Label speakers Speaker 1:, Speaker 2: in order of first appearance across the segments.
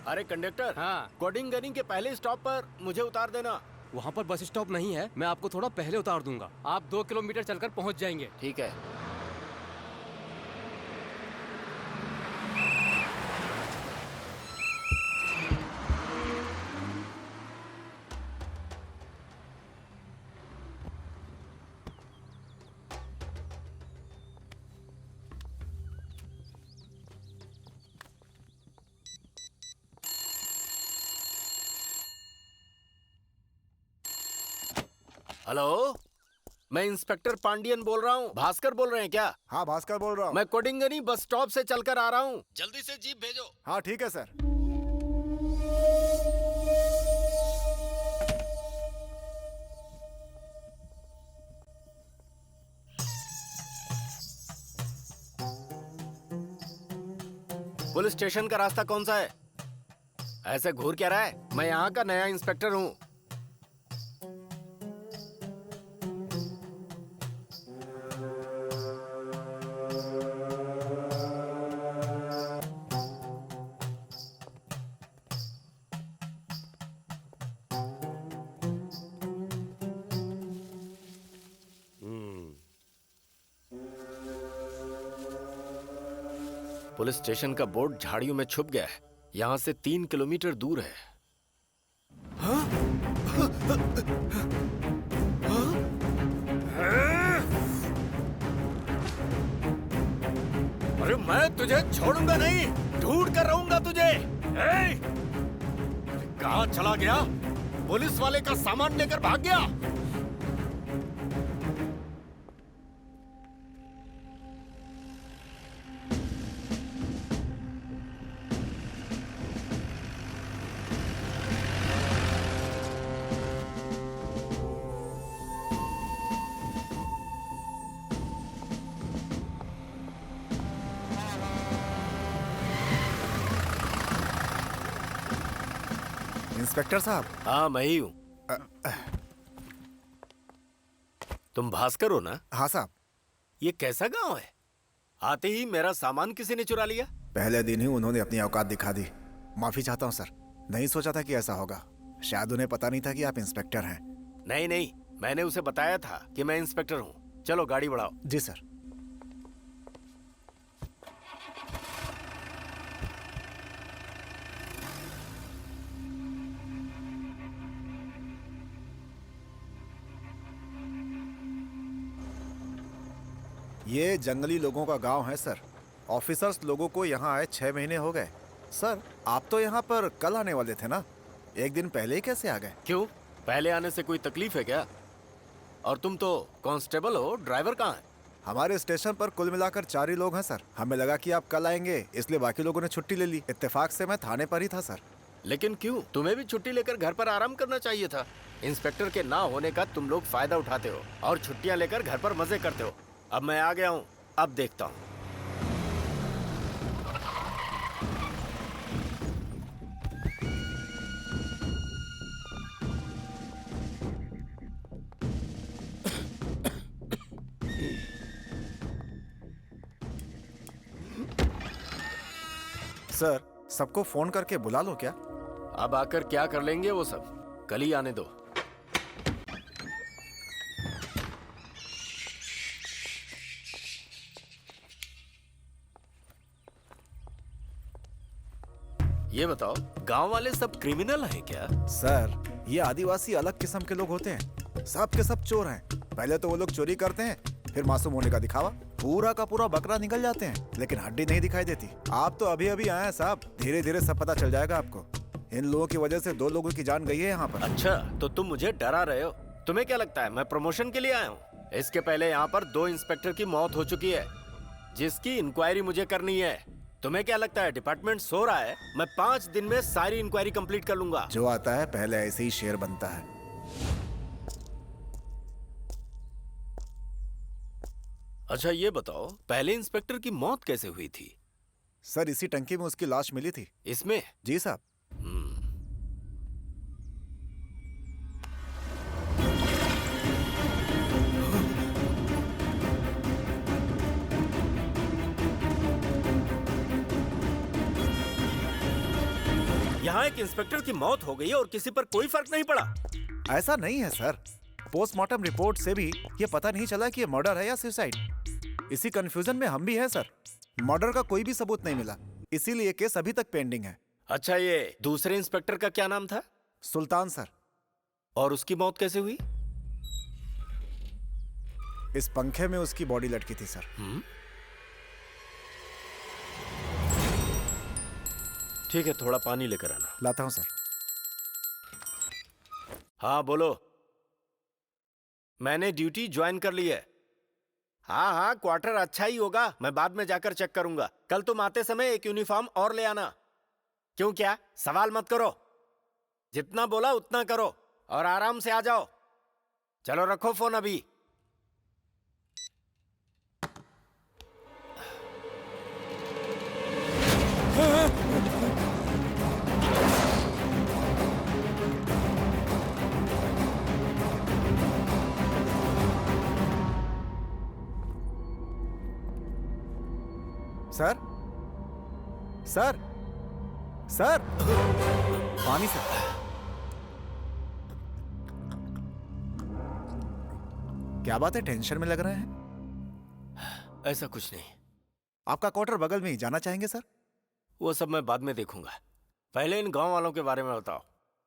Speaker 1: अरे कंडक्टर,
Speaker 2: हाँ।
Speaker 1: कोडिंगनी के पहले स्टॉप पर मुझे उतार देना।
Speaker 2: वहाँ पर बस स्टॉप नहीं है, मैं आपको थोड़ा पहले उतार दूंगा। आप 2 किलोमीटर चलकर पहुँच जाएंगे।
Speaker 1: ठीक है। हेलो, मैं इंस्पेक्टर पांडियन बोल रहा हूँ। भास्कर बोल रहे हैं क्या?
Speaker 3: हाँ भास्कर बोल रहा हूँ।
Speaker 1: मैं कोडिंगनी बस स्टॉप से चलकर आ रहा हूँ, जल्दी से जीप भेजो।
Speaker 3: हाँ ठीक है सर।
Speaker 1: पुलिस स्टेशन का रास्ता कौन सा है? ऐसे घूर क्या रहा है? मैं यहाँ का नया इंस्पेक्टर हूँ। पुलिस स्टेशन का बोर्ड झाड़ियों में छुप गया है। यहाँ से 3 किलोमीटर दूर है। हाँ? अरे मैं तुझे छोड़ूंगा नहीं, ढूंढ कर रहूंगा तुझे। कहाँ चला गया? पुलिस वाले का सामान लेकर भाग गया।
Speaker 3: इंस्पेक्टर साहब।
Speaker 1: हाँ मैं ही हूँ। तुम भास्कर हो ना?
Speaker 3: हाँ साहब।
Speaker 1: ये कैसा गांव है? आते ही मेरा सामान किसी ने चुरा लिया।
Speaker 3: पहले दिन ही उन्होंने अपनी औकात दिखा दी। माफी चाहता हूँ सर, नहीं सोचा था कि ऐसा होगा। शायद उन्हें पता नहीं था कि आप इंस्पेक्टर हैं।
Speaker 1: नहीं नहीं, मैंने उसे बताया था कि मैं इंस्पेक्टर हूँ। चलो गाड़ी बढ़ाओ।
Speaker 3: जी सर। ये जंगली लोगों का गांव है सर। ऑफिसर्स लोगों को यहाँ आए 6 महीने हो गए। सर आप तो यहाँ पर कल आने वाले थे ना, एक दिन पहले ही कैसे आ गए?
Speaker 1: क्यों, पहले आने से कोई तकलीफ है क्या? और तुम तो कांस्टेबल हो, ड्राइवर कहाँ है?
Speaker 3: हमारे स्टेशन पर कुल मिलाकर 4 ही लोग हैं सर। हमें लगा कि आप कल आएंगे, इसलिए बाकी लोगों ने छुट्टी ले ली। इत्तेफाक से मैं थाने पर ही था सर।
Speaker 1: लेकिन क्यों? तुम्हें भी छुट्टी लेकर घर पर आराम करना चाहिए था। इंस्पेक्टर के ना होने का तुम लोग फायदा उठाते हो और छुट्टियां लेकर घर पर मजे करते हो। अब मैं आ गया हूँ, अब देखता हूँ।
Speaker 3: सर सबको फोन करके बुला लो क्या?
Speaker 1: अब आकर क्या कर लेंगे वो सब, कल ही आने दो। ये बताओ, गांव वाले सब क्रिमिनल हैं क्या?
Speaker 3: सर ये आदिवासी अलग किस्म के लोग होते हैं, सब के सब चोर हैं। पहले तो वो लोग चोरी करते हैं, फिर मासूम होने का दिखावा, पूरा का पूरा बकरा निकल जाते हैं, लेकिन हड्डी नहीं दिखाई देती। आप तो अभी अभी आए हैं साहब, धीरे धीरे सब पता चल जाएगा आपको। इन लोगों की वजह से 2 लोगों की जान गई है यहाँ पर।
Speaker 1: अच्छा, तो तुम मुझे डरा रहे हो? तुम्हें क्या लगता है मैं प्रमोशन के लिए आया हूँ? इसके पहले यहाँ पर 2 इंस्पेक्टर की मौत हो चुकी है, जिसकी इंक्वायरी मुझे करनी है। तुम्हें क्या लगता है डिपार्टमेंट सो रहा है? मैं 5 दिन में सारी इंक्वायरी कंप्लीट कर लूंगा।
Speaker 3: जो आता है पहले ऐसे ही शेर बनता है।
Speaker 1: अच्छा ये बताओ, पहले इंस्पेक्टर की मौत कैसे हुई थी?
Speaker 3: सर इसी टंकी में उसकी लाश मिली थी।
Speaker 1: इसमें?
Speaker 3: जी साहब।
Speaker 1: यहाँ एक इंस्पेक्टर की मौत हो गई और किसी पर कोई फर्क नहीं पड़ा।
Speaker 3: ऐसा नहीं है सर, पोस्टमार्टम रिपोर्ट से भी ये पता नहीं चला कि ये मर्डर है या सुसाइड। इसी कंफ्यूजन में हम भी हैं सर। मर्डर का कोई भी सबूत नहीं मिला, इसीलिए केस अभी तक पेंडिंग है।
Speaker 1: अच्छा, ये दूसरे इंस्पेक्टर का क्या नाम था?
Speaker 3: सुल्तान सर।
Speaker 1: और उसकी मौत कैसे हुई?
Speaker 3: इस पंखे में उसकी बॉडी लटकी थी सर।
Speaker 1: ठीक है, थोड़ा पानी लेकर आना।
Speaker 3: लाता हूं सर।
Speaker 1: हाँ बोलो। मैंने ड्यूटी ज्वाइन कर ली है। हाँ हाँ, क्वार्टर अच्छा ही होगा, मैं बाद में जाकर चेक करूंगा। कल तुम आते समय एक यूनिफॉर्म और ले आना। क्यों, क्या सवाल मत करो, जितना बोला उतना करो और आराम से आ जाओ। चलो रखो फोन अभी।
Speaker 3: सर सर सर, पानी सर। क्या बात है, टेंशन में लग रहे हैं?
Speaker 1: ऐसा कुछ नहीं।
Speaker 3: आपका क्वार्टर बगल में ही, जाना चाहेंगे सर?
Speaker 1: वो सब मैं बाद में देखूंगा, पहले इन गांव वालों के बारे में बताओ।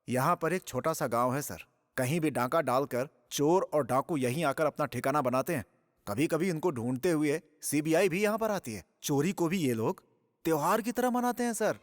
Speaker 3: यहाँ पर एक छोटा सा गांव है सर, कहीं भी डाका डालकर चोर और डाकू यहीं आकर अपना ठिकाना बनाते हैं। कभी कभी इनको ढूंढते हुए सीबीआई भी यहाँ पर आती है। चोरी को भी ये लोग त्योहार की तरह मनाते हैं सर।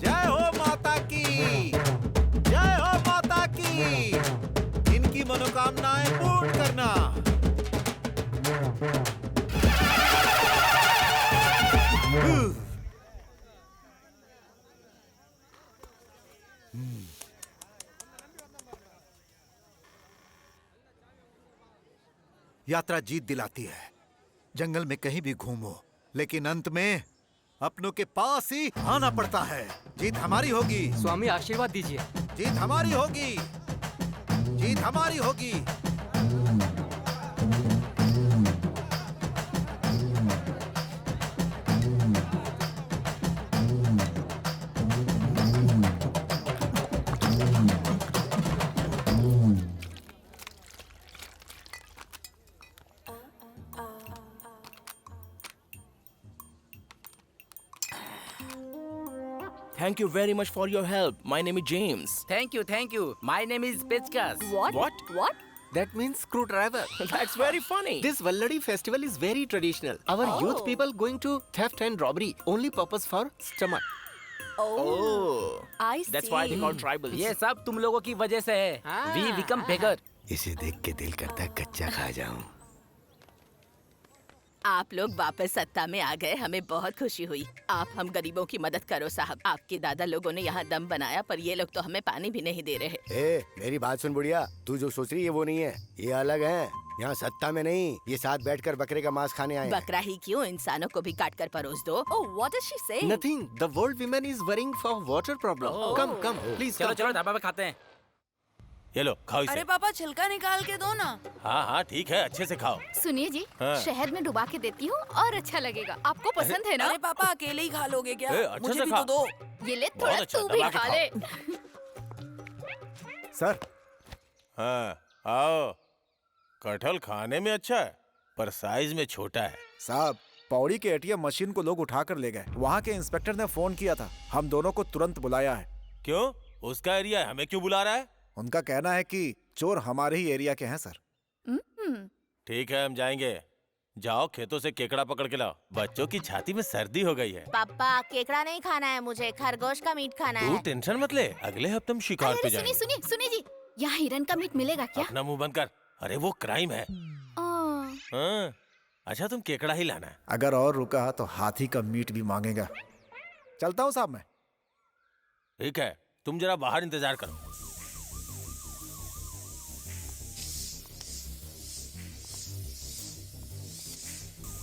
Speaker 4: जय हो माता की, जय हो माता की। इनकी मनोकामनाएं पूर्ण करना। यात्रा जीत दिलाती है। जंगल में कहीं भी घूमो, लेकिन अंत में अपनों के पास ही आना पड़ता है। जीत हमारी होगी।
Speaker 2: स्वामी आशीर्वाद दीजिए।
Speaker 4: जीत हमारी होगी, जीत हमारी होगी।
Speaker 5: Thank you very much for your help. My name is James.
Speaker 6: Thank you. My name is Pechkas.
Speaker 7: What?
Speaker 1: That means screwdriver.
Speaker 5: That's very funny.
Speaker 1: This Valladi festival is very traditional. Our youth people going to theft and robbery. Only purpose for stomach.
Speaker 5: Oh,
Speaker 7: I see.
Speaker 5: that's why they call tribals.
Speaker 6: ये सब तुम लोगों की वजह से है. We become beggar.
Speaker 1: इसे देख के दिल करता है कच्चा खा जाऊं.
Speaker 7: आप लोग वापस सत्ता में आ गए, हमें बहुत खुशी हुई। आप हम गरीबों की मदद करो साहब। आपके दादा लोगों ने यहाँ दम बनाया, पर ये लोग तो हमें पानी भी नहीं दे रहे।
Speaker 8: ए, मेरी बात सुन बुढ़िया, तू जो सोच रही है वो नहीं है, ये अलग है। यहाँ सत्ता में नहीं, ये साथ बैठकर बकरे का मांस खाने आए हैं।
Speaker 7: बकरा ही क्यों, इंसानों को भी काट कर परोस दो।
Speaker 9: Oh, what is she saying?
Speaker 1: Nothing. The world women is worrying for water problem. Come, please
Speaker 6: चलो
Speaker 1: come.
Speaker 6: चलो ढाबा पे खाते हैं.
Speaker 10: ये लो खाओ इसे।
Speaker 9: अरे पापा छिलका निकाल के दो ना।
Speaker 10: हाँ ठीक है, अच्छे से खाओ।
Speaker 11: सुनिए जी,
Speaker 10: हाँ।
Speaker 11: शहद में डुबा के देती हूँ और अच्छा लगेगा। आपको पसंद है ना?
Speaker 9: अरे पापा अकेले ही खा लोगे क्या?
Speaker 10: अच्छा
Speaker 9: मुझे
Speaker 10: से
Speaker 9: भी
Speaker 10: खा।
Speaker 9: तो दो।
Speaker 11: ये ले,
Speaker 10: बहुत
Speaker 11: थोड़ा
Speaker 10: अच्छा,
Speaker 11: तू भी
Speaker 10: दबा के
Speaker 11: खा
Speaker 10: खाओ।
Speaker 11: ले।
Speaker 3: सर,
Speaker 10: हाँ आओ। कटहल खाने में अच्छा है, पर साइज में छोटा है।
Speaker 3: साहब, पौड़ी के एटीएम मशीन को लोग उठाकर ले गए। वहाँ के इंस्पेक्टर ने फोन किया था, हम दोनों को तुरंत बुलाया है।
Speaker 10: क्यों? उसका एरिया है, हमें क्यों बुला रहा है?
Speaker 3: उनका कहना है कि चोर हमारे ही एरिया के हैं सर।
Speaker 10: ठीक है, हम जाएंगे। जाओ खेतों से केकड़ा पकड़ के लाओ। बच्चों की छाती में सर्दी हो गई है।
Speaker 11: पापा, केकड़ा नहीं खाना है मुझे, खरगोश का मीट खाना
Speaker 10: तू टेंशन मत ले, अगले हफ्ते हम शिकार पे
Speaker 11: सुनिए
Speaker 10: जाएंगे।
Speaker 11: सुनिए सुनिए जी, यहाँ हिरन का मीट मिलेगा क्या?
Speaker 10: अपना मुंह बंद कर। अरे वो क्राइम है। हाँ, अच्छा तुम केकड़ा ही लाना।
Speaker 3: अगर और रुका तो हाथी का मीट भी मांगेगा। चलता हूँ साहब मैं।
Speaker 10: ठीक है, तुम जरा बाहर इंतजार करो।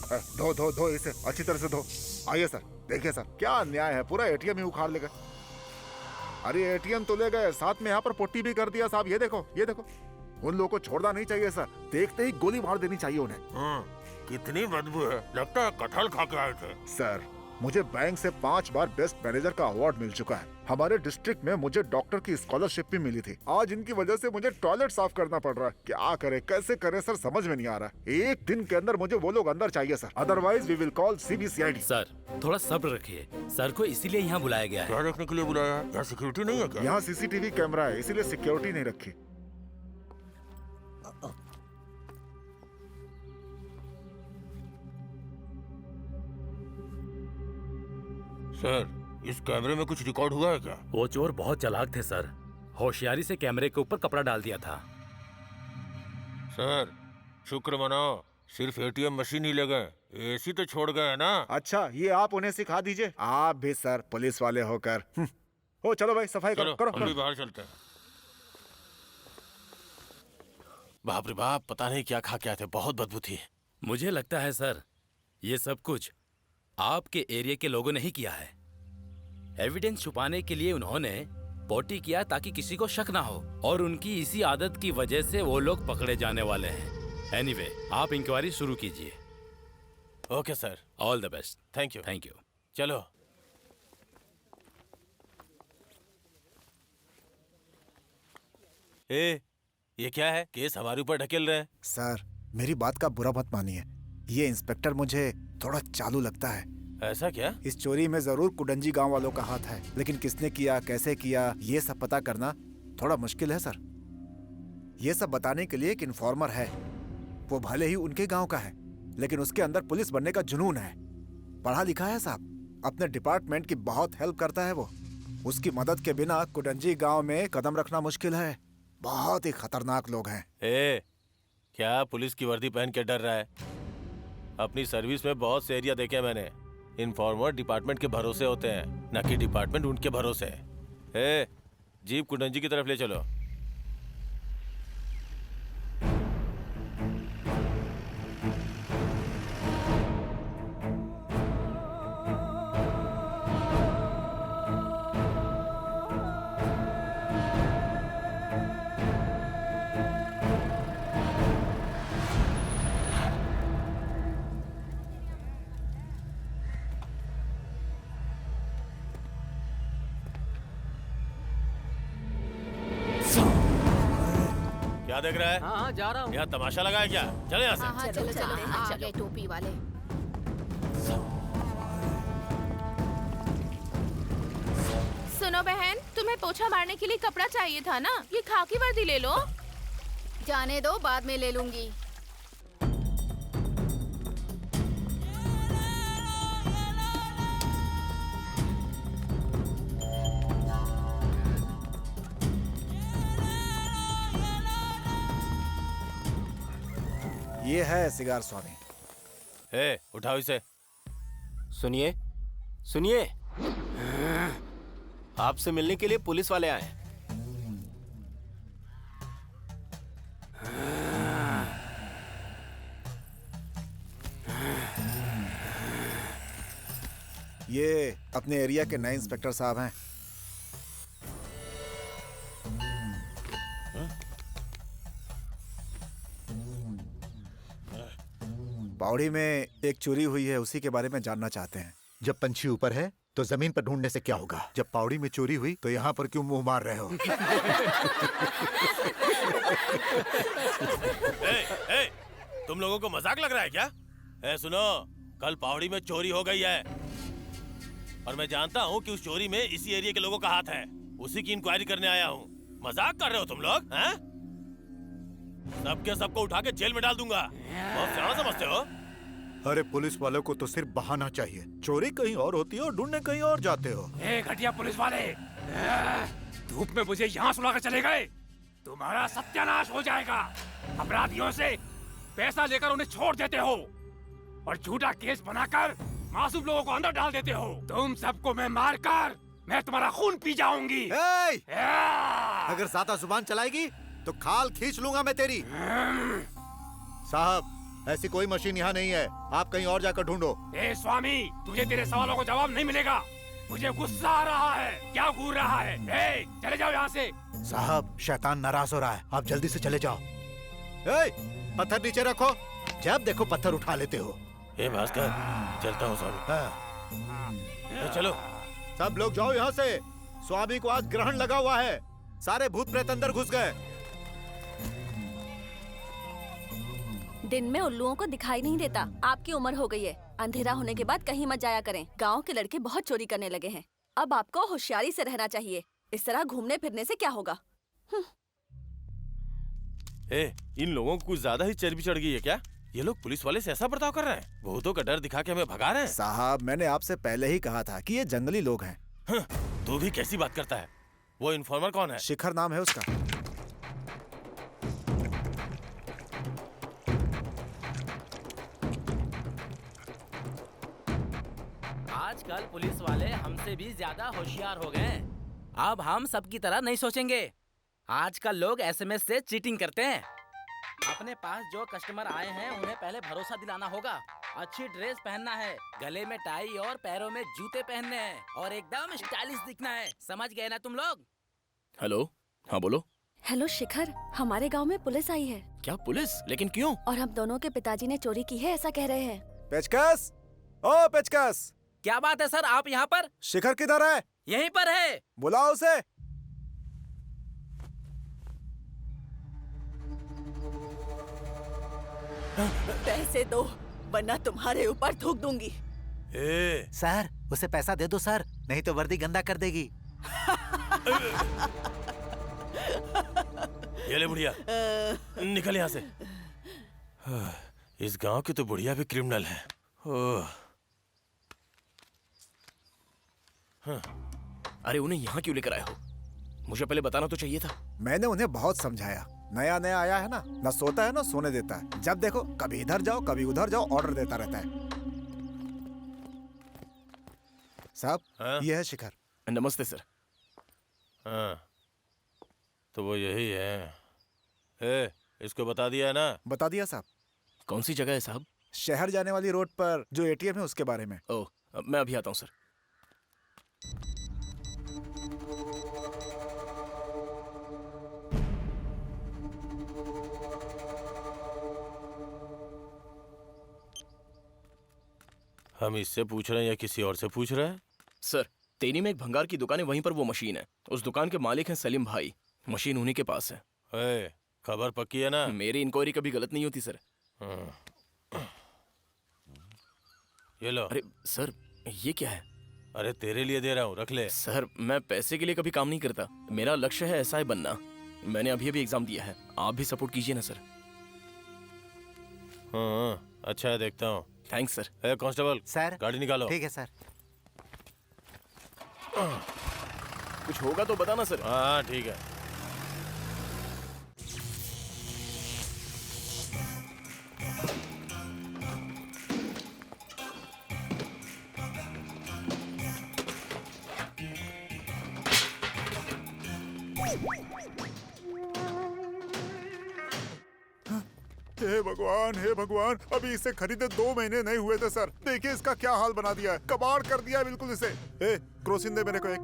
Speaker 3: धो इसे अच्छी तरह से धो। आइए सर, देखिए सर, क्या अन्याय है, पूरा एटीएम ही उखाड़ ले गए। अरे एटीएम तो ले गए, साथ में यहाँ पर पुट्टी भी कर दिया साहब। ये देखो। उन लोगों को छोड़ना नहीं चाहिए सर, देखते ही गोली मार देनी चाहिए उन्हें।
Speaker 10: कितनी बदबू है, लगता है कटहल खा के आए थे।
Speaker 3: सर, मुझे बैंक से 5 बार बेस्ट मैनेजर का अवार्ड मिल चुका है। हमारे डिस्ट्रिक्ट में मुझे डॉक्टर की स्कॉलरशिप भी मिली थी। आज इनकी वजह से मुझे टॉयलेट साफ करना पड़ रहा है। क्या करे, कैसे करे सर, समझ में नहीं आ रहा। एक दिन के अंदर मुझे वो लोग अंदर चाहिए sir, otherwise we will call CBCID।
Speaker 6: Sir थोड़ा सब्र रखिए, सर को इसीलिए यहाँ बुलाया गया है।
Speaker 10: क्या देखने के लिए बुलाया है? यहाँ सिक्योरिटी नहीं है क्या?
Speaker 3: यहाँ CCTV कैमरा है, इसीलिए सिक्योरिटी नहीं रखी।
Speaker 10: सर, इस कैमरे में कुछ रिकॉर्ड हुआ है क्या?
Speaker 6: वो चोर बहुत चालाक थे सर, होशियारी से कैमरे के ऊपर कपड़ा डाल दिया था।
Speaker 10: सर, शुक्र मनाओ, सिर्फ ATM मशीन ही ले गए, AC तो छोड़ गए ना।
Speaker 3: अच्छा, ये आप उन्हें सिखा दीजिए। आप भी सर पुलिस वाले होकर। हो चलो भाई, सफाई
Speaker 10: चलो,
Speaker 3: करो।
Speaker 10: हम भी बाहर चलते हैं। बाप रे बाप, पता नहीं क्या खा के आए थे, बहुत बदबू थी।
Speaker 6: मुझे लगता है सर, ये सब कुछ आपके एरिया के लोगों ने ही किया है। एविडेंस छुपाने के लिए उन्होंने पोटी किया ताकि किसी को शक ना हो, और उनकी इसी आदत की वजह से वो लोग पकड़े जाने वाले हैं। एनीवे, आप इंक्वायरी शुरू कीजिए।
Speaker 10: Okay sir,
Speaker 6: all the best.
Speaker 10: Thank you.
Speaker 6: Thank you.
Speaker 10: चलो। ये क्या है? केस हमारे ऊपर ढकेल रहे हैं।
Speaker 3: सर, मेरी बात का बुरा मत मानिए, ये इंस्पेक्टर मुझे थोड़ा चालू लगता है।
Speaker 10: ऐसा क्या?
Speaker 3: इस चोरी में जरूर कुडंजी गांव वालों का हाथ है, लेकिन किसने किया, कैसे किया, ये सब पता करना थोड़ा मुश्किल है सर। ये सब बताने के लिए एक इन्फॉर्मर है, वो भले ही उनके गांव का है, लेकिन उसके अंदर पुलिस बनने का जुनून है। पढ़ा लिखा है साहब, अपने डिपार्टमेंट की बहुत हेल्प करता है वो। उसकी मदद के बिना कुडंजी गांव में कदम रखना मुश्किल है। बहुत ही खतरनाक लोग हैं।
Speaker 10: क्या पुलिस की वर्दी पहन के डर रहा है? अपनी सर्विस में बहुत से एरिया देखे मैंने। इन्फॉर्मर डिपार्टमेंट के भरोसे होते हैं, न कि डिपार्टमेंट उनके भरोसे। जीप कुडंजी की तरफ ले चलो। क्या देख रहा है?
Speaker 2: हाँ जा रहा हूँ।
Speaker 10: यहाँ तमाशा लगा है क्या? चले यहाँ से।
Speaker 11: हाँ चलो चलो, आ गए टोपी वाले।
Speaker 7: सुनो बहन, तुम्हें पोछा मारने के लिए कपड़ा चाहिए था ना? ये खाकी वर्दी ले लो।
Speaker 11: जाने दो, बाद में ले लूंगी।
Speaker 3: ये है सिगार स्वामी।
Speaker 10: ए, उठाओ इसे।
Speaker 1: सुनिए सुनिए, आपसे मिलने के लिए पुलिस वाले आए हैं।
Speaker 3: ये अपने एरिया के नए इंस्पेक्टर साहब हैं। पौड़ी में एक चोरी हुई है, उसी के बारे में जानना चाहते हैं।
Speaker 4: जब पंछी ऊपर है तो जमीन पर ढूंढने से क्या होगा? जब पौड़ी में चोरी हुई तो यहाँ पर क्यों मुंह मार रहे हो?
Speaker 10: ए, तुम लोगों को मजाक लग रहा है क्या? सुनो, कल पहाड़ी में चोरी हो गई है और मैं जानता हूँ कि उस चोरी में इसी एरिया के लोगों का हाथ है। उसी की इंक्वायरी करने आया हूँ। मजाक कर रहे हो तुम लोग? हैं? सबके सबको उठा के जेल में डाल दूंगा। बहुत सियाना समझते हो?
Speaker 4: अरे पुलिस वालों को तो सिर्फ बहाना चाहिए। चोरी कहीं और होती है और ढूंढने कहीं और जाते हो।
Speaker 2: ए घटिया पुलिस वाले, धूप में मुझे यहाँ सुलाकर चले गए। तुम्हारा सत्यानाश हो जाएगा। अपराधियों से पैसा लेकर उन्हें छोड़ देते हो और झूठा केस बनाकर मासूम लोगों को अंदर डाल देते हो। तुम सबको मैं मारकर मैं तुम्हारा खून पी जाऊंगी।
Speaker 4: अगर ज्यादा जुबान चलाएगी तो खाल खींच लूंगा मैं तेरी। साहब, ऐसी कोई मशीन यहाँ नहीं है, आप कहीं और जाकर ढूंढो।
Speaker 2: ए स्वामी, तुझे तेरे सवालों को जवाब नहीं मिलेगा। मुझे गुस्सा आ रहा है। क्या घूर रहा है? ए, चले जाओ यहाँ से।
Speaker 4: साहब, शैतान नाराज हो रहा है, आप जल्दी से चले जाओ। ए, पत्थर नीचे रखो। जब देखो पत्थर उठा लेते हो।
Speaker 10: ए भास्कर, चलता हूँ स्वामी। चलो
Speaker 4: सब लोग जाओ यहाँ से। स्वामी को आज ग्रहण लगा हुआ है, सारे भूत प्रेत अंदर घुस गए।
Speaker 9: दिन में उल्लुओं को दिखाई नहीं देता। आपकी उम्र हो गई है, अंधेरा होने के बाद कहीं मत जाया करें। गांव के लड़के बहुत चोरी करने लगे हैं। अब आपको होशियारी से रहना चाहिए। इस तरह घूमने फिरने से क्या होगा?
Speaker 10: इन लोगों को कुछ ज्यादा ही चर्बी चढ़ गई है क्या? ये लोग पुलिस वाले से ऐसा बर्ताव कर रहे हैं? भूतों का डर दिखा के हमें भगा रहे हैं?
Speaker 3: साहब, मैंने आपसे पहले ही कहा था कि ये जंगली लोग हैं।
Speaker 10: तू भी कैसी बात करता है? वो इन्फॉर्मर कौन है?
Speaker 3: शिखर नाम है उसका।
Speaker 6: आजकल पुलिस वाले हमसे भी ज्यादा होशियार हो गए। अब हम सबकी तरह नहीं सोचेंगे। आजकल लोग एसएमएस से चीटिंग करते हैं। अपने पास जो कस्टमर आए हैं उन्हें पहले भरोसा दिलाना होगा। अच्छी ड्रेस पहनना है, गले में टाई और पैरों में जूते पहनने हैं और एकदम स्टाइलिश दिखना है। समझ गए ना तुम लोग?
Speaker 5: हेलो, हाँ बोलो।
Speaker 9: हेलो शिखर, हमारे गांव में पुलिस आई है।
Speaker 5: क्या पुलिस? लेकिन क्यों?
Speaker 9: और हम दोनों के पिताजी ने चोरी की है, ऐसा कह रहे हैं।
Speaker 3: पेचकस, ओ पेचकस।
Speaker 6: क्या बात है सर, आप यहाँ पर?
Speaker 3: शिखर किधर है?
Speaker 6: यहीं पर है।
Speaker 3: बुलाओ उसे।
Speaker 9: पैसे दो वरना तुम्हारे ऊपर थूक दूंगी।
Speaker 4: सर, उसे पैसा दे दो सर, नहीं तो वर्दी गंदा कर देगी।
Speaker 10: ये ले बुढ़िया, निकल यहाँ से। इस गांव की तो बुढ़िया भी क्रिमिनल है।
Speaker 5: अरे उन्हें यहाँ क्यों लेकर आए हो? मुझे पहले बताना तो चाहिए था।
Speaker 3: मैंने उन्हें बहुत समझाया। नया नया आया है ना सोता है ना सोने देता है। जब देखो कभी इधर जाओ कभी उधर जाओ, ऑर्डर देता रहता है। साहब, ये है शिखर।
Speaker 5: नमस्ते सर।
Speaker 10: हाँ, तो वो यही है। इसको बता दिया ना?
Speaker 3: बता दिया साहब।
Speaker 5: कौन सी जगह है साहब?
Speaker 3: शहर जाने वाली रोड पर जो एटीएम है उसके बारे में।
Speaker 5: ओह, मैं अभी आता हूँ सर।
Speaker 10: हम इससे पूछ रहे हैं या किसी और से पूछ रहे हैं?
Speaker 5: सर, तेनी में एक भंगार की दुकान है, वहीं पर वो मशीन है। उस दुकान के मालिक हैं सलीम भाई। मशीन उन्हीं के पास है।
Speaker 10: खबर पक्की है ना?
Speaker 5: मेरी इंक्वायरी कभी गलत नहीं होती सर।
Speaker 10: ये लो।
Speaker 5: अरे सर, ये क्या है?
Speaker 10: अरे तेरे लिए दे रहा हूँ, रख ले।
Speaker 5: सर मैं पैसे के लिए कभी काम नहीं करता, मेरा लक्ष्य है एसआई बनना। मैंने अभी अभी एग्जाम दिया है, आप भी सपोर्ट कीजिए ना सर।
Speaker 10: हाँ अच्छा है, देखता हूँ।
Speaker 5: Thanks sir.
Speaker 10: कांस्टेबल
Speaker 4: सर
Speaker 10: गाड़ी निकालो।
Speaker 4: ठीक है सर।
Speaker 5: कुछ होगा तो बताना सर।
Speaker 10: हाँ ठीक है।
Speaker 3: हे भगवान, अभी इसे खरीदे 2 महीने नहीं हुए थे सर। देखिए इसका क्या हाल बना दिया है, कबाड़ कर दिया है बिल्कुल इसे। क्रोसिन दे मेरे को एक।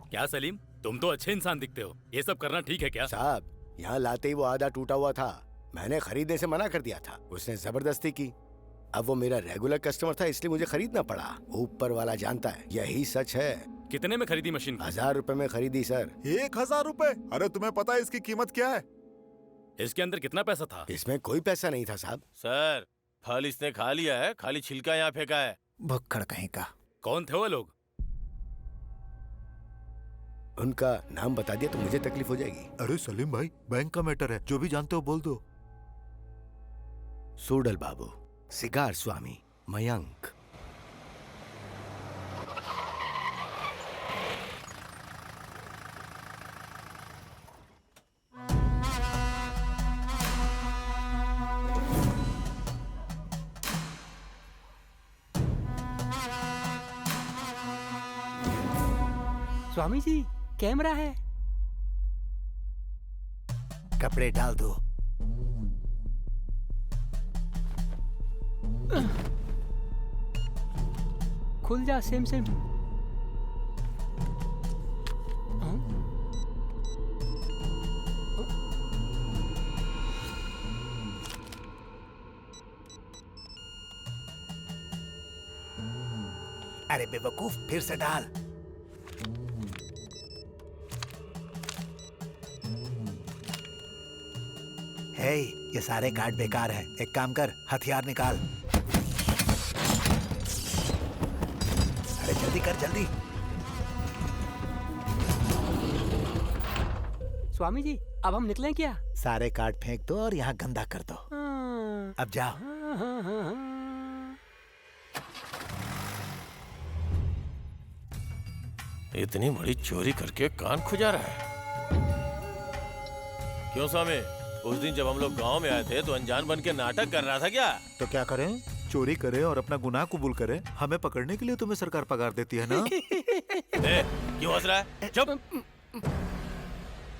Speaker 6: क्या सलीम, तुम तो अच्छे इंसान दिखते हो, ये सब करना ठीक है क्या?
Speaker 8: साहब यहाँ लाते ही वो आधा टूटा हुआ था, मैंने खरीदने से मना कर दिया था, उसने जबरदस्ती की। अब वो मेरा रेगुलर कस्टमर था इसलिए मुझे खरीदना पड़ा। ऊपर वाला जानता है, यही सच है।
Speaker 6: कितने में खरीदी मशीन?
Speaker 8: 1000 रुपए में खरीदी सर।
Speaker 3: 1000 रुपए? अरे तुम्हें पता है इसकी कीमत क्या है?
Speaker 6: इसके अंदर कितना पैसा था?
Speaker 8: इसमें कोई पैसा नहीं था साहब।
Speaker 10: सर फल इसने खा लिया है, खाली छिलका यहाँ फेंका है।
Speaker 4: भक्कड़ कहीं का।
Speaker 6: कौन थे वो लोग?
Speaker 8: उनका नाम बता दिया तो मुझे तकलीफ हो जाएगी।
Speaker 4: अरे सलीम भाई, बैंक का मैटर है, जो भी जानते हो बोल दो।
Speaker 8: सूडल बाबू, सिगार स्वामी, मयंक।
Speaker 12: स्वामी जी कैमरा है।
Speaker 4: कपड़े डाल दो।
Speaker 12: खुल जा सेम।
Speaker 4: अरे बेवकूफ, फिर से डाल। हे, ये सारे कार्ड बेकार है। एक काम कर, हथियार निकाल। अरे जल्दी कर, जल्दी।
Speaker 12: स्वामी जी अब हम निकलें क्या?
Speaker 4: सारे कार्ड फेंक दो और यहाँ गंदा कर दो। अब जाओ।
Speaker 10: इतनी बड़ी चोरी करके कान खुजा रहा है। क्यों स्वामी, उस दिन जब हम लोग गांव में आए थे तो अनजान बन के नाटक कर रहा था क्या?
Speaker 4: तो क्या करें? चोरी करे और अपना गुनाह कबूल करे। हमें पकड़ने के लिए तुम्हें सरकार पगार देती है ना?
Speaker 10: क्यों हंस रहा है? चुप।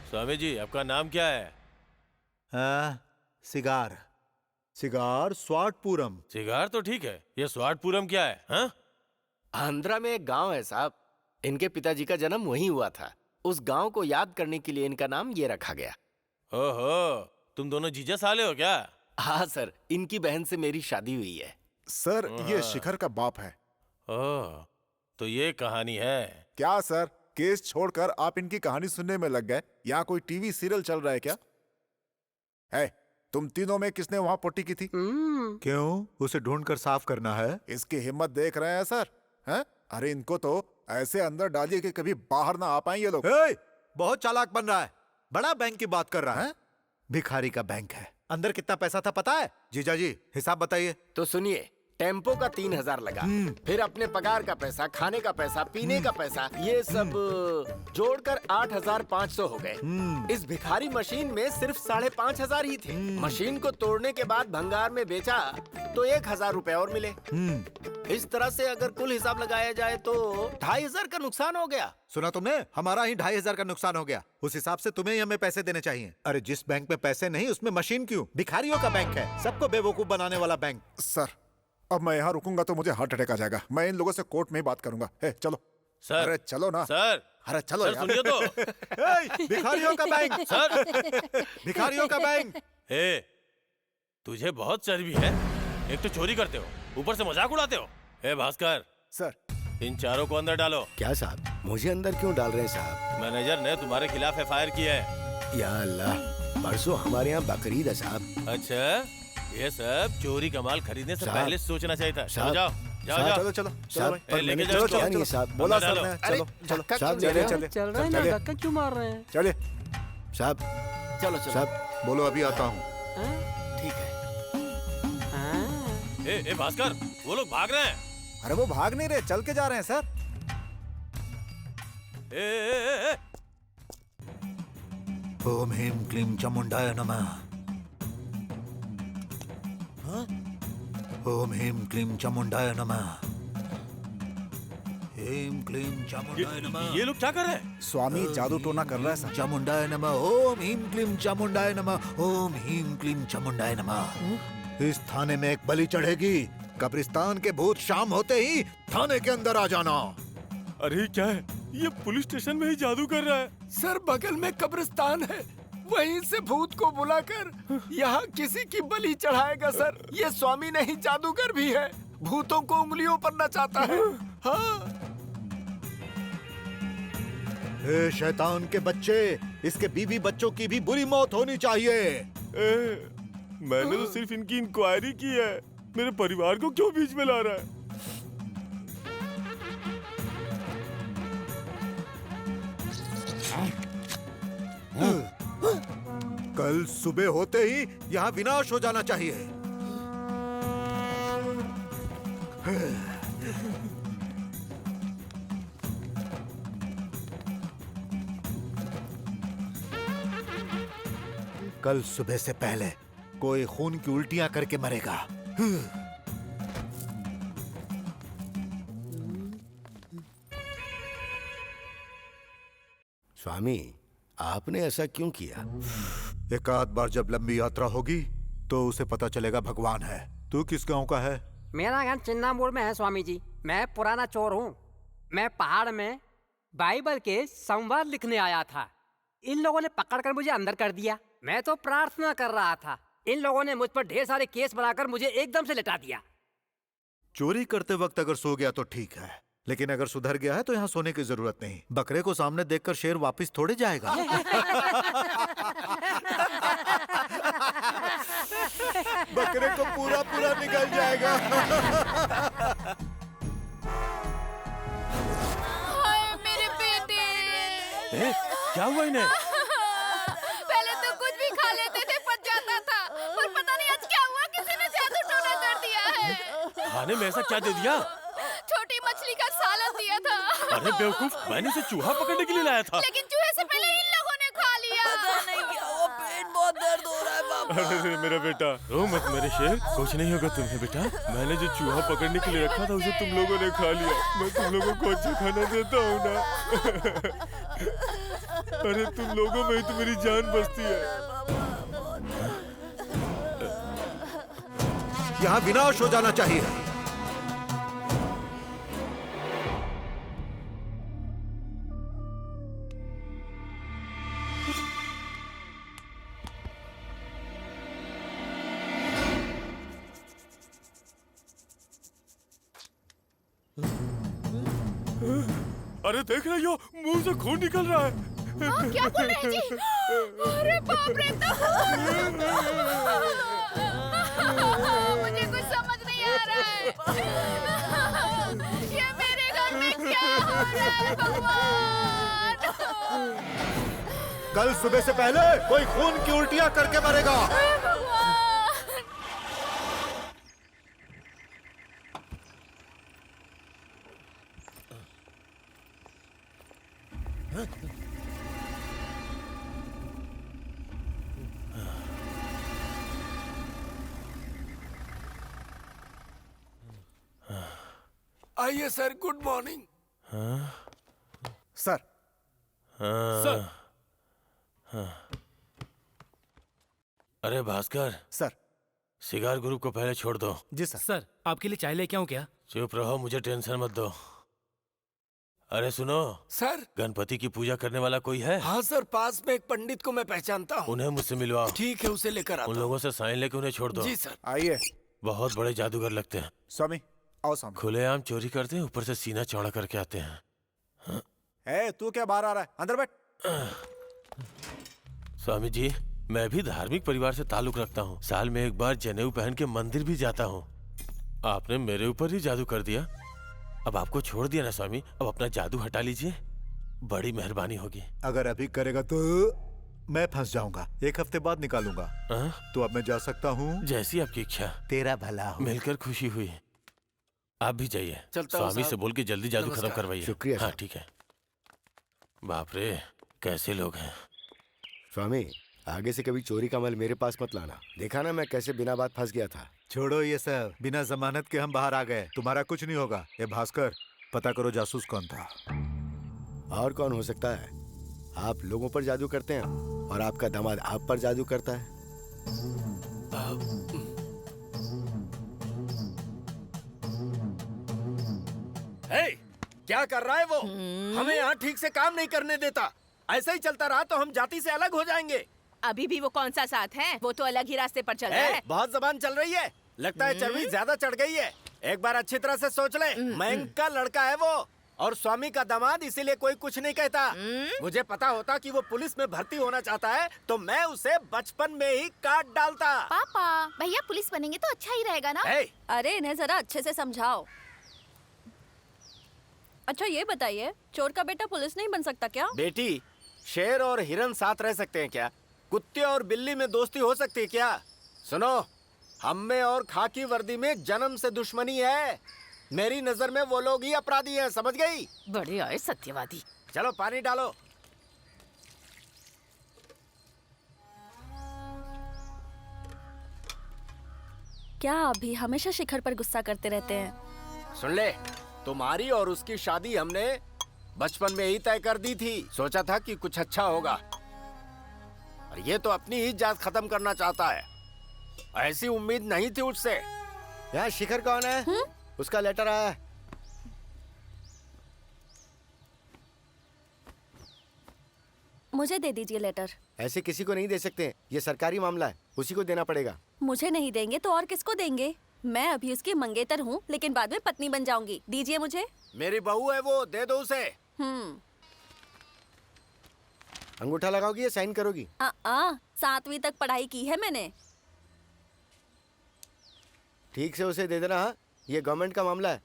Speaker 10: स्वामी जी आपका नाम क्या है?
Speaker 4: सिगार। सिगार स्वाटपुरम।
Speaker 10: सिगार तो ठीक है, ये स्वाटपुरम क्या है? हाँ?
Speaker 1: आंध्रा में एक गांव है साहब, इनके पिताजी का जन्म वहीं हुआ था। उस गांव को याद करने के लिए इनका नाम ये रखा गया।
Speaker 10: ओहो, तुम दोनों जीजा साले हो क्या?
Speaker 1: हाँ सर, इनकी बहन से मेरी शादी हुई है।
Speaker 3: सर ये शिखर का बाप है।
Speaker 10: ओह, तो ये कहानी है
Speaker 3: क्या सर? केस छोड़कर आप इनकी कहानी सुनने में लग गए। यहाँ कोई टीवी सीरियल चल रहा है क्या? है, तुम तीनों में किसने वहाँ पोटी की थी?
Speaker 4: क्यों? उसे ढूंढकर साफ करना है?
Speaker 3: इसकी हिम्मत देख रहे हैं सर? हैं? अरे इनको तो ऐसे अंदर डालिए कि कभी बाहर ना आ पाए ये लोग।
Speaker 4: बहुत चालाक बन रहा है, बड़ा बैंक की बात कर रहा है। भिखारी का बैंक है। अंदर कितना पैसा था पता है? जीजा जी हिसाब बताइए।
Speaker 1: तो सुनिए, टेम्पो का 3000 लगा, फिर अपने पगार का पैसा, खाने का पैसा, पीने का पैसा, ये सब जोड़कर 8500 हो गए। इस भिखारी मशीन में सिर्फ 5500 ही थे। मशीन को तोड़ने के बाद भंगार में बेचा तो 1000 रुपए और मिले। इस तरह से अगर कुल हिसाब लगाया जाए तो 2500 का नुकसान हो गया।
Speaker 4: सुना तुमने? हमारा ही 2500 का नुकसान हो गया। उस हिसाब से तुम्हें ही हमें पैसे देने चाहिए। अरे जिस बैंक में पैसे नहीं उसमें मशीन क्यों? भिखारियों का बैंक है, सबको बेवकूफ बनाने वाला बैंक।
Speaker 3: सर अब मैं यहाँ रुकूंगा तो मुझे हार्ट अटैक आ जाएगा। मैं इन लोगों से कोर्ट में ही बात करूंगा। चलो
Speaker 10: सर।
Speaker 3: अरे चलो ना
Speaker 10: सर।
Speaker 3: अरे चलो
Speaker 10: सर सुनिए तो।
Speaker 4: भिखारियों का बैंक
Speaker 10: सर,
Speaker 4: भिखारियों का बैंक।
Speaker 10: तुझे बहुत चर्बी है। एक तो चोरी करते हो, ऊपर से मजाक उड़ाते हो। भास्कर
Speaker 3: सर,
Speaker 10: इन चारों को अंदर डालो।
Speaker 8: क्या साहब, मुझे अंदर क्यों डाल रहे हैं साहब?
Speaker 10: मैनेजर ने तुम्हारे खिलाफ FIR किया है।
Speaker 8: या अल्लाह, परसों हमारे यहाँ बकरीद है साहब।
Speaker 10: अच्छा, ये सब चोरी का माल खरीदने से
Speaker 8: साहब,
Speaker 10: पहले सोचना चाहिए था। चलो
Speaker 8: साहब,
Speaker 10: जाओ जाओ
Speaker 8: साहब,
Speaker 10: जाओ।
Speaker 3: चलो चलो चलो
Speaker 8: साहब,
Speaker 3: भाई,
Speaker 10: लेके
Speaker 3: चलो
Speaker 10: जाओ
Speaker 3: चलो
Speaker 8: यानी
Speaker 3: चलो
Speaker 8: साहब,
Speaker 3: बोला
Speaker 10: डालो।
Speaker 3: सर ने चलो चलो
Speaker 8: साहब,
Speaker 3: चलिए
Speaker 8: चलिए,
Speaker 3: चलिए
Speaker 12: चल रहा है ना,
Speaker 3: चलिए
Speaker 12: धक्का क्यों मार रहे हैं?
Speaker 3: चलिए
Speaker 8: साहब,
Speaker 1: चलो चलो
Speaker 8: साहब,
Speaker 3: बोलो अभी आता हूँ।
Speaker 1: ठीक है।
Speaker 12: हाँ।
Speaker 10: ए भास्कर, वो लोग भाग रहे हैं।
Speaker 3: अरे वो भाग नहीं रहे, चल के जा रहे हैं सर।
Speaker 10: ए,
Speaker 4: ओम ह्रीं क्लीं चामुंडाय नमः। ओम ह्रीं क्लीं चामुंडाय नमः। ह्रीं क्लीं चामुंडाय नमः।
Speaker 10: ये लोग क्या कर रहे हैं?
Speaker 3: स्वामी जादू टोना कर रहा है सर।
Speaker 4: चामुंडाय नमः। ओम ह्रीं क्लीं चामुंडाय नमः। ओम ह्रीं क्लीं चामुंडाय नमः। इस थाने में एक बलि चढ़ेगी। कब्रिस्तान के भूत शाम होते ही थाने के अंदर आ जाना।
Speaker 10: अरे क्या है ये? पुलिस स्टेशन में ही जादू कर रहा है।
Speaker 1: सर बगल में कब्रिस्तान है, वहीं से भूत को बुलाकर यहाँ किसी की बलि चढ़ाएगा सर। ये स्वामी नहीं जादूगर भी है, भूतों को उंगलियों पर नचाता है। हाँ।
Speaker 4: ए शैतान के बच्चे, इसके बीवी बच्चों की भी बुरी मौत होनी चाहिए।
Speaker 10: मैंने तो सिर्फ इनकी इंक्वायरी की है। मेरे परिवार को क्यों बीच में ला रहा है?
Speaker 4: कल सुबह होते ही यहाँ विनाश हो जाना चाहिए। कल सुबह से पहले कोई खून की उल्टियां करके मरेगा।
Speaker 8: स्वामी, आपने ऐसा क्यों किया?
Speaker 4: एक आध बार जब लंबी यात्रा होगी तो उसे पता चलेगा भगवान है। तू किस गांव का है?
Speaker 12: मेरा घर चिन्नामोड़ में है स्वामी जी। मैं पुराना चोर हूँ। मैं पहाड़ में बाइबल के संवाद लिखने आया था। इन लोगों ने पकड़कर मुझे अंदर कर दिया। मैं तो प्रार्थना कर रहा था। इन लोगों ने मुझ पर ढेर सारे केस बनाकर मुझे एकदम से लिटा दिया।
Speaker 4: चोरी करते वक्त अगर सो गया तो ठीक है, लेकिन अगर सुधर गया है तो यहाँ सोने की जरूरत नहीं। बकरे को सामने देखकर शेर वापस थोड़े जाएगा। बकरे को पूरा पूरा निकल जाएगा।
Speaker 11: हाय मेरे बेटे।
Speaker 10: क्या हुआ इन्हें?
Speaker 11: पहले तो कुछ भी खा लेते थे, पच जाता था, पर पता नहीं आज क्या हुआ, किसी ने जादू टोना कर दिया है।
Speaker 10: खाने में ऐसा क्या दे दिया?
Speaker 11: छोटी मछली का सालन दिया था।
Speaker 10: अरे बेवकूफ, मैंने इसे चूहा पकड़ने के लिए लाया था।
Speaker 11: लेकिन चूहे से पहले इन लोगों ने खा लिया।
Speaker 7: पता नहीं क्या हुआ, पेट बहुत दर्द हो रहा है बाबा।
Speaker 10: अरे मेरा बेटा, रो मत मेरे शेर, कुछ नहीं होगा तुम्हें बेटा। मैंने जो चूहा पकड़ने के लिए रखा था उसे तुम लोगों ने खा लिया। मैं तुम लोगों को अच्छा खाना देता हूँ ना। अरे तुम लोगों में ही तो मेरी जान बसती है।
Speaker 4: यहाँ विनाश हो जाना चाहिए।
Speaker 10: अरे देख रही हो, मुंह से खून निकल रहा है।
Speaker 11: हाँ, क्या बोल रहे हैं जी? अरे बाप रे, मुझे कुछ समझ नहीं आ रहा है। ये मेरे घर में क्या हो रहा है भगवान?
Speaker 4: कल सुबह से पहले कोई खून की उल्टियां करके मरेगा।
Speaker 1: आइए sir, good morning.
Speaker 3: Sir.
Speaker 10: Sir. अरे भास्कर।
Speaker 3: सर।
Speaker 10: सिगार ग्रुप को पहले छोड़ दो।
Speaker 3: जी सर।
Speaker 6: सर, आपके लिए चाय लेके आऊं क्या?
Speaker 10: चुप रहो, मुझे टेंशन मत दो। अरे सुनो
Speaker 1: सर,
Speaker 10: गणपति की पूजा करने वाला कोई है?
Speaker 1: हाँ सर, पास में एक पंडित को मैं पहचानता हूँ।
Speaker 10: उन्हें मुझसे मिलवाओ।
Speaker 1: ठीक है, उसे लेकर आता
Speaker 10: उन
Speaker 1: हूँ।
Speaker 10: लोगों से साइन लेके उन्हें छोड़ दो।
Speaker 1: जी सर।
Speaker 3: आइए।
Speaker 10: बहुत बड़े जादूगर लगते हैं।
Speaker 3: स्वामी आओ सामने।
Speaker 10: खुलेआम चोरी करते हैं, ऊपर से सीना चौड़ा करके आते हैं।
Speaker 3: ए, तू क्या बाहर आ रहा है? अंदर बैठ।
Speaker 10: स्वामी जी, मैं भी धार्मिक परिवार से ताल्लुक रखता हूँ। साल में एक बार जनेऊ पहन के मंदिर भी जाता हूँ। आपने मेरे ऊपर ही जादू कर दिया। अब आपको छोड़ दिया ना स्वामी, अब अपना जादू हटा लीजिए, बड़ी मेहरबानी होगी।
Speaker 4: अगर अभी करेगा तो मैं फंस जाऊंगा, 1 हफ्ते बाद निकालूंगा। तो अब मैं जा सकता हूँ?
Speaker 10: जैसी आपकी इच्छा।
Speaker 4: तेरा भला हो।
Speaker 10: मिलकर खुशी हुई। आप भी जाइए,
Speaker 1: चलता हूँ
Speaker 10: स्वामी
Speaker 1: साहब।
Speaker 10: से बोल के जल्दी जादू खत्म
Speaker 1: नमस्कार।
Speaker 10: करवाइए।
Speaker 8: शुक्रिया
Speaker 10: हाँ
Speaker 8: साहब।
Speaker 10: ठीक है। बाप रे, कैसे लोग हैं।
Speaker 8: स्वामी, आगे से कभी चोरी का माल मेरे पास मत लाना। देखा ना मैं कैसे बिना बात फंस गया था।
Speaker 4: छोड़ो ये सब, बिना जमानत के हम बाहर आ गए, तुम्हारा कुछ नहीं होगा। ये भास्कर, पता करो जासूस कौन था।
Speaker 8: और कौन हो सकता है? आप लोगों पर जादू करते हैं और आपका दामाद आप पर जादू करता है।
Speaker 1: हे, क्या कर रहा है वो? हमें यहाँ ठीक से काम नहीं करने देता। ऐसा ही चलता रहा तो हम जाति से अलग हो जाएंगे।
Speaker 7: अभी भी वो कौन सा साथ है? वो तो अलग ही रास्ते पर चल रहा है।
Speaker 1: बहुत जबान चल रही है, लगता है चर्बी ज्यादा चढ़ गई है। एक बार अच्छी तरह से सोच ले, मैं का लड़का है वो और स्वामी का दामाद, इसीलिए कोई कुछ नहीं कहता। मुझे पता होता कि वो पुलिस में भर्ती होना चाहता है तो मैं उसे बचपन में ही काट डालता।
Speaker 11: पापा, भैया पुलिस बनेंगे तो अच्छा ही रहेगा ना?
Speaker 9: अरे इन्हें जरा अच्छे से समझाओ। अच्छा ये बताइए, चोर का बेटा पुलिस नहीं बन सकता क्या?
Speaker 1: बेटी, शेर और हिरन साथ रह सकते हैं क्या? कुत्ते और बिल्ली में दोस्ती हो सकती है क्या? सुनो, हम में और खाकी वर्दी में जन्म से दुश्मनी है। मेरी नजर में वो लोग ही अपराधी हैं, समझ गई?
Speaker 7: बड़े आए सत्यवादी।
Speaker 1: चलो पानी डालो।
Speaker 9: क्या आप भी हमेशा शिखर पर गुस्सा करते रहते हैं?
Speaker 1: सुन ले, तुम्हारी और उसकी शादी हमने बचपन में ही तय कर दी थी। सोचा था कि कुछ अच्छा होगा, और ये तो अपनी ही जात खत्म करना चाहता है। ऐसी उम्मीद नहीं थी उससे।
Speaker 8: यहाँ शिखर कौन है? उसका लेटर आया है।
Speaker 9: मुझे दे दीजिए लेटर।
Speaker 8: ऐसे किसी को नहीं दे सकते, ये सरकारी मामला है, उसी को देना पड़ेगा।
Speaker 9: मुझे नहीं देंगे तो और किसको देंगे? मैं अभी उसकी मंगेतर हूँ, लेकिन बाद में पत्नी बन जाऊंगी। दीजिए मुझे।
Speaker 1: मेरी बहू है वो, दे दो उसे।
Speaker 8: अंगूठा लगाओगी या साइन करोगी?
Speaker 9: 7वीं तक पढ़ाई की है मैंने।
Speaker 8: ठीक से उसे दे देना। हाँ, ये गवर्नमेंट का मामला है।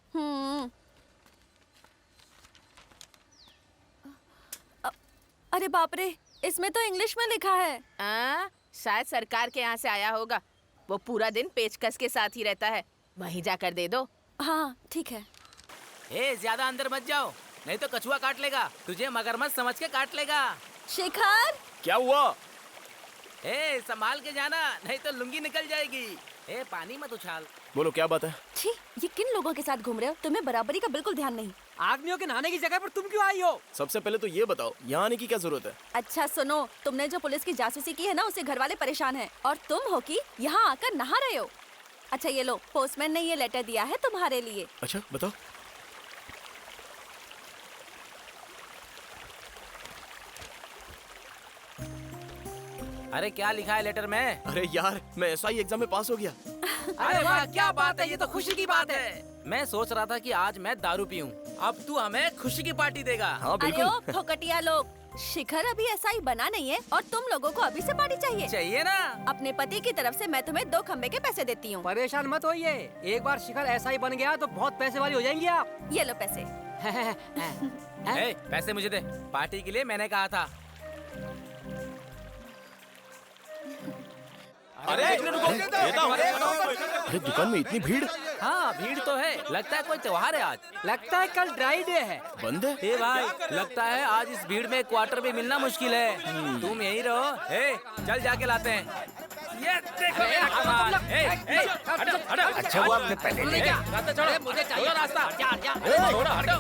Speaker 9: अरे बाप रे, इसमें तो इंग्लिश में लिखा है।
Speaker 7: शायद सरकार के यहाँ से आया होगा। वो पूरा दिन पेचकस के साथ ही रहता है, वहीं जाकर दे दो।
Speaker 9: हाँ ठीक है।
Speaker 5: ज्यादा अंदर मत जाओ, नहीं तो कछुआ काट लेगा। तुझे मगरमच्छ समझ के काट लेगा।
Speaker 9: शिखर,
Speaker 5: क्या हुआ? संभाल के जाना, नहीं तो लुंगी निकल जाएगी। पानी मत उछाल। बोलो क्या बात है?
Speaker 9: छी, ये किन लोगों के साथ घूम रहे हो? तुम्हें बराबरी का बिल्कुल ध्यान नहीं।
Speaker 12: आदमियों के नहाने की जगह पर तुम क्यों आई हो?
Speaker 5: सबसे पहले तो ये बताओ, यहाँ आने की क्या जरूरत है?
Speaker 9: अच्छा सुनो, तुमने जो पुलिस की जासूसी की है ना, उससे घर वाले परेशान हैं, और तुम हो कि यहाँ आकर नहा रहे हो। अच्छा ये लो, पोस्टमैन ने ये लेटर दिया है तुम्हारे लिए।
Speaker 5: अच्छा बताओ।
Speaker 13: अरे क्या लिखा है लेटर में?
Speaker 5: अरे यार, मैं एसआई एग्जाम में पास हो गया।
Speaker 13: अरे वाह, क्या बात है, ये तो खुशी की बात है। मैं सोच रहा था कि आज मैं दारू पीऊं, अब तू हमें खुशी की पार्टी देगा।
Speaker 5: हाँ
Speaker 9: अरे ओ फोकटिया लोग, शिखर अभी ऐसा ही बना नहीं है और तुम लोगों को अभी से पार्टी चाहिए।
Speaker 13: चाहिए ना?
Speaker 9: अपने पति की तरफ से मैं तुम्हें 2 खंबे के पैसे देती हूँ।
Speaker 12: परेशान मत होइए, एक बार शिखर ऐसा ही बन गया तो बहुत पैसे वाली हो जाएंगी आप।
Speaker 9: ये लो पैसे।
Speaker 13: पैसे मुझे दे, पार्टी के लिए मैंने कहा था।
Speaker 5: अरे दुकान में इतनी भीड़।
Speaker 13: हाँ भीड़ तो है, लगता है कोई त्योहार है आज।
Speaker 12: लगता है कल ड्राई डे है।
Speaker 5: बंद है?
Speaker 13: ए भाई, लगता है आज इस भीड़ में क्वार्टर भी मिलना मुश्किल है। तुम यहीं रहो, चल जाके लाते हैं। ये देखो मेरा कमाल। हटो हटो।
Speaker 8: अच्छा वो आपने पहले ले गया।
Speaker 13: रास्ता छोड़ो, मुझे चाहिए रास्ता। छोड़ो हटो।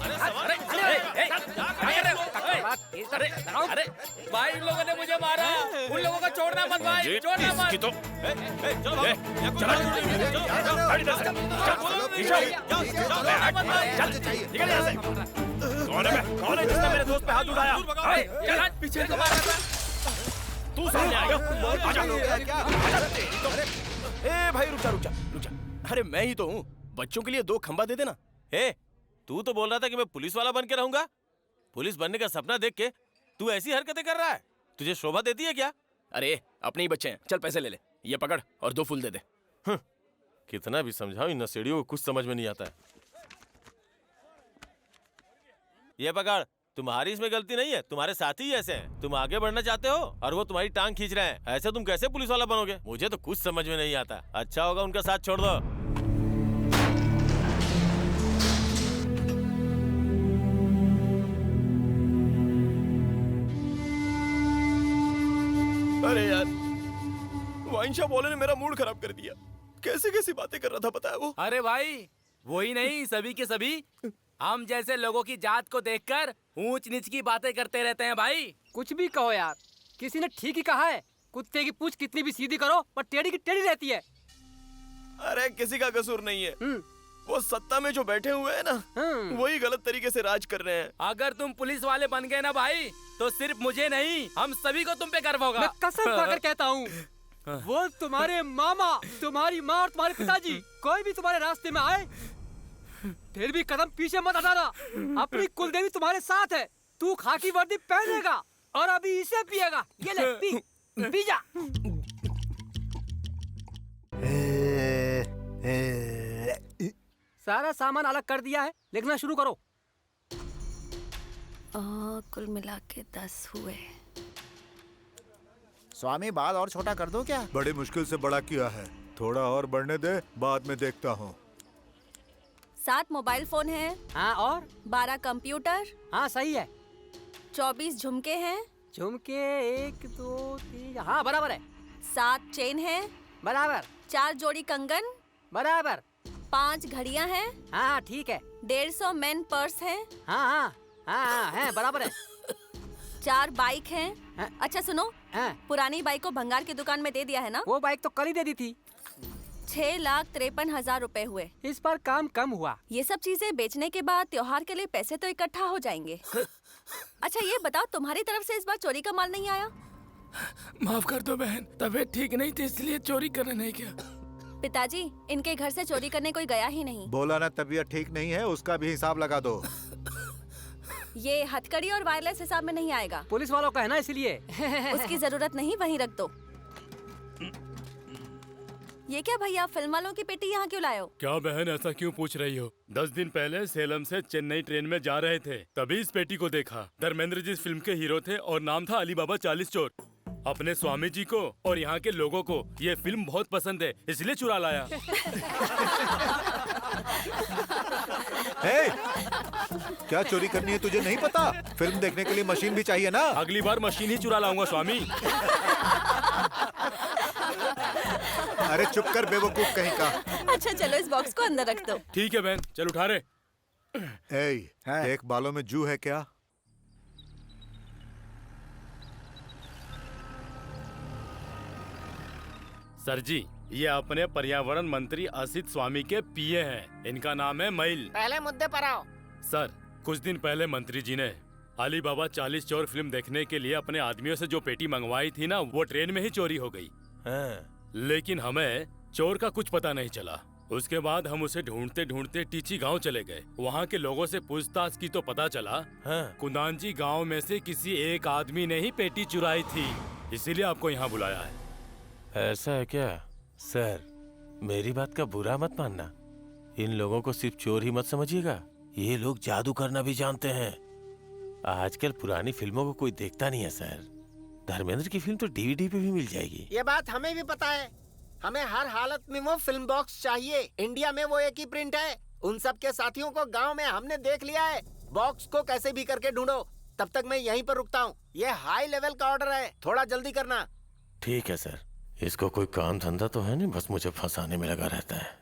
Speaker 13: अरे भाई, इन लोगों ने मुझे मारा, उन लोगों को छोड़ना मत भाई, छोड़ना मत।
Speaker 5: कौन है जिसने मेरे दोस्त पे हाथ उठाया?
Speaker 13: पीछे को मारा था।
Speaker 5: तू सामने आएगा? आजा। ए भाई रुक जा। अरे मैं ही तो हूँ, बच्चों के लिए 2 खंबा दे देना।
Speaker 10: तू तो बोल रहा था कि मैं पुलिस वाला बन के रहूंगा। पुलिस बनने का सपना देख के तू ऐसी हरकतें कर रहा है, तुझे शोभा देती है क्या?
Speaker 5: अरे अपने ही बच्चे हैं, चल पैसे ले ले, ये पकड़ और 2 फूल दे दे।
Speaker 10: कितना भी समझाओ इन नशेड़ियों को कुछ समझ में नहीं आता है। ये पकड़, तुम्हारी इसमें गलती नहीं है, तुम्हारे साथी ही ऐसे हैं। तुम आगे बढ़ना चाहते हो और वो तुम्हारी टांग खींच रहे हैं। ऐसे तुम कैसे पुलिस वाला बनोगे? मुझे तो कुछ समझ में नहीं आता। अच्छा होगा उनका साथ छोड़ दो।
Speaker 5: अरे यार, वाइन शॉप वाले ने मेरा मूड खराब कर दिया। कैसी कैसी बातें कर रहा था पता है वो।
Speaker 13: अरे भाई, वही नहीं, सभी के सभी हम जैसे लोगों की जात को देखकर ऊंच नीच की बातें करते रहते हैं भाई।
Speaker 12: कुछ भी कहो यार, किसी ने ठीक ही कहा है, कुत्ते की पूंछ कितनी भी सीधी करो पर टेढ़ी की टेढ़ी रहती है।
Speaker 5: अरे किसी का कसूर नहीं है, वो सत्ता में जो बैठे हुए हैं ना, वही गलत तरीके से राज कर रहे हैं।
Speaker 13: अगर तुम पुलिस वाले बन गए ना भाई, तो सिर्फ मुझे नहीं, हम सभी को तुम पे गर्व होगा।
Speaker 12: मैं कसम खाकर कहता हूँ, वो तुम्हारे मामा, तुम्हारी माँ और तुम्हारे पिताजी कोई भी तुम्हारे रास्ते में आए फिर भी कदम पीछे मत हटाना। अपनी कुलदेवी तुम्हारे साथ है। तू खाकी वर्दी पहनेगा और अभी इसे पिएगा। ये ले, पी जा। सारा सामान अलग कर दिया है, लिखना शुरू करो।
Speaker 9: कुल मिला के 10 हुए।
Speaker 3: स्वामी बाल और छोटा कर दो क्या?
Speaker 4: बड़ी मुश्किल से बड़ा किया है, थोड़ा और बढ़ने दे, बाद में देखता हूँ।
Speaker 9: 7 मोबाइल फोन हैं।
Speaker 12: हाँ, और
Speaker 9: 12 कंप्यूटर।
Speaker 12: हाँ सही है।
Speaker 9: 24 झुमके हैं।
Speaker 12: झुमके 1 2 3, हाँ बराबर है।
Speaker 9: 7 चेन हैं।
Speaker 12: बराबर।
Speaker 9: 4 जोड़ी कंगन।
Speaker 12: बराबर।
Speaker 9: 5 घड़ियां हैं।
Speaker 12: हाँ ठीक है।
Speaker 9: 150 मेन पर्स हैं।
Speaker 12: हाँ हाँ हाँ है, बराबर है।
Speaker 9: 4 बाइक हैं।
Speaker 12: हाँ?
Speaker 9: अच्छा सुनो, पुरानी बाइक को भंगार की दुकान में दे दिया है ना?
Speaker 12: वो बाइक तो कल ही दे दी थी।
Speaker 9: 6,53,000 रुपए हुए।
Speaker 12: इस बार काम कम हुआ।
Speaker 9: ये सब चीजें बेचने के बाद त्योहार के लिए पैसे तो इकट्ठा हो जाएंगे। अच्छा ये बताओ, तुम्हारी तरफ से इस बार चोरी का माल नहीं आया?
Speaker 5: माफ कर दो बहन, तबीयत ठीक नहीं थी इसलिए चोरी करने नहीं गया।
Speaker 9: पिताजी, इनके घर से चोरी करने कोई गया ही नहीं।
Speaker 4: बोला ना तबीयत ठीक नहीं है, उसका भी हिसाब लगा दो।
Speaker 9: ये हथकड़ी और वायरलेस हिसाब में नहीं आएगा।
Speaker 12: पुलिस वालों का है ना, इसलिए।
Speaker 9: उसकी जरूरत नहीं, वहीं रख दो। ये क्या भैया, फिल्म वालों की पेटी यहाँ क्यों लाए हो?
Speaker 14: क्या बहन ऐसा क्यों पूछ रही हो? 10 दिन पहले सेलम से चेन्नई ट्रेन में जा रहे थे, तभी इस पेटी को देखा। धर्मेंद्र जी इस फिल्म के हीरो थे और नाम था अली बाबा 40 चोर। अपने स्वामी जी को और यहाँ के लोगों को ये फिल्म बहुत पसंद है, इसलिए चुरा लाया।
Speaker 4: क्या चोरी करनी है तुझे नहीं पता? फिल्म देखने के लिए मशीन भी चाहिए ना।
Speaker 14: अगली बार मशीन ही चुरा लाऊंगा स्वामी।
Speaker 4: अरे चुप कर बेवकूफ कहीं का।
Speaker 9: अच्छा चलो इस बॉक्स को अंदर रख दो।
Speaker 14: ठीक है बहन, चल उठा रहे।
Speaker 4: एक बालों में जू है क्या?
Speaker 14: सर जी, ये अपने पर्यावरण मंत्री असित स्वामी के पीए हैं। इनका नाम है मैल।
Speaker 15: पहले मुद्दे पर आओ।
Speaker 14: सर, कुछ दिन पहले मंत्री जी ने अली बाबा 40 चोर फिल्म देखने के लिए अपने आदमियों से जो पेटी मंगवाई थी ना, वो ट्रेन में ही चोरी हो गई। लेकिन हमें चोर का कुछ पता नहीं चला। उसके बाद हम उसे ढूंढते ढूंढते टीची गांव चले गए। वहाँ के लोगों से पूछताछ की तो पता चला कुंदानजी गांव में से किसी एक आदमी ने ही पेटी चुराई थी, इसीलिए आपको यहाँ बुलाया है।
Speaker 10: ऐसा है क्या? सर, मेरी बात का बुरा मत मानना। इन लोगों को सिर्फ चोर ही मत समझिएगा, ये लोग जादू करना भी जानते हैं। आजकल पुरानी फिल्मों को कोई देखता नहीं है सर। धर्मेंद्र की फिल्म तो डीवीडी पे भी मिल जाएगी।
Speaker 15: ये बात हमें भी पता है। हमें हर हालत में वो फिल्म बॉक्स चाहिए। इंडिया में वो एक ही प्रिंट है। उन सब के साथियों को गांव में हमने देख लिया है। बॉक्स को कैसे भी करके ढूंढो। तब तक मैं यहीं पर रुकता हूँ। ये हाई लेवल का ऑर्डर है, थोड़ा जल्दी करना।
Speaker 10: ठीक है सर। इसको कोई काम धंधा तो है नहीं, बस मुझे फंसाने में लगा रहता है।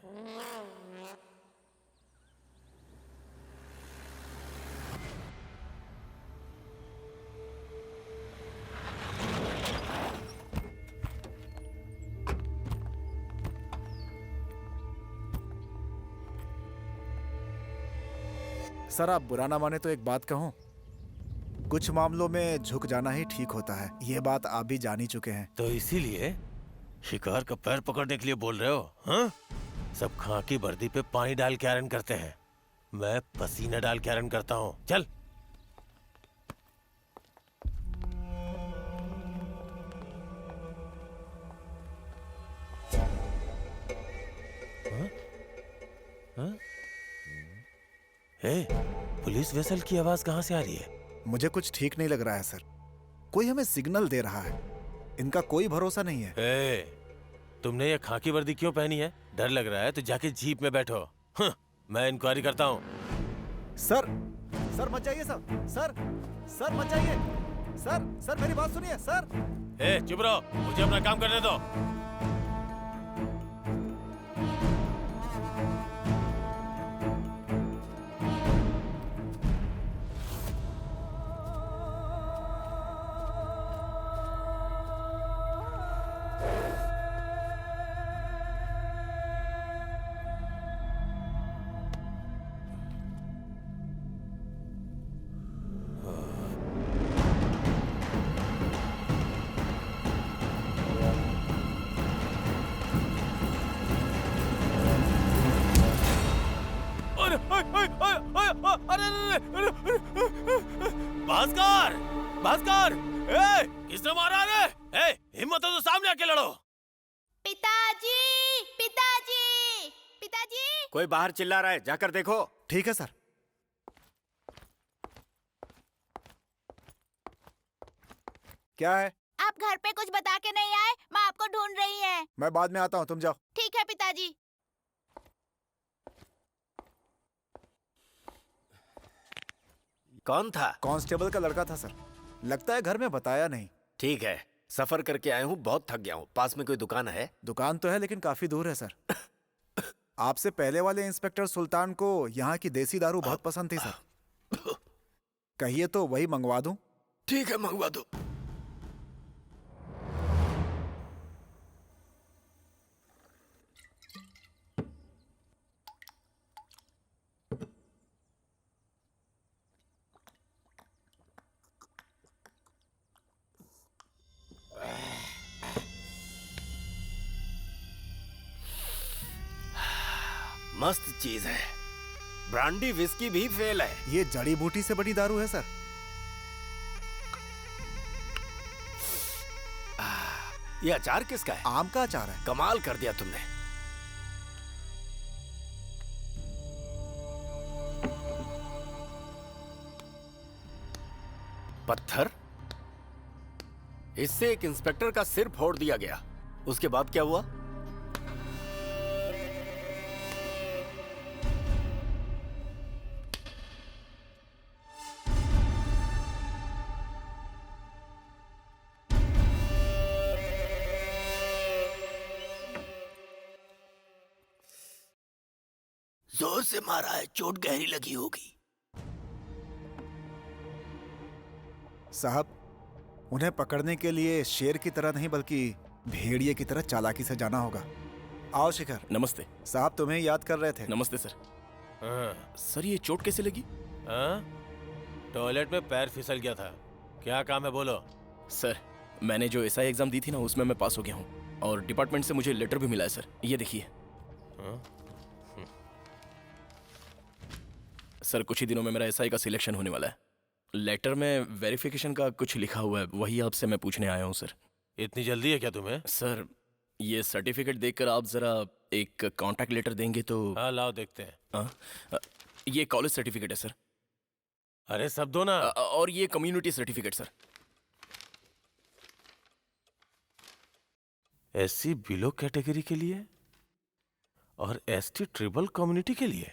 Speaker 3: सर आप बुरा ना माने तो एक बात कहूं, कुछ मामलों में झुक जाना ही ठीक होता है। ये बात आप भी जान ही चुके हैं।
Speaker 10: तो इसीलिए शिकार का पैर पकड़ने के लिए बोल रहे हो? हाँ? सब खाकी वर्दी पे पानी डाल के आयरन करते हैं, मैं पसीना डाल के आयरन करता हूँ। चल। पुलिस वेसल की आवाज कहाँ से आ रही है?
Speaker 3: मुझे कुछ ठीक नहीं लग रहा है सर। कोई हमें सिग्नल दे रहा है। इनका कोई भरोसा नहीं है।
Speaker 10: तुमने ये खाकी वर्दी क्यों पहनी है? डर लग रहा है तो जाके जीप में बैठो। मैं इंक्वायरी करता हूँ।
Speaker 3: सर मत जाइए सर मत जाइए। सर मेरी बात सुनिए सर।
Speaker 10: चुप रहो, मुझे अपना काम करने दो। भास्कर, किसने मारा रे? हिम्मत हो तो सामने आके लड़ो।
Speaker 11: पिताजी, पिताजी, पिताजी।
Speaker 1: कोई बाहर चिल्ला रहा है, जाकर देखो।
Speaker 3: ठीक है सर। क्या है?
Speaker 11: आप घर पे कुछ बता के नहीं आए? माँ आपको ढूंढ रही है।
Speaker 3: मैं बाद में आता हूँ, तुम जाओ।
Speaker 11: ठीक है पिताजी।
Speaker 1: कौन था?
Speaker 3: कांस्टेबल का लड़का था सर। लगता है घर में बताया नहीं।
Speaker 1: ठीक है, सफर करके आया हूँ, बहुत थक गया हूँ। पास में कोई दुकान है?
Speaker 3: दुकान तो है लेकिन काफी दूर है सर। आपसे पहले वाले इंस्पेक्टर सुल्तान को यहाँ की देसी दारू बहुत पसंद थी सर। कहिए तो वही मंगवा दूं?
Speaker 1: ठीक है, मंगवा दो। मस्त चीज है। ब्रांडी विस्की भी फेल है।
Speaker 3: ये जड़ी बूटी से बड़ी दारू है सर।
Speaker 1: ये अचार किसका है?
Speaker 3: आम का अचार है।
Speaker 1: कमाल कर दिया तुमने। पत्थर? इससे एक इंस्पेक्टर का सिर फोड़ दिया गया। उसके बाद क्या हुआ? जोर से मारा है, चोट गहरी लगी होगी।
Speaker 3: साहब, उन्हें पकड़ने के लिए शेर की तरह नहीं बल्कि भेड़िए की तरह चालाकी से जाना होगा। आओ शिखर।
Speaker 5: नमस्ते
Speaker 3: साहब, तुम्हें याद कर रहे थे।
Speaker 5: नमस्ते सर। सर ये चोट कैसे लगी?
Speaker 10: टॉयलेट में पैर फिसल गया था। क्या काम है बोलो।
Speaker 5: सर मैंने जो एसआई एग्जाम दी थी ना, उसमें मैं पास हो गया हूँ और डिपार्टमेंट से मुझे लेटर भी मिला है सर। ये देखिए। सर कुछ ही दिनों में मेरा एसआई का सिलेक्शन होने वाला है। लेटर में वेरिफिकेशन का कुछ लिखा हुआ है, वही आपसे मैं पूछने आया हूँ सर।
Speaker 10: इतनी जल्दी है क्या तुम्हें?
Speaker 5: सर ये सर्टिफिकेट देखकर आप जरा एक कॉन्टैक्ट लेटर देंगे तो।
Speaker 10: हाँ लाओ देखते हैं।
Speaker 5: ये कॉलेज सर्टिफिकेट है सर।
Speaker 10: अरे सब दो ना।
Speaker 5: और ये community certificate sir.
Speaker 10: SC below category के लिए और एसटी ट्रिपल कम्युनिटी के लिए।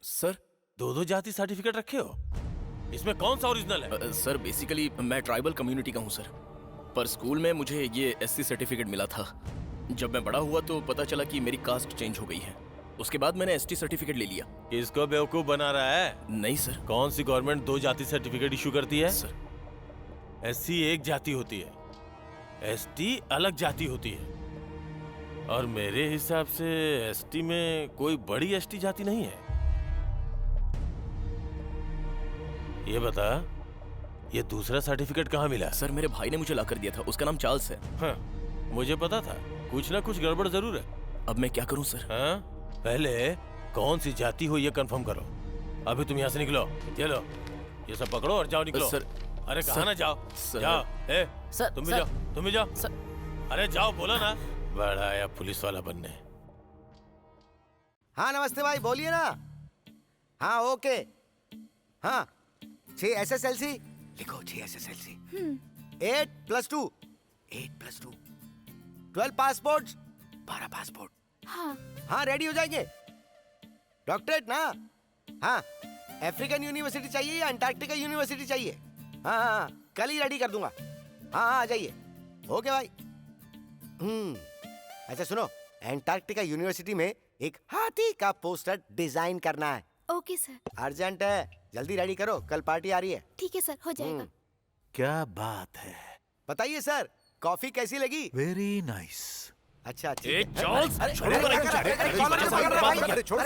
Speaker 5: सर
Speaker 10: दो जाति सर्टिफिकेट रखे हो? इसमें कौन सा ओरिजिनल है?
Speaker 5: सर बेसिकली मैं ट्राइबल कम्युनिटी का हूँ सर, पर स्कूल में मुझे ये एससी सर्टिफिकेट मिला था। जब मैं बड़ा हुआ तो पता चला कि मेरी कास्ट चेंज हो गई है। उसके बाद मैंने एसटी सर्टिफिकेट ले लिया।
Speaker 10: इसको बेवकूफ बना रहा है?
Speaker 5: नहीं सर।
Speaker 10: कौन सी गवर्नमेंट दो जाति सर्टिफिकेट इशू करती है?
Speaker 5: सर
Speaker 10: एससी एक जाति होती है, एसटी अलग जाति होती है। और मेरे हिसाब से एसटी में कोई बड़ी एसटी जाति नहीं है। ये बता, ये दूसरा सर्टिफिकेट कहाँ मिला?
Speaker 5: सर मेरे भाई ने मुझे ला कर दिया था, उसका नाम चार्ल्स है।
Speaker 10: हाँ, मुझे पता था कुछ ना कुछ गड़बड़ जरूर है।
Speaker 5: अब मैं क्या करूं सर?
Speaker 10: हाँ, पहले कौन सी जाति हो ये कंफर्म करो। अभी तुम यहाँ से निकलो। ये लो, ये सब पकड़ो और जाओ निकलो।
Speaker 5: सर
Speaker 10: अरे कहाँ ना जाओ।
Speaker 5: सर,
Speaker 10: जाओ।
Speaker 5: सर,
Speaker 10: तुम भी
Speaker 5: सर,
Speaker 10: जाओ, तुम भी जाओ।
Speaker 5: सर,
Speaker 10: अरे जाओ, बोला ना। बड़ा आया पुलिस वाला बनने।
Speaker 8: हाँ नमस्ते भाई, बोलिए ना। हाँ ओके। हाँ 6 SSLC लिखो, 6 SSLC। 8+2 8+2 12 passport, 12 passport.
Speaker 11: हाँ
Speaker 8: हाँ रेडी हो जाएंगे। डॉक्टरेट ना? हाँ अफ्रीकन यूनिवर्सिटी चाहिए या अंटार्कटिका यूनिवर्सिटी चाहिए? हाँ हाँ हाँ, कल ही रेडी कर दूंगा। हाँ हाँ आ जाइए। ओके भाई। अच्छा सुनो, अंटार्कटिका यूनिवर्सिटी में एक हाथी का पोस्टर डिजाइन करना है।
Speaker 11: Okay sir.
Speaker 8: अर्जेंट है, जल्दी रेडी करो, कल पार्टी आ रही है।
Speaker 11: ठीक है सर, हो जाएगा।
Speaker 4: क्या बात है।
Speaker 8: बताइए सर, कॉफी कैसी लगी?
Speaker 4: Very nice.
Speaker 8: अच्छा अच्छा।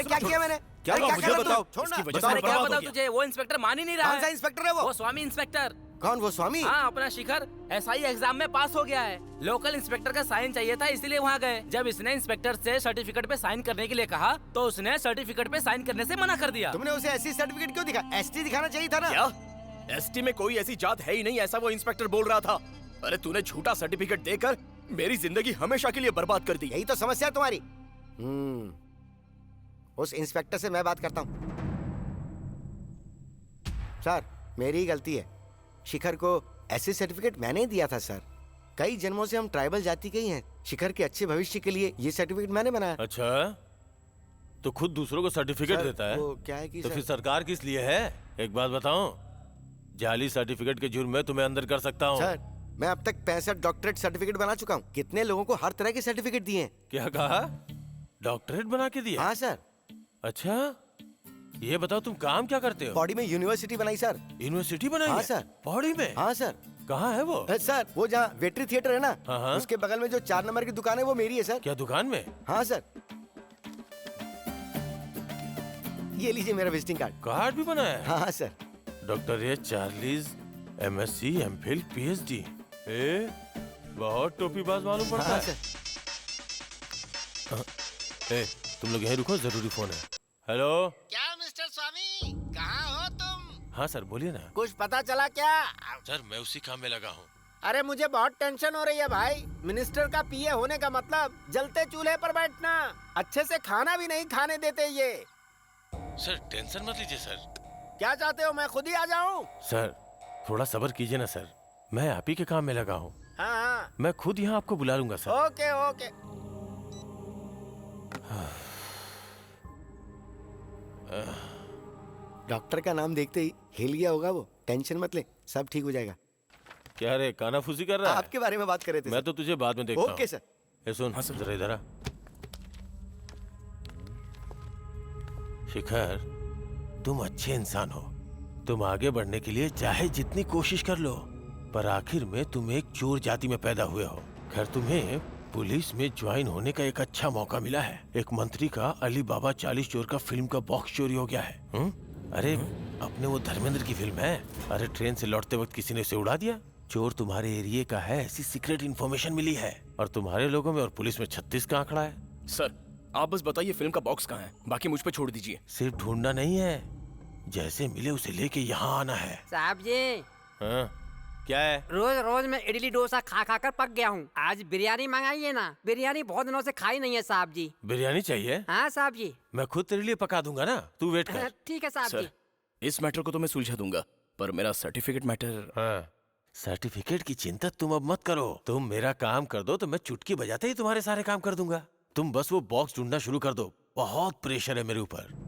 Speaker 8: क्या किया मैंने?
Speaker 13: क्या हुआ मुझे बताओ।
Speaker 8: छोड़ना।
Speaker 13: क्या बताओ तुझे, वो इंस्पेक्टर मान ही नहीं रहा।
Speaker 8: कौन सा इंस्पेक्टर है वो?
Speaker 13: वो स्वामी इंस्पेक्टर।
Speaker 8: कौन वो स्वामी?
Speaker 13: हाँ अपना शिखर SI एग्जाम में पास हो गया है। लोकल इंस्पेक्टर का साइन चाहिए था, इसलिए वहाँ गए। जब इसने इंस्पेक्टर से सर्टिफिकेट पे साइन करने के लिए कहा तो उसने सर्टिफिकेट पे साइन करने से मना कर दिया।
Speaker 8: तुमने उसे SC सर्टिफिकेट क्यों दिखा? ST दिखाना चाहिए था ना।
Speaker 5: क्या? ST में कोई ऐसी जात है ही नहीं, ऐसा वो इंस्पेक्टर बोल रहा था। अरे तूने झूठा सर्टिफिकेट देकर मेरी जिंदगी हमेशा के लिए बर्बाद कर दी।
Speaker 8: यही तो समस्या है तुम्हारी। उस इंस्पेक्टर से मैं बात करता हूँ। सर मेरी ही गलती है, शिखर को SC सर्टिफिकेट मैंने ही दिया था सर। कई जन्मों से हम ट्राइबल जाति के ही हैं। शिखर के अच्छे भविष्य के लिए ये सर्टिफिकेट मैंने बनाया।
Speaker 10: अच्छा, तो खुद दूसरों को सर्टिफिकेट
Speaker 8: सर,
Speaker 10: देता है?
Speaker 8: वो क्या है कि
Speaker 10: तो
Speaker 8: सर-
Speaker 10: फिर सरकार किस लिए है? एक बात बताऊं, जाली सर्टिफिकेट के जुर्म में तुम्हें अंदर कर सकता हूं।
Speaker 8: सर मैं अब तक 65 डॉक्टरेट सर्टिफिकेट बना चुका हूँ। कितने लोगों को हर तरह के सर्टिफिकेट दिए हैं।
Speaker 10: क्या कहा? डॉक्टरेट बना के दिया?
Speaker 8: हाँ सर।
Speaker 10: अच्छा, ये बताओ तुम काम क्या करते हो?
Speaker 8: पौड़ी में यूनिवर्सिटी बनाई सर।
Speaker 10: यूनिवर्सिटी बनाई
Speaker 8: हाँ
Speaker 10: है?
Speaker 8: सर।
Speaker 10: पौड़ी में?
Speaker 8: हाँ सर।
Speaker 10: कहाँ है वो?
Speaker 8: सर वो जहाँ वेटरी थिएटर है ना,
Speaker 10: हाँ।
Speaker 8: उसके बगल में जो 4 नंबर की दुकान है वो मेरी है सर।
Speaker 10: क्या दुकान में?
Speaker 8: हाँ सर। ये लीजिए मेरा विजिटिंग कार्ड।
Speaker 10: कार्ड भी बनाया है?
Speaker 8: हाँ sir.
Speaker 10: Doctor A Charlie's MSc MPhil PhD। बहुत टोपीबाज मालूम पड़ता
Speaker 8: हाँ
Speaker 10: है। तुम लोग यहीं रुको, जरूरी फोन है। हेलो।
Speaker 15: क्या मिस्टर स्वामी, कहाँ हो तुम?
Speaker 10: हाँ सर बोलिए ना।
Speaker 15: कुछ पता चला क्या?
Speaker 10: सर मैं उसी काम में लगा हूँ।
Speaker 15: अरे मुझे बहुत टेंशन हो रही है भाई। मिनिस्टर का PA होने का मतलब जलते चूल्हे पर बैठना। अच्छे से खाना भी नहीं खाने देते ये।
Speaker 10: सर टेंशन मत लीजिए सर।
Speaker 15: क्या चाहते हो, मैं खुद ही आ जाऊँ?
Speaker 10: सर थोड़ा सब्र कीजिए ना सर, मैं आप ही के काम में लगा हूँ।
Speaker 15: हाँ हाँ।
Speaker 10: मैं खुद यहाँ आपको बुला लूंगा सर।
Speaker 15: Okay okay.
Speaker 8: डॉक्टर का नाम देखते ही हिल गया होगा वो। टेंशन मत ले, सब ठीक हो जाएगा।
Speaker 10: क्या रे कानाफूसी कर रहा है?
Speaker 8: आपके बारे में बात कर रहे थे
Speaker 10: मैं
Speaker 8: सर।
Speaker 10: तो तुझे बाद में देखता हूँ।
Speaker 8: Okay sir.
Speaker 10: ये सुन जरा इधर आ। शिखर तुम अच्छे इंसान हो, तुम आगे बढ़ने के लिए चाहे जितनी कोशिश कर लो, पर आखिर में तुम एक चोर जाति में पैदा हुए हो। खैर तुम्हें पुलिस में ज्वाइन होने का एक अच्छा मौका मिला है। एक मंत्री का अली बाबा 40 चोर का फिल्म का बॉक्स चोरी हो गया है। अरे अपने वो धर्मेंद्र की फिल्म है। अरे ट्रेन से लौटते वक्त किसी ने उसे उड़ा दिया। चोर तुम्हारे एरिया का है, ऐसी सीक्रेट इन्फॉर्मेशन मिली है। और तुम्हारे लोगों में और पुलिस में 36 का आंकड़ा है।
Speaker 5: सर आप बस बताइए फिल्म का बॉक्स कहाँ है, बाकी मुझ पे छोड़ दीजिए।
Speaker 10: सिर्फ ढूंढना नहीं है, जैसे मिले उसे लेके यहाँ आना है।
Speaker 12: साहब जी।
Speaker 10: हाँ? क्या है?
Speaker 12: रोज रोज मैं इडली डोसा खा खा कर पक गया हूँ। आज बिरयानी मंगाइए ना, बिरयानी बहुत दिनों से खाई नहीं है साहब जी।
Speaker 10: बिरयानी चाहिए?
Speaker 12: हाँ साहब जी।
Speaker 10: मैं खुद तेरे लिए पका दूंगा ना, तू वेट कर।
Speaker 12: ठीक है साहब जी।
Speaker 5: सर इस मैटर को तो मैं सुलझा दूंगा, पर मेरा सर्टिफिकेट मैटर।
Speaker 10: हाँ, सर्टिफिकेट की चिंता तुम अब मत करो। तुम मेरा काम कर दो तो मैं चुटकी बजाते ही तुम्हारे सारे काम कर दूंगा। तुम बस वो बॉक्स ढूंढना शुरू कर दो। बहुत प्रेशर है मेरे ऊपर।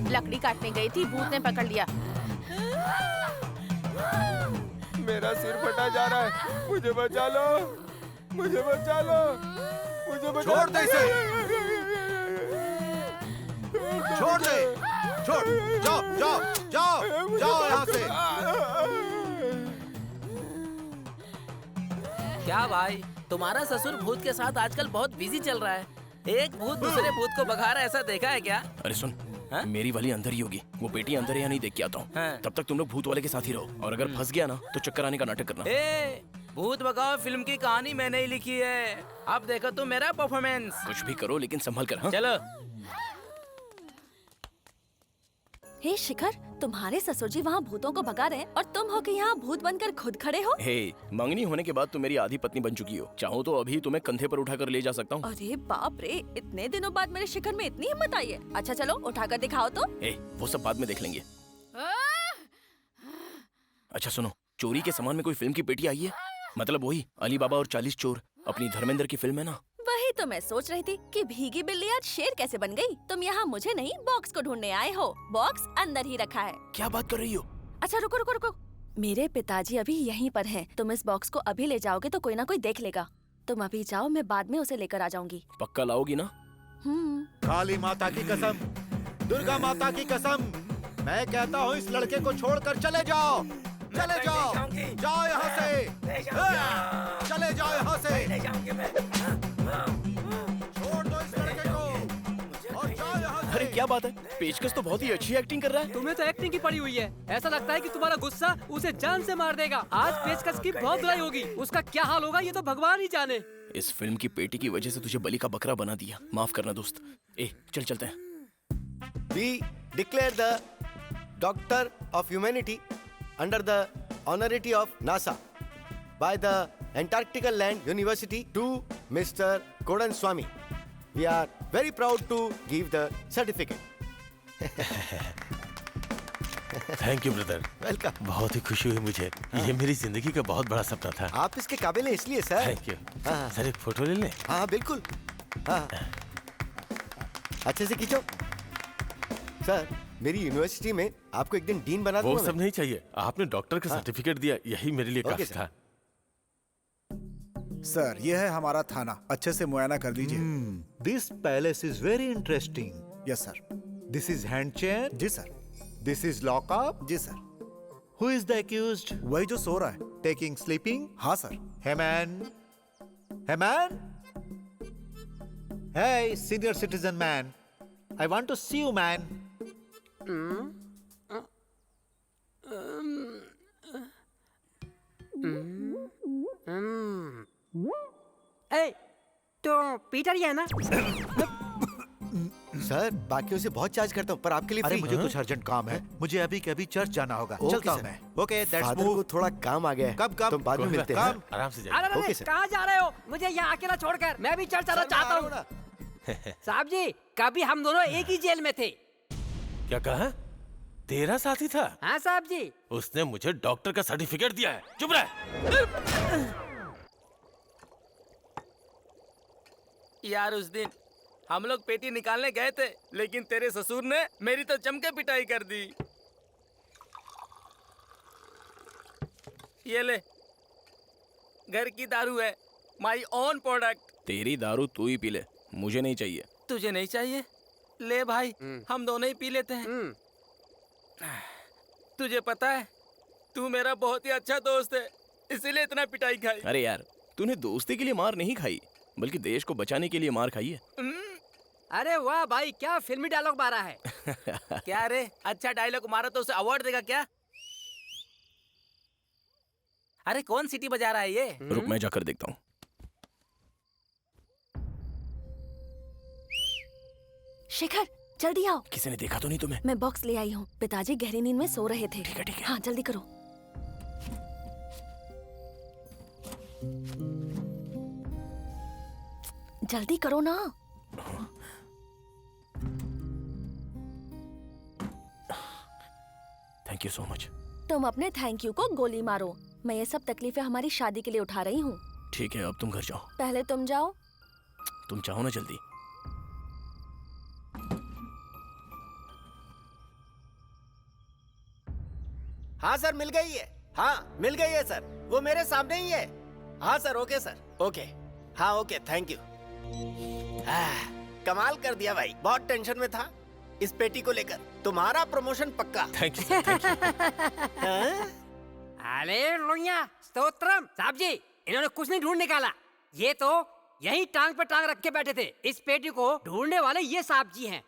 Speaker 7: लकड़ी काटने गई थी, भूत ने पकड़ लिया।
Speaker 15: मेरा सिर फटा जा रहा है, मुझे बचा लो, मुझे बचा लो, मुझे बचा
Speaker 3: छोड़ दे इसे। छोड़ दे, छोड़, जाओ जाओ जाओ जाओ यहाँ से।
Speaker 13: क्या भाई, तुम्हारा ससुर भूत के साथ आजकल बहुत बिजी चल रहा है। एक भूत दूसरे भूत को भगा रहा है, ऐसा देखा है क्या?
Speaker 5: अरे सुन, मेरी वाली अंदर ही होगी, वो बेटी अंदर है या नहीं देख के आता हूँ। तब तक तुम लोग भूत वाले के साथ ही रहो, और अगर फंस गया ना तो चक्कर आने का नाटक करना।
Speaker 13: ए, भूत भगाओ फिल्म की कहानी मैंने ही लिखी है। अब देखो तुम मेरा परफॉर्मेंस।
Speaker 5: कुछ भी करो लेकिन संभल कर। हाँ?
Speaker 13: चलो।
Speaker 9: हे शिखर, तुम्हारे ससुर जी वहाँ भूतों को भगा रहे हैं और तुम हो के यहाँ भूत बनकर खुद खड़े हो।
Speaker 5: हे, मंगनी होने के बाद तुम मेरी आधी पत्नी बन चुकी हो। चाहो तो अभी तुम्हें कंधे पर उठाकर ले जा सकता हूँ।
Speaker 9: अरे बाप रे, इतने दिनों बाद मेरे शिखर में इतनी हिम्मत आई है। अच्छा चलो उठाकर दिखाओ तो।
Speaker 5: वो सब बाद में देख लेंगे। अच्छा सुनो, चोरी के सामान में कोई फिल्म की पेटी आई है? मतलब वही अली बाबा और 40 चोर, अपनी धर्मेंद्र की फिल्म है ना।
Speaker 9: वही तो मैं सोच रही थी कि भीगी बिल्ली आज शेर कैसे बन गई। तुम यहाँ मुझे नहीं, बॉक्स को ढूंढने आए हो। बॉक्स अंदर ही रखा है।
Speaker 5: क्या बात कर रही हो?
Speaker 9: अच्छा रुको रुको रुको, मेरे पिताजी अभी यहीं पर हैं। तुम इस बॉक्स को अभी ले जाओगे तो कोई ना कोई देख लेगा। तुम अभी जाओ, मैं बाद में उसे लेकर आ जाऊंगी।
Speaker 5: पक्का लाओगी ना?
Speaker 4: काली माता की कसम, दुर्गा माता की कसम, मैं कहता हूँ इस लड़के को छोड़कर चले जाओ। चले जाओ, जाओ यहाँ से, चले जाओ यहाँ से, छोड़ दो इस लड़के को और जाओ यहाँ से।
Speaker 5: अरे क्या बात है, पेचकस तो बहुत ही अच्छी एक्टिंग कर रहा है।
Speaker 12: तुम्हें तो एक्टिंग की पड़ी हुई है। ऐसा लगता है कि तुम्हारा गुस्सा उसे जान से मार देगा। आज पेचकस की बहुत धुलाई होगी, उसका क्या हाल होगा ये तो भगवान ही जाने।
Speaker 5: इस फिल्म की पेटी की वजह से तुझे बलि का बकरा बना दिया। माफ करना दोस्त। चल चलते हैं।
Speaker 8: We declare the Doctor of Humanity under the honorary of NASA by the Antarctical Land University to Mr. Kodan Swami. We are very proud to give the certificate.
Speaker 10: Thank you brother.
Speaker 8: Welcome.
Speaker 10: बहुत ही खुशी हुई मुझे। ये मेरी जिंदगी का बहुत बड़ा सपना था।
Speaker 8: आप इसके काबिल हैं इसलिए सर।
Speaker 10: Thank you. सर एक फोटो ले लें?
Speaker 8: हाँ बिल्कुल। हाँ अच्छे से खींचो। सर मेरी यूनिवर्सिटी में आपको एक दिन डीन बना दूंगा।
Speaker 10: वो सब नहीं चाहिए, आपने डॉक्टर का सर्टिफिकेट दिया, यही मेरे लिए काफी था।
Speaker 3: सर ये है हमारा थाना, अच्छे से मुआयना कर दीजिए।
Speaker 4: This palace is very interesting.
Speaker 3: Yes sir.
Speaker 4: This is hand chair.
Speaker 3: जी सर।
Speaker 4: This is lockup.
Speaker 3: जी sir.
Speaker 4: Who is the accused?
Speaker 3: वही जो सो रहा है।
Speaker 4: Taking sleeping?
Speaker 3: हाँ sir.
Speaker 4: Hey man, hey man, hey senior citizen man, I want to see you man.
Speaker 12: तो Peter ही है ना?
Speaker 8: सर बाकियों से बहुत चार्ज करता हूँ पर आपके लिए
Speaker 4: अरे
Speaker 8: फ्री।
Speaker 4: मुझे कुछ अर्जेंट काम है, मुझे अभी के अभी चर्च जाना होगा। चलता हूँ मैं। Okay that's
Speaker 8: father
Speaker 4: move.
Speaker 8: को थोड़ा काम आ गया है।
Speaker 4: कब
Speaker 8: तो बाद में मिलते हैं।
Speaker 10: आराम से
Speaker 12: अरे
Speaker 8: ओके
Speaker 12: अरे
Speaker 8: सर।
Speaker 12: कहाँ जा रहे हो? मुझे यहाँ अकेला छोड़कर। मैं भी चर्च जाना चाहता हूँ। साहब जी, कभी हम दोनों एक ही जेल में थे।
Speaker 10: क्या कहा? तेरा साथी था?
Speaker 12: हाँ साहब जी।
Speaker 10: उसने मुझे डॉक्टर का सर्टिफिकेट दिया है। चुप रह।
Speaker 13: यार उस दिन हम लोग पेटी निकालने गए थे, लेकिन तेरे ससुर ने मेरी तो जमके पिटाई कर दी। ये ले, घर की दारू है, माई ओन प्रोडक्ट।
Speaker 5: तेरी दारू तू ही पी ले, मुझे नहीं चाहिए।
Speaker 13: तुझे नहीं चाहिए? ले भाई, हम दोनों ही पी लेते हैं। तुझे पता है, तू मेरा बहुत ही अच्छा दोस्त है, इसीलिए इतना पिटाई खाई।
Speaker 5: अरे यार, तूने दोस्ती के लिए मार नहीं खाई, बल्कि देश को बचाने के लिए मार खाई है।
Speaker 12: अरे वाह भाई, क्या फिल्मी डायलॉग मारा है।
Speaker 13: क्या रे, अच्छा डायलॉग मारा तो उसे अवार्ड देगा क्या? अरे कौन सीटी बजा रहा है ये?
Speaker 5: रुक मैं जाकर देखता हूँ।
Speaker 9: शिखर जल्दी आओ।
Speaker 5: किसी ने देखा तो नहीं तुम्हें?
Speaker 9: मैं बॉक्स ले आई हूँ। पिताजी गहरी नींद में सो रहे थे।
Speaker 5: ठीक है ठीक है।
Speaker 9: हाँ जल्दी करो। जल्दी करो ना।
Speaker 5: Thank you so much.
Speaker 9: तुम अपने थैंक यू को गोली मारो। मैं ये सब तकलीफें हमारी शादी के लिए उठा रही हूँ।
Speaker 5: ठीक है, अब तुम घर जाओ।
Speaker 9: पहले तुम जाओ।
Speaker 5: तुम चाहो ना जल्दी।
Speaker 15: हाँ सर मिल गई है। हाँ मिल गई है सर, वो मेरे सामने ही है। हाँ सर ओके सर ओके। हाँ ओके थैंक यू। कमाल कर दिया भाई, बहुत टेंशन में था इस पेटी को लेकर। तुम्हारा प्रमोशन पक्का।
Speaker 10: Thank you thank you.
Speaker 12: Hallelujah, stotram. साहब जी, इन्होंने कुछ नहीं ढूंढ निकाला। ये तो यही टांग पे टांग रख के बैठे थे। इस पेटी को ढूंढने वाले ये साहब जी हैं।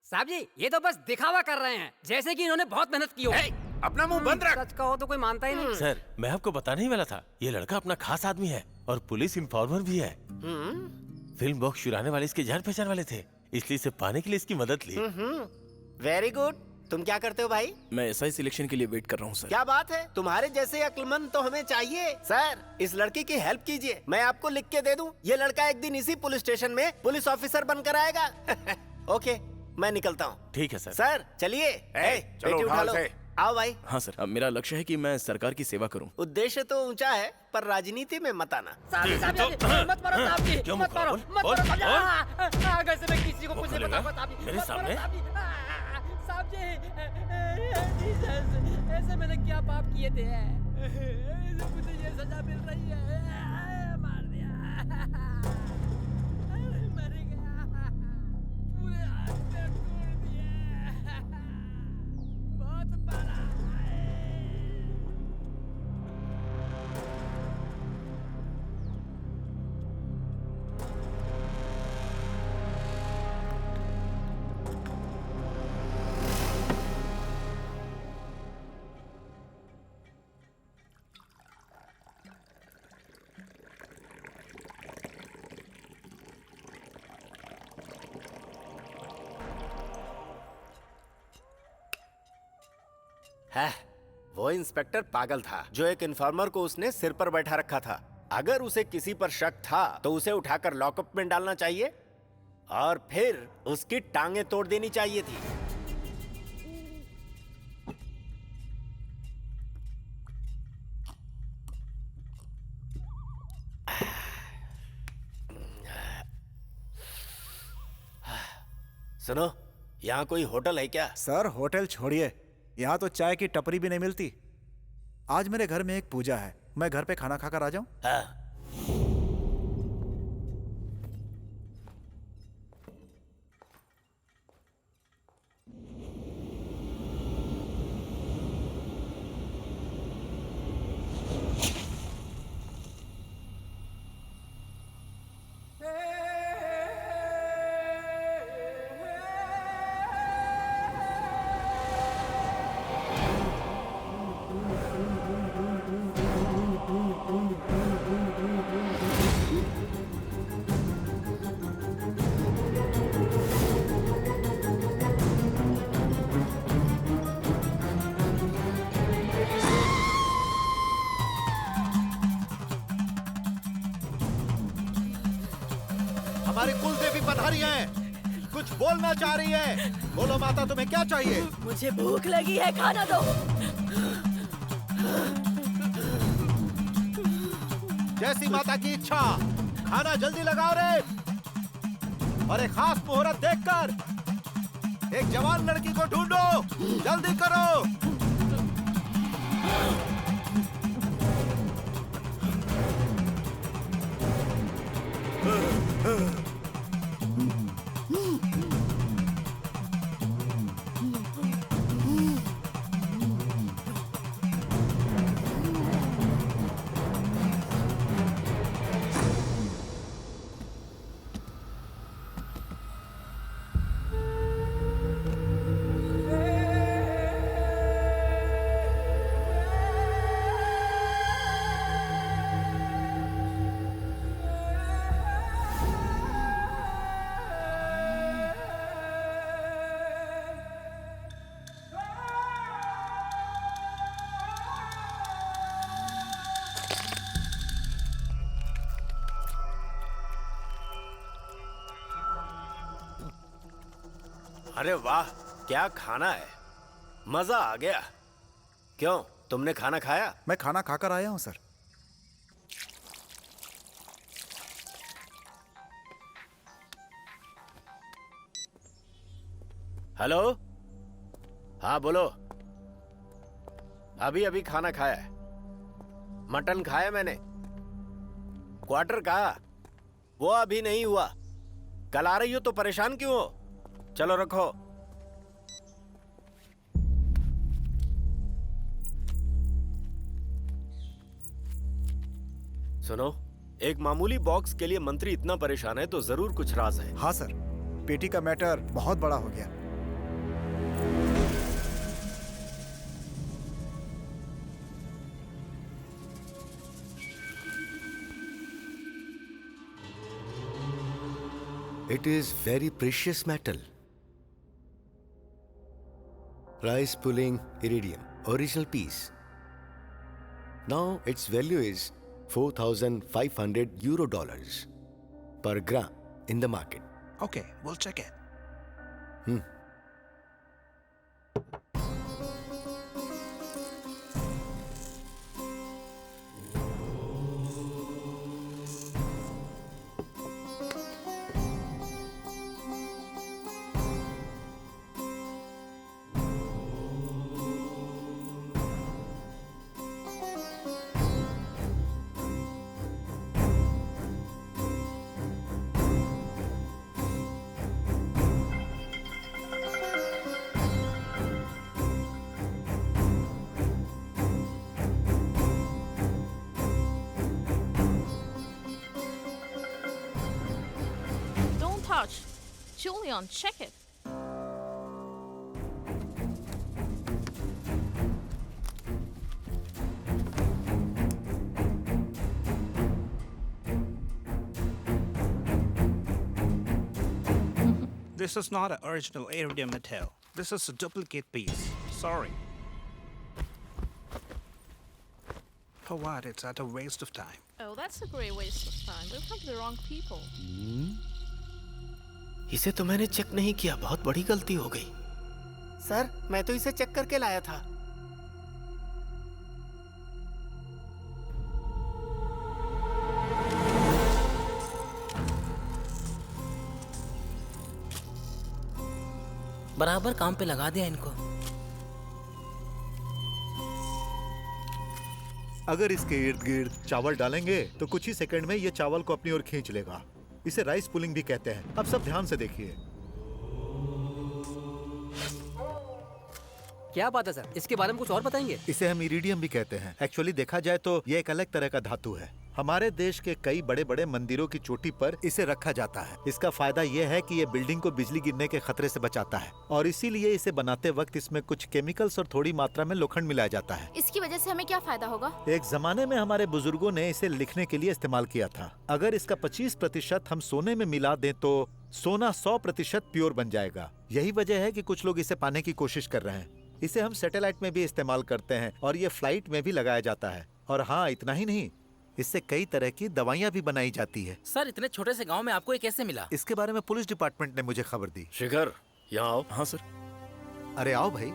Speaker 12: साहब जी, ये तो बस दिखावा कर रहे हैं, जैसे कि इन्होंने बहुत मेहनत की हो।
Speaker 15: अपना मुंह बंद रख।
Speaker 12: सच कहो तो कोई मानता ही नहीं।
Speaker 10: सर मैं आपको बताने ही वाला था, ये लड़का अपना खास आदमी है और पुलिस इन्फॉर्मर भी है। फिल्म बॉक्स चुराने वाले इसके जान पहचान वाले थे, इसलिए इसे पाने के लिए इसकी मदद ली।
Speaker 15: Very good. तुम क्या करते हो भाई?
Speaker 5: मैं एसआई सिलेक्शन के लिए वेट कर रहा हूँ सर।
Speaker 15: क्या बात है, तुम्हारे जैसे अक्लमंद तो हमें चाहिए। सर, इस लड़की की हेल्प कीजिए, मैं आपको लिख के दे दूं। ये लड़का एक दिन इसी पुलिस स्टेशन में पुलिस ऑफिसर बनकर आएगा। ओके, मैं निकलता हूँ।
Speaker 5: ठीक है सर।
Speaker 15: सर चलिए,
Speaker 5: चलो
Speaker 15: पेटी उठा लो। आओ भाई।
Speaker 5: हाँ सर, अब मेरा लक्ष्य है कि मैं सरकार की सेवा करूं।
Speaker 15: उद्देश्य तो ऊंचा है, पर राजनीति में मत आना।
Speaker 12: मत मारो साहब जी,
Speaker 5: क्यों
Speaker 12: मत मारो, मत मारो साहब जी। अगर से मैं किसी को कुछ नहीं
Speaker 5: बोलेगा?
Speaker 12: बताऊंगा साहब जी।
Speaker 5: मेरे
Speaker 12: मत मारो
Speaker 5: सामने?
Speaker 12: साहब जी, जीसस, ऐसे मैंने क्या पाप किए थे? मुझे ये सजा मिल रही है। मार दिया, मर गया, पूरे हाथ पैर तोड़ दिए, बहुत मारा।
Speaker 1: है, वो इंस्पेक्टर पागल था जो एक इन्फॉर्मर को उसने सिर पर बैठा रखा था। अगर उसे किसी पर शक था तो उसे उठाकर लॉकअप में डालना चाहिए और फिर उसकी टांगें तोड़ देनी चाहिए थी। सुनो, यहाँ कोई होटल है क्या?
Speaker 3: सर होटल छोड़िए, यहाँ तो चाय की टपरी भी नहीं मिलती। आज मेरे घर में एक पूजा है, मैं घर पे खाना खाकर आ जाऊं?
Speaker 1: हाँ।
Speaker 4: हमारी कुल देवी पधारी है, कुछ बोलना चाह रही है। बोलो माता, तुम्हें क्या चाहिए?
Speaker 9: मुझे भूख लगी है, खाना दो।
Speaker 4: जैसी माता की इच्छा। खाना जल्दी लगाओ रे। और एक खास मुहूर्त देखकर एक जवान लड़की को ढूंढो, जल्दी करो।
Speaker 1: अरे वाह, क्या खाना है, मजा आ गया। क्यों, तुमने खाना खाया?
Speaker 3: मैं खाना खाकर आया हूं सर।
Speaker 1: हेलो, हाँ बोलो। अभी अभी खाना खाया है, मटन खाया मैंने। क्वार्टर कहा, वो अभी नहीं हुआ। कल आ रही हो तो परेशान क्यों हो? चलो रखो। सुनो, एक मामूली बॉक्स के लिए मंत्री इतना परेशान है तो जरूर कुछ राज है।
Speaker 3: हाँ सर, पेटी का मैटर बहुत बड़ा हो गया।
Speaker 8: It is very precious metal.
Speaker 16: Rice pulling iridium, original piece. Now its value is 4,500 euro dollars per gram in the market.
Speaker 3: Okay, we'll check it.
Speaker 11: Don't touch. Julian, check it.
Speaker 17: This is not an original iridium metal. This is a duplicate piece. Sorry. For what? It's at a waste of time.
Speaker 11: Oh, that's a great waste of time. We've come to the wrong people.
Speaker 1: इसे तो मैंने check नहीं किया, बहुत बड़ी गलती हो गई।
Speaker 15: सर, मैं तो इसे चेक करके लाया था।
Speaker 13: बराबर काम पे लगा दिया इनको।
Speaker 4: अगर इसके इर्द गिर्द चावल डालेंगे तो कुछ ही सेकंड में ये चावल को अपनी ओर खींच लेगा। इसे राइस पुलिंग भी कहते हैं। अब सब ध्यान से देखिए।
Speaker 12: क्या बात है सर, इसके बारे में कुछ और बताएंगे?
Speaker 4: इसे हम इरिडियम भी कहते हैं। एक्चुअली देखा जाए तो ये एक अलग तरह का धातु है। हमारे देश के कई बड़े बड़े मंदिरों की चोटी पर इसे रखा जाता है। इसका फायदा ये है कि ये बिल्डिंग को बिजली गिरने के खतरे से बचाता है और इसीलिए इसे बनाते वक्त इसमें कुछ केमिकल्स और थोड़ी मात्रा में लोखंड मिलाया जाता है।
Speaker 11: इसकी वजह से हमें क्या फायदा होगा?
Speaker 4: एक जमाने में हमारे बुजुर्गों ने इसे लिखने के लिए इस्तेमाल किया था। अगर इसका 25% हम सोने में मिला दें तो सोना 100% प्योर बन जाएगा। यही वजह है कि कुछ लोग इसे पाने की कोशिश कर रहे हैं। इसे हम सैटेलाइट में भी इस्तेमाल करते हैं और ये फ्लाइट में भी लगाया जाता है। और हाँ, इतना ही नहीं, इससे कई तरह की दवाइयाँ भी बनाई जाती है।
Speaker 13: सर, इतने छोटे से गांव में आपको ये कैसे मिला?
Speaker 4: इसके बारे में पुलिस डिपार्टमेंट ने मुझे खबर दी।
Speaker 1: शिखर, यहाँ आओ।
Speaker 5: हाँ सर।
Speaker 4: अरे आओ भाई।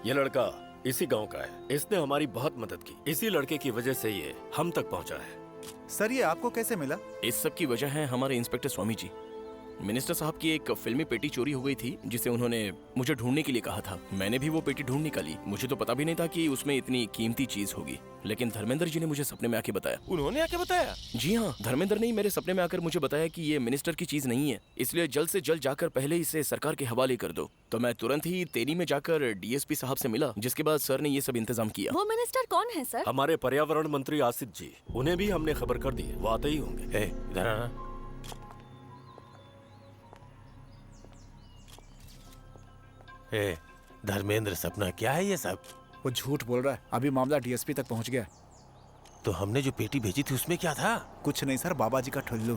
Speaker 1: ये लड़का इसी गांव का है। इसने हमारी बहुत मदद की। इसी लड़के की वजह से ये हम तक पहुंचा है।
Speaker 3: सर, ये आपको कैसे मिला?
Speaker 5: इस सब की वजह है हमारे इंस्पेक्टर स्वामी जी। मिनिस्टर साहब की एक फिल्मी पेटी चोरी हो गई थी जिसे उन्होंने मुझे ढूंढने के लिए कहा था। मैंने भी वो पेटी ढूंढ निकाली। मुझे तो पता भी नहीं था कि उसमें इतनी कीमती चीज होगी, लेकिन धर्मेंद्र जी ने मुझे सपने में आके बताया।
Speaker 10: उन्होंने आके बताया?
Speaker 5: जी हाँ, धर्मेंद्र ने मेरे सपने में आकर मुझे बताया कि ये मिनिस्टर की चीज नहीं है, इसलिए जल्द से जल्द जाकर पहले इसे सरकार के हवाले कर दो। तो मैं तुरंत ही तेरी में जाकर डीएसपी साहब से मिला, जिसके बाद सर ने ये सब इंतजाम किया।
Speaker 9: वो मिनिस्टर कौन है सर?
Speaker 1: हमारे पर्यावरण मंत्री आसिफ जी। उन्हें भी हमने खबर कर दी है, वो आते ही होंगे।
Speaker 10: इधर आना। धर्मेंद्र, सपना क्या है ये सब?
Speaker 3: वो झूठ बोल रहा है। अभी मामला डीएसपी तक पहुंच गया।
Speaker 10: तो हमने जो पेटी भेजी थी उसमें क्या था?
Speaker 3: कुछ नहीं सर, बाबा जी का ठुल्लू।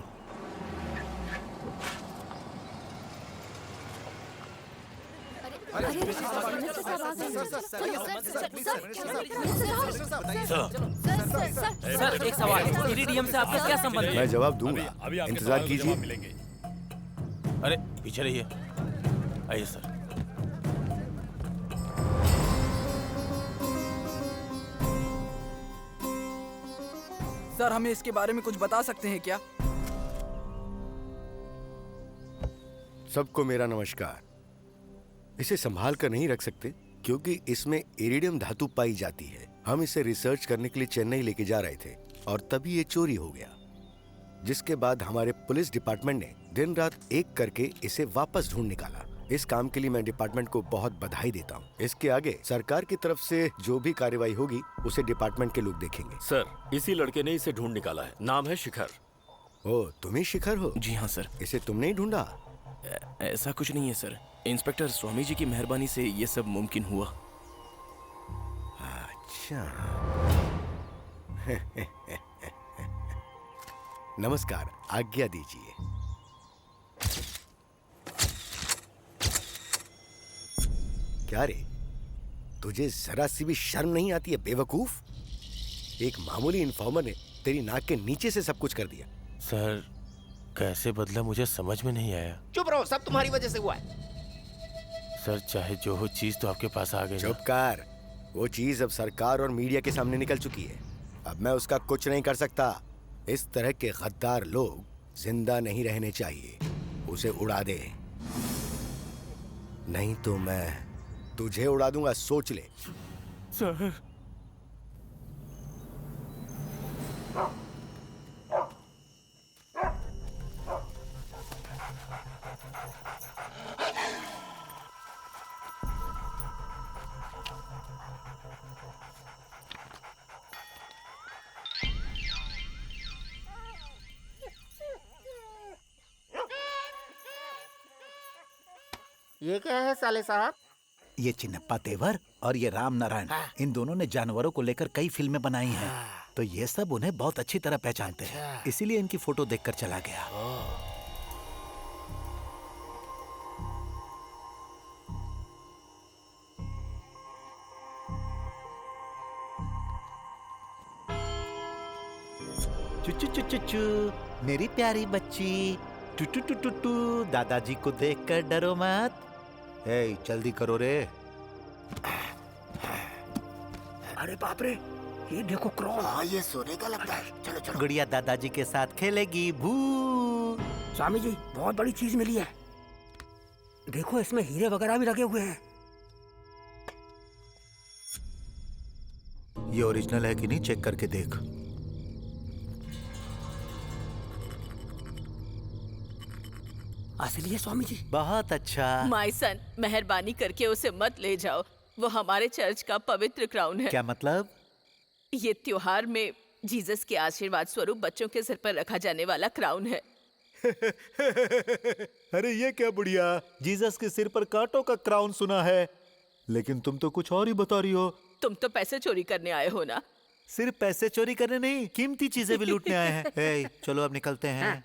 Speaker 13: सर, एक सवाल, इरिडियम से आपका क्या संबंध है?
Speaker 16: मैं जवाब दूंगा, इंतजार कीजिए।
Speaker 10: अरे पीछे रहिए। आइए सर।
Speaker 18: सर, हमें इसके बारे में कुछ बता सकते हैं क्या?
Speaker 16: सबको मेरा नमस्कार। इसे संभाल कर नहीं रख सकते क्योंकि इसमें इरिडियम धातु पाई जाती है। हम इसे रिसर्च करने के लिए चेन्नई लेके जा रहे थे और तभी ये चोरी हो गया, जिसके बाद हमारे पुलिस डिपार्टमेंट ने दिन रात एक करके इसे वापस ढूंढ निकाला। इस काम के लिए मैं डिपार्टमेंट को बहुत बधाई देता हूँ। इसके आगे सरकार की तरफ से जो भी कार्रवाई होगी उसे डिपार्टमेंट के लोग देखेंगे।
Speaker 1: सर, इसी लड़के ने इसे ढूंढ निकाला है। नाम है शिखर।
Speaker 16: ओ, तुम ही शिखर हो?
Speaker 5: जी हाँ सर।
Speaker 16: इसे तुमने ही ढूंढा?
Speaker 5: ऐसा कुछ नहीं है सर, इंस्पेक्टर स्वामी जी की मेहरबानी से ये सब मुमकिन हुआ।
Speaker 16: अच्छा। नमस्कार, आज्ञा दीजिए। क्या रे, तुझे जरा सी भी शर्म नहीं आती है बेवकूफ? एक मामूली इन्फॉर्मर ने तेरी नाक के नीचे से सब कुछ कर दिया।
Speaker 10: सर कैसे बदला मुझे समझ में नहीं आया।
Speaker 15: चुप रहो, सब तुम्हारी वजह से हुआ है।
Speaker 10: सर चाहे जो हो चीज तो आपके पास आ गई।
Speaker 16: चुप कर, वो चीज अब सरकार और मीडिया के सामने निकल चुकी है। अब मैं उसका कुछ नहीं कर सकता। इस तरह के गद्दार लोग जिंदा नहीं रहने चाहिए। उसे उड़ा दे, नहीं तो मैं तुझे उड़ा दूंगा, सोच ले।
Speaker 10: सर
Speaker 15: ये क्या है साले साहब?
Speaker 4: ये चिन्नप्पा तेवर और ये राम नारायण, इन दोनों ने जानवरों को लेकर कई फिल्में बनाई हैं। तो ये सब उन्हें बहुत अच्छी तरह पहचानते हैं, इसीलिए इनकी फोटो देखकर चला गया। चुचु चुचु चु, मेरी प्यारी बच्ची, टू टू टू टू टू, दादाजी को देखकर डरो मत। ए, जल्दी करो रे।
Speaker 15: अरे बाप रे, ये देखो क्रॉस। हाँ, ये सोने का लगता है। चलो चलो।
Speaker 4: गुड़िया दादाजी के साथ खेलेगी। भू।
Speaker 12: स्वामी जी, बहुत बड़ी चीज मिली है। देखो, इसमें हीरे वगैरह भी लगे हुए हैं।
Speaker 4: ये ओरिजिनल है कि नहीं, चेक करके देख।
Speaker 12: असली है स्वामी जी।
Speaker 4: बहुत अच्छा।
Speaker 7: माय सन, मेहरबानी करके उसे मत ले जाओ। वो हमारे चर्च का पवित्र क्राउन है।
Speaker 4: क्या मतलब?
Speaker 7: ये त्योहार में जीसस के आशीर्वाद स्वरूप बच्चों के सिर पर रखा जाने वाला क्राउन है।
Speaker 4: अरे ये क्या बुढ़िया, जीसस के सिर पर कांटों का क्राउन सुना है, लेकिन तुम तो कुछ और ही बता रही हो।
Speaker 7: तुम तो पैसे चोरी करने आए हो ना?
Speaker 4: सिर्फ पैसे चोरी करने नहीं, कीमती चीजें भी लूटने आए हैं। ए, चलो अब निकलते हैं।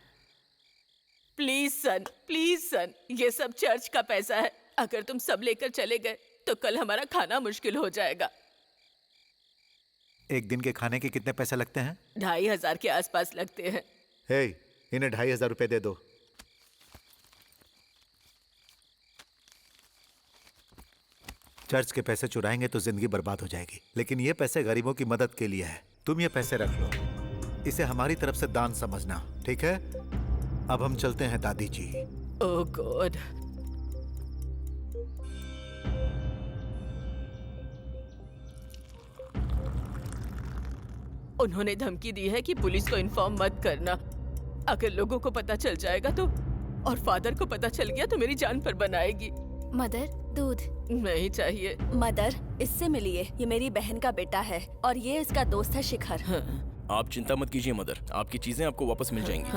Speaker 7: प्लीज सन, ये सब चर्च का पैसा है। अगर तुम सब लेकर चले गए तो कल हमारा खाना मुश्किल हो जाएगा।
Speaker 4: एक दिन के खाने के कितने पैसे लगते हैं?
Speaker 7: 2500 के आसपास लगते हैं।
Speaker 4: हे, इन्हें 2500 रुपए दे दो। चर्च के पैसे चुराएंगे तो जिंदगी बर्बाद हो जाएगी, लेकिन ये पैसे गरीबों की मदद के लिए है। तुम ये पैसे रख लो, इसे हमारी तरफ से दान समझना, ठीक है? अब हम चलते हैं दादी जी।
Speaker 7: ओह गॉड। उन्होंने धमकी दी है कि पुलिस को इन्फॉर्म मत करना। अगर लोगों को पता चल जाएगा तो, और फादर को पता चल गया तो मेरी जान पर बनाएगी।
Speaker 9: मदर, दूध
Speaker 7: नहीं चाहिए।
Speaker 9: मदर, इससे मिलिए, ये मेरी बहन का बेटा है और ये इसका दोस्त है शिखर।
Speaker 5: हाँ। आप चिंता मत कीजिए मदर, आपकी चीजें आपको वापस मिल जाएंगी।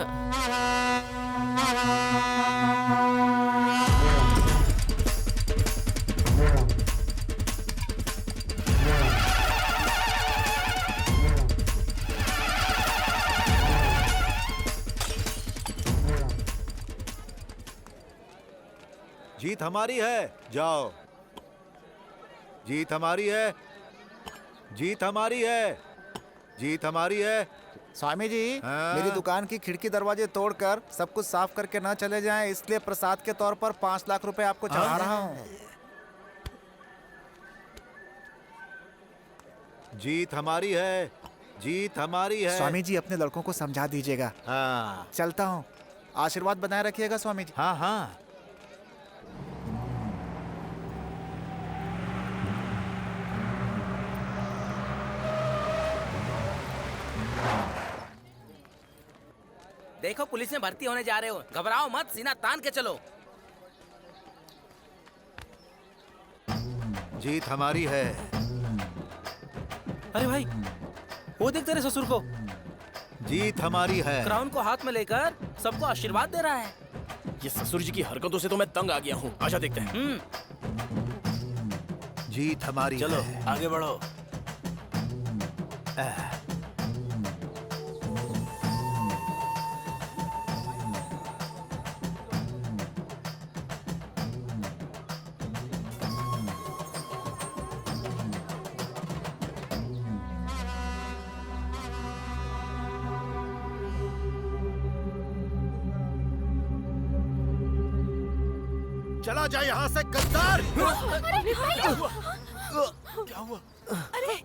Speaker 3: जीत हमारी है, जाओ। जीत हमारी है, जीत हमारी है, जीत हमारी है। स्वामी जी, मेरी दुकान की खिड़की दरवाजे तोड़कर सब कुछ साफ करके ना चले जाएं, इसलिए प्रसाद के तौर पर 5 लाख रुपए आपको चढ़ा रहा हूँ। जीत हमारी है, जीत हमारी है। स्वामी जी, अपने लड़कों को समझा दीजिएगा। हाँ, चलता हूँ। आशीर्वाद बनाए रखिएगा स्वामी जी। हाँ हाँ।
Speaker 13: देखो, पुलिस में भर्ती होने जा रहे हो, घबराओ मत, सीना तान के चलो।
Speaker 3: जीत हमारी है।
Speaker 13: अरे भाई, वो देख तेरे ससुर को।
Speaker 3: जीत हमारी है।
Speaker 13: क्राउन को हाथ में लेकर सबको आशीर्वाद दे रहा है।
Speaker 5: ये ससुर जी की हरकतों से तो मैं तंग आ गया हूँ। आजा देखते हैं।
Speaker 3: जीत हमारी
Speaker 5: चलो
Speaker 3: है।
Speaker 5: आगे बढ़ो।
Speaker 4: चला जा यहाँ से गद्दार।
Speaker 11: अरे भैया!
Speaker 4: क्या हुआ?
Speaker 11: अरे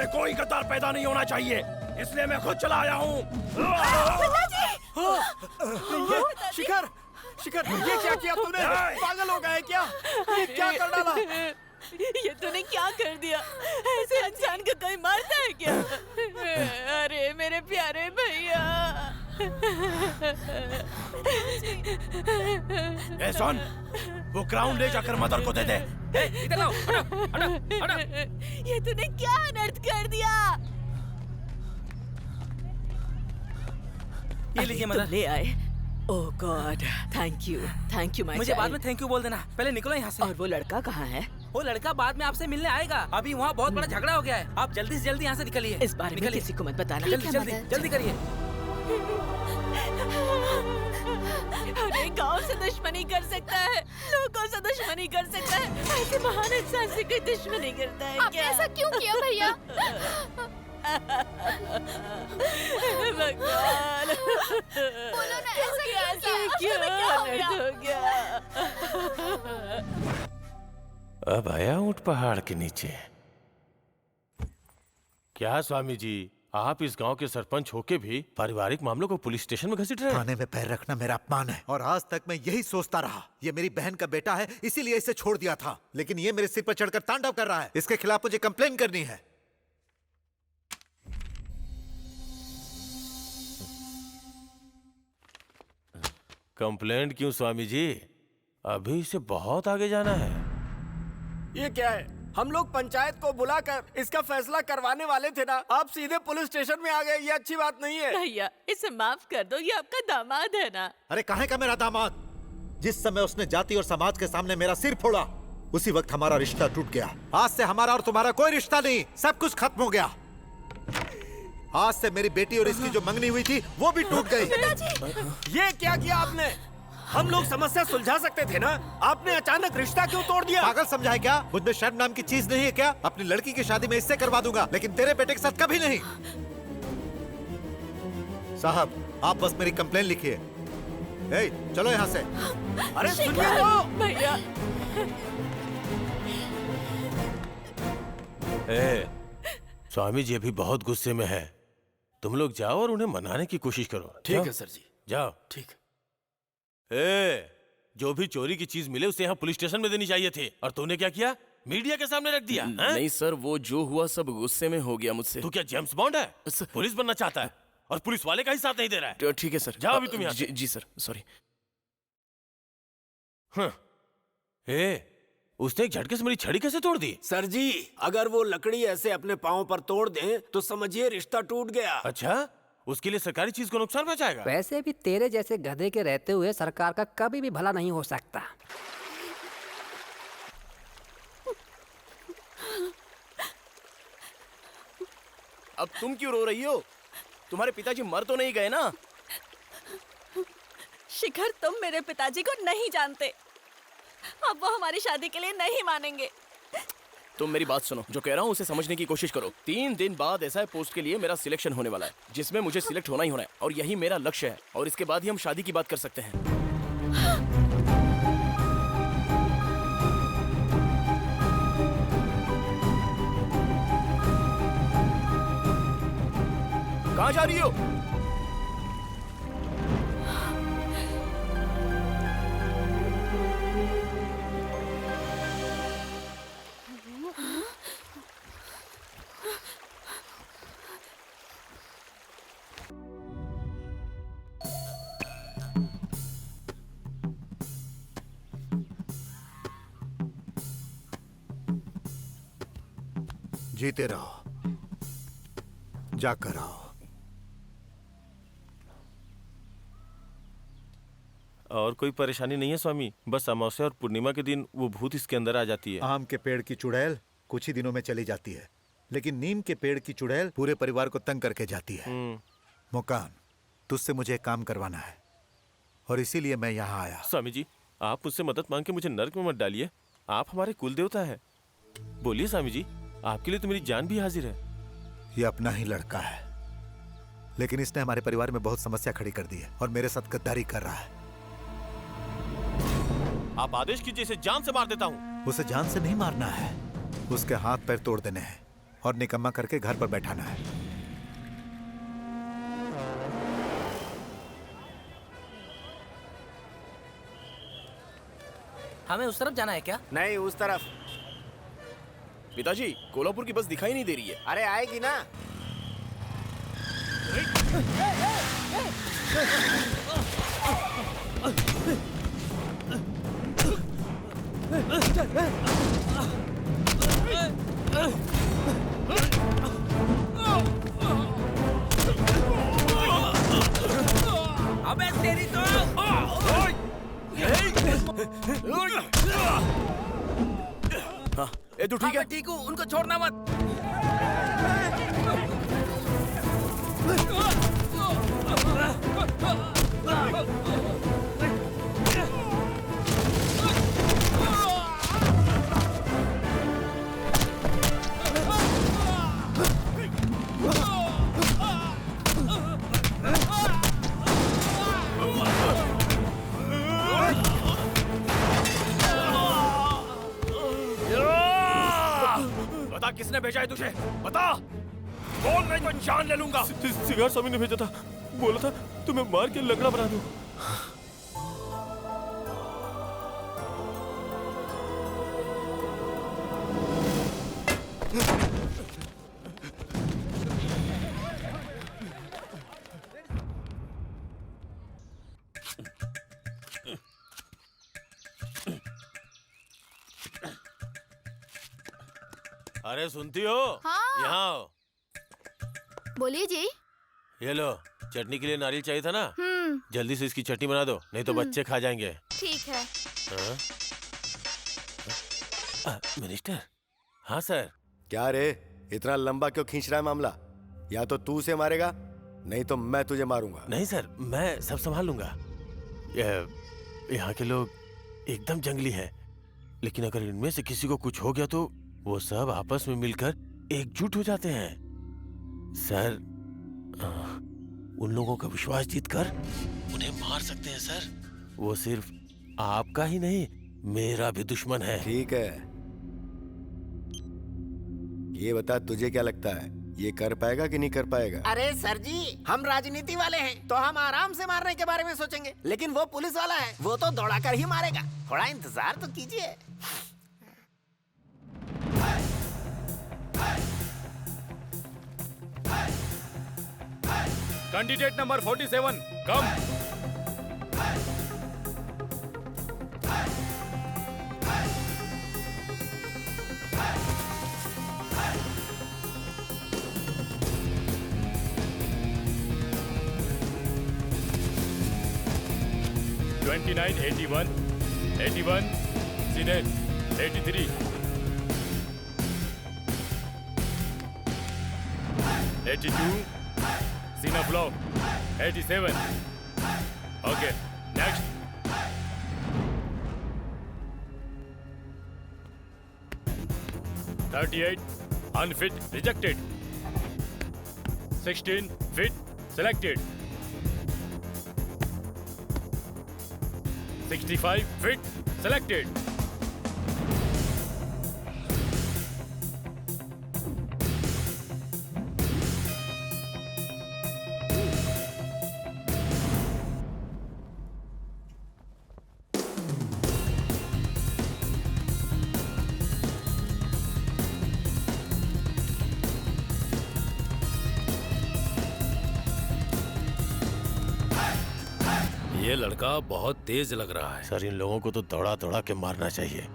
Speaker 5: कोई गद्दार पैदा नहीं होना चाहिए, इसलिए मैं खुद चला आया हूँ।
Speaker 1: शिखर, शिखर, ये क्या किया तूने? पागल हो गए क्या? ये क्या कर डाला?
Speaker 7: ये तूने क्या कर दिया? ऐसे इंसान को कोई मारता है क्या? अरे मेरे प्यारे भैया।
Speaker 5: ए सुन, वो क्राउन ले जाकर मदर को दे दे।
Speaker 13: इधर आओ, हटो, हटो, हटो।
Speaker 7: ये तूने क्या अनर्थ कर दिया?
Speaker 13: ये लीजिए मदर।
Speaker 7: ले आए। ओह गॉड, थैंक यू माय।
Speaker 13: मुझे बाद में थैंक यू बोल देना, पहले निकलो यहाँ से।
Speaker 7: और वो लड़का कहाँ है?
Speaker 13: वो लड़का बाद में आपसे मिलने आएगा, अभी वहाँ बहुत बड़ा झगड़ा हो गया है। आप जल्दी से जल्दी यहाँ से निकलिए।
Speaker 7: इस बारे में किसी को मत बताना।
Speaker 13: जल्दी जल्दी जल्दी करिए।
Speaker 7: अरे गांव से दुश्मनी कर सकता है, लोगों से दुश्मनी कर सकता है, ऐसे महान इंसान से कोई दुश्मनी करता है
Speaker 11: आपने
Speaker 7: क्या?
Speaker 11: ऐसा क्यों किया भैया?
Speaker 7: भगवान,
Speaker 11: बोलो ना, ऐसा
Speaker 7: क्या हो गया?
Speaker 10: अब आया ऊंट पहाड़ के नीचे। क्या स्वामी जी, आप इस गांव के सरपंच होके भी पारिवारिक मामलों को पुलिस स्टेशन में घसीट रहे हैं?
Speaker 4: थाने में पैर रखना मेरा अपमान है और आज तक मैं यही सोचता रहा। ये मेरी बहन का बेटा है, इसीलिए इसे छोड़ दिया था, लेकिन ये मेरे सिर पर चढ़कर तांडव कर रहा है। इसके खिलाफ मुझे कंप्लेन करनी है।
Speaker 10: कंप्लेंट क्यों स्वामी जी? अभी इसे बहुत आगे जाना है।
Speaker 1: ये क्या है? हम लोग पंचायत को बुलाकर इसका फैसला करवाने वाले थे ना, आप सीधे पुलिस स्टेशन में आ गए। ये अच्छी बात नहीं है।
Speaker 7: भैया इसे माफ कर दो, ये आपका दामाद है ना।
Speaker 4: अरे कहाँ का मेरा दामाद? जिस समय उसने जाति और समाज के सामने मेरा सिर फोड़ा, उसी वक्त हमारा रिश्ता टूट गया। आज से हमारा और तुम्हारा कोई रिश्ता नहीं, सब कुछ खत्म हो गया। आज से मेरी बेटी और इसकी जो मंगनी हुई थी वो भी टूट गई।
Speaker 1: ये क्या किया आपने? हम लोग समस्या सुलझा सकते थे ना, आपने अचानक रिश्ता क्यों तोड़ दिया?
Speaker 4: पागल समझा है क्या? मुझ में शर्म नाम की चीज नहीं है क्या? अपनी लड़की की शादी में इससे करवा दूंगा, लेकिन तेरे बेटे के साथ कभी नहीं। साहब आप बस मेरी कंप्लेन लिखिए। ए, चलो यहाँ से।
Speaker 1: अरे सुनिए तो
Speaker 7: भैया।
Speaker 10: स्वामी जी अभी बहुत गुस्से में है, तुम लोग जाओ और उन्हें मनाने की कोशिश करो।
Speaker 1: ठीक है सर जी।
Speaker 10: जाओ।
Speaker 1: ठीक।
Speaker 10: जो भी चोरी की चीज मिले उसे यहाँ पुलिस स्टेशन में देनी चाहिए थी, और तूने क्या किया? मीडिया के सामने रख दिया।
Speaker 5: नहीं सर, वो जो हुआ सब गुस्से में हो गया मुझसे।
Speaker 10: तू क्या जेम्स बॉन्ड है? पुलिस बनना चाहता है और पुलिस वाले का ही साथ नहीं दे रहा है।
Speaker 5: ठीक है सर।
Speaker 10: जाओ अभी तुम यहाँ से।
Speaker 5: जी सर, सॉरी।
Speaker 10: उसने एक झटके से मेरी छड़ी कैसे तोड़ दी?
Speaker 1: सर जी, अगर वो लकड़ी ऐसे अपने पाँव पर तोड़ दें तो समझिए रिश्ता टूट गया।
Speaker 10: अच्छा, उसके लिए सरकारी चीज को नुकसान पहुंचाएगा?
Speaker 12: वैसे भी तेरे जैसे गधे के रहते हुए सरकार का कभी भी भला नहीं हो सकता।
Speaker 5: अब तुम क्यों रो रही हो? तुम्हारे पिताजी मर तो नहीं गए ना?
Speaker 9: शिखर, तुम मेरे पिताजी को नहीं जानते। अब वो हमारी शादी के लिए नहीं मानेंगे।
Speaker 5: तुम मेरी बात सुनो, जो कह रहा हूँ उसे समझने की कोशिश करो। 3 दिन बाद एसआई पोस्ट के लिए मेरा सिलेक्शन होने वाला है, जिसमें मुझे सिलेक्ट होना ही होना है, और यही मेरा लक्ष्य है। और इसके बाद ही हम शादी की बात कर सकते हैं। कहाँ जा रही हो?
Speaker 4: जीते रहो, जाकर आओ।
Speaker 10: और कोई परेशानी नहीं है स्वामी, बस अमावस्या और पूर्णिमा के दिन वो भूत इसके अंदर आ जाती है।
Speaker 4: आम के पेड़ की चुड़ैल कुछ ही दिनों में चली जाती है, लेकिन नीम के पेड़ की चुड़ैल पूरे परिवार को तंग करके जाती है। मुकान, तुझसे मुझे एक काम करवाना है और इसीलिए मैं यहाँ आया।
Speaker 10: स्वामी जी, आप मुझसे मदद मांग के मुझे नर्क में मत डालिए। आप हमारे कुल देवता है। बोलिए स्वामी जी, आपके लिए तो मेरी जान भी हाजिर है।
Speaker 4: ये अपना ही लड़का है, लेकिन इसने हमारे परिवार में बहुत समस्या खड़ी कर दी है और मेरे साथ गद्दारी कर रहा है।
Speaker 10: आप आदेश कीजिए, इसे जान से मार देता हूँ।
Speaker 4: उसे जान से नहीं मारना है, उसके हाथ पैर तोड़ देने हैं और निकम्मा करके घर पर बैठाना है।
Speaker 13: हमें उस तरफ जाना है क्या?
Speaker 1: नहीं, उस तरफ।
Speaker 5: पिताजी, कोल्हापुर की बस दिखाई नहीं दे रही है।
Speaker 1: अरे आएगी ना।
Speaker 13: अबे तेरी तो
Speaker 5: हाँ, ए तू ठीक है?
Speaker 13: ठीक हूँ, उनको छोड़ना मत।
Speaker 5: बता किसने भेजा है तुझे? बता, बोल नहीं तो जान ले लूंगा।
Speaker 10: सिगार स्वामी ने भेजा था, बोला था तुम्हें मार के लंगड़ा बना दूं। अरे सुनती हो?
Speaker 11: हाँ।
Speaker 10: यहाँ आओ।
Speaker 11: बोलिए जी।
Speaker 10: ये लो, चटनी के लिए नारियल चाहिए था ना? जल्दी से इसकी चटनी बना दो, नहीं तो बच्चे खा जाएंगे।
Speaker 11: ठीक है।
Speaker 10: मिनिस्टर। हाँ सर।
Speaker 16: क्या रे, इतना लंबा क्यों खींच रहा है मामला? या तो तू उसे मारेगा, नहीं तो मैं तुझे मारूंगा।
Speaker 10: नहीं सर, मैं सब संभाल लूंगा। यहाँ के लोग एकदम जंगली हैं, लेकिन अगर इनमें से किसी को कुछ हो गया तो वो सब आपस में मिलकर एकजुट हो जाते हैं। सर, उन लोगों का विश्वास जीतकर उन्हें मार सकते हैं सर। वो सिर्फ आपका ही नहीं, मेरा भी दुश्मन है।
Speaker 16: ठीक है, ये बता तुझे क्या लगता है, ये कर पाएगा कि नहीं कर पाएगा?
Speaker 15: अरे सर जी, हम राजनीति वाले हैं तो हम आराम से मारने के बारे में सोचेंगे, लेकिन वो पुलिस वाला है, वो तो दौड़ा कर ही मारेगा। थोड़ा इंतजार तो कीजिए।
Speaker 14: कैंडिडेट नंबर 47, कम। (29) 81, 81, Sinet, 83, 82, Sina Block, 87. Okay, next. (38) unfit, rejected. 16 fit, selected. 65 fit, selected. ये लड़का बहुत तेज लग रहा है।
Speaker 10: सर इन लोगों को तो दौड़ा दौड़ा के मारना चाहिए।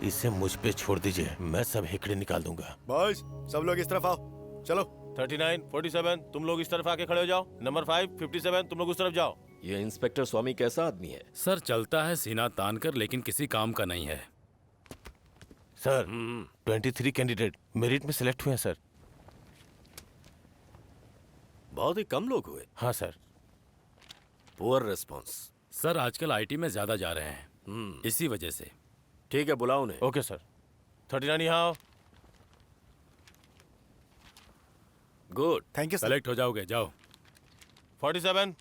Speaker 10: इसे मुझ पे छोड़ दीजिए, मैं सब हेकड़े निकाल दूंगा।
Speaker 16: बॉयज सब लोग इस तरफ आओ, चलो।
Speaker 10: 39, 47 तुम लोग इस तरफ आके खड़े हो जाओ। नंबर 5, 57 तुम लोग उस तरफ जाओ।
Speaker 1: ये इंस्पेक्टर स्वामी कैसा आदमी है?
Speaker 14: सर चलता है सीना तान कर, लेकिन किसी काम का नहीं है।
Speaker 10: सर 23 कैंडिडेट मेरिट में सिलेक्ट हुए हैं सर।
Speaker 1: बहुत ही कम लोग हुए।
Speaker 10: हाँ सर।
Speaker 1: Poor response.
Speaker 14: सर आजकल आईटी में ज्यादा जा रहे हैं, इसी वजह से।
Speaker 1: ठीक है, बुलाओ उन्हें।
Speaker 10: Okay sir. 39 यहाँ आओ।
Speaker 1: Good,
Speaker 3: thank you.
Speaker 14: सेलेक्ट हो जाओगे, जाओ।
Speaker 10: 47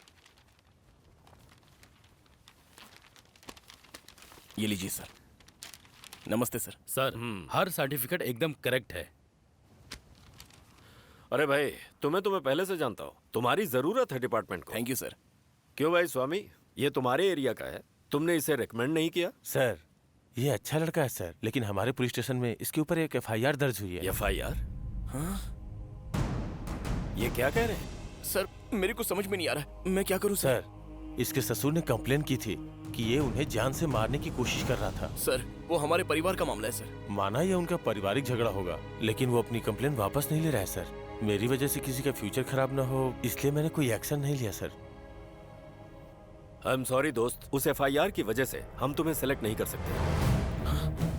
Speaker 5: ये लीजिए सर। नमस्ते सर।
Speaker 14: सर हर सर्टिफिकेट एकदम करेक्ट है।
Speaker 1: अरे भाई, तुम्हें पहले से जानता हूँ। तुम्हारी जरूरत है डिपार्टमेंट को।
Speaker 5: Thank you sir.
Speaker 1: क्यों भाई स्वामी, ये तुम्हारे एरिया का है, तुमने इसे रिकमेंड नहीं किया?
Speaker 10: सर ये अच्छा लड़का है सर, लेकिन हमारे पुलिस स्टेशन में इसके ऊपर एक FIR दर्ज हुई है।
Speaker 1: FIR? हाँ? ये क्या कह रहे हैं?
Speaker 5: सर मेरे को समझ में नहीं आ रहा, मैं क्या करूं
Speaker 10: सर? इसके ससुर ने कंप्लेन की थी कि ये उन्हें जान से मारने की कोशिश कर रहा था।
Speaker 5: सर वो हमारे परिवार का मामला है सर।
Speaker 10: माना ये उनका पारिवारिक झगड़ा होगा, लेकिन वो अपनी कंप्लेन वापस नहीं ले रहा है सर। मेरी वजह से किसी का फ्यूचर खराब ना हो, इसलिए मैंने कोई एक्शन नहीं लिया सर।
Speaker 1: आई एम सॉरी दोस्त, उस FIR की वजह से हम तुम्हें सिलेक्ट नहीं कर सकते।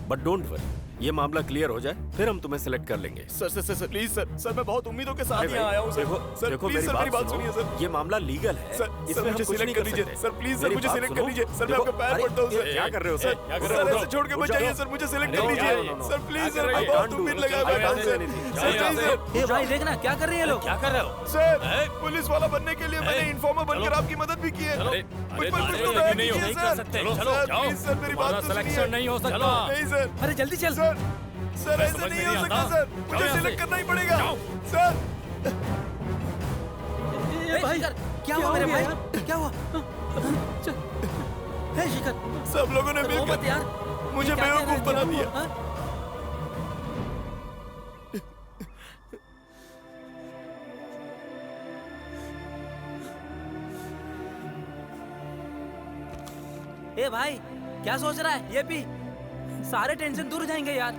Speaker 1: बट डोंट वरी, ये मामला क्लियर हो जाए फिर हम तुम्हें सिलेक्ट कर लेंगे।
Speaker 5: सर प्लीज सर मैं बहुत उम्मीदों के साथ यहाँ आया हूँ सर।
Speaker 1: देखो मेरी बात सुनिए सर, ये मामला लीगल है, इसमें हम कुछ नहीं कर सकते।
Speaker 5: सर प्लीज सर मुझे सिलेक्ट कर लीजिए सर, मैं आपके पैर पड़ता हूँ सर।
Speaker 1: क्या कर रहे हो सर?
Speaker 5: सर ऐसे छोड़ के मत जाइए सर, मुझे सिलेक्ट कर लीजिए सर प्लीज सर, मैं बहुत उम्मीद लगा बैठा हूँ सर।
Speaker 13: ए भाई देखना क्या कर रहे हैं लोग।
Speaker 10: क्या कर रहे हो
Speaker 5: सर? पुलिस वाला बनने के लिए मैंने इन्फॉर्मर बनकर आपकी मदद भी की है। मुझ पर कुछ तो दया कीजिए सर। प्लीज सर मेरी बात तो
Speaker 14: सिलेक्शन नहीं हो सकता।
Speaker 5: नहीं सर।
Speaker 13: अरे जल्दी चल
Speaker 5: सर ऐसे नहीं हो सकता सर, मुझे सिलेक्ट करना ही पड़ेगा सर।
Speaker 13: भाई क्या हुआ मेरे भाई, क्या हुआ? हे शिखर,
Speaker 5: सब लोगों ने मिलकर
Speaker 13: यार
Speaker 5: मुझे बेवकूफ बना दिया।
Speaker 13: ए भाई क्या सोच रहा है? ये भी सारे टेंशन दूर हो जाएंगे यार।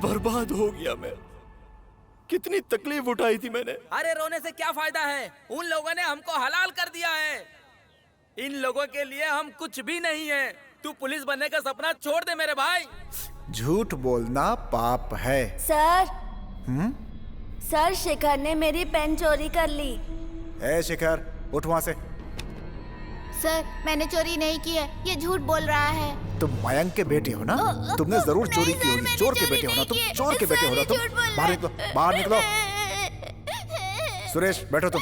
Speaker 5: बर्बाद हो गया मैं। कितनी तकलीफ उठाई थी मैंने।
Speaker 13: अरे रोने से क्या फायदा है, उन लोगों ने हमको हलाल कर दिया है। इन लोगों के लिए हम कुछ भी नहीं है। तू पुलिस बनने का सपना छोड़ दे मेरे भाई।
Speaker 3: झूठ बोलना पाप है।
Speaker 9: सर सर शिखर ने मेरी पेन चोरी कर ली।
Speaker 3: ए शिखर उठ वहाँ से।
Speaker 11: सर मैंने चोरी नहीं की है, ये झूठ बोल रहा है।
Speaker 3: तुम मयंक के बेटे हो ना? तुमने जरूर चोरी की होगी। चोर के बेटे हो ना तुम, चोर के बेटे हो ना तुम। बाहर निकलो, बाहर निकलो। सुरेश बैठो तुम।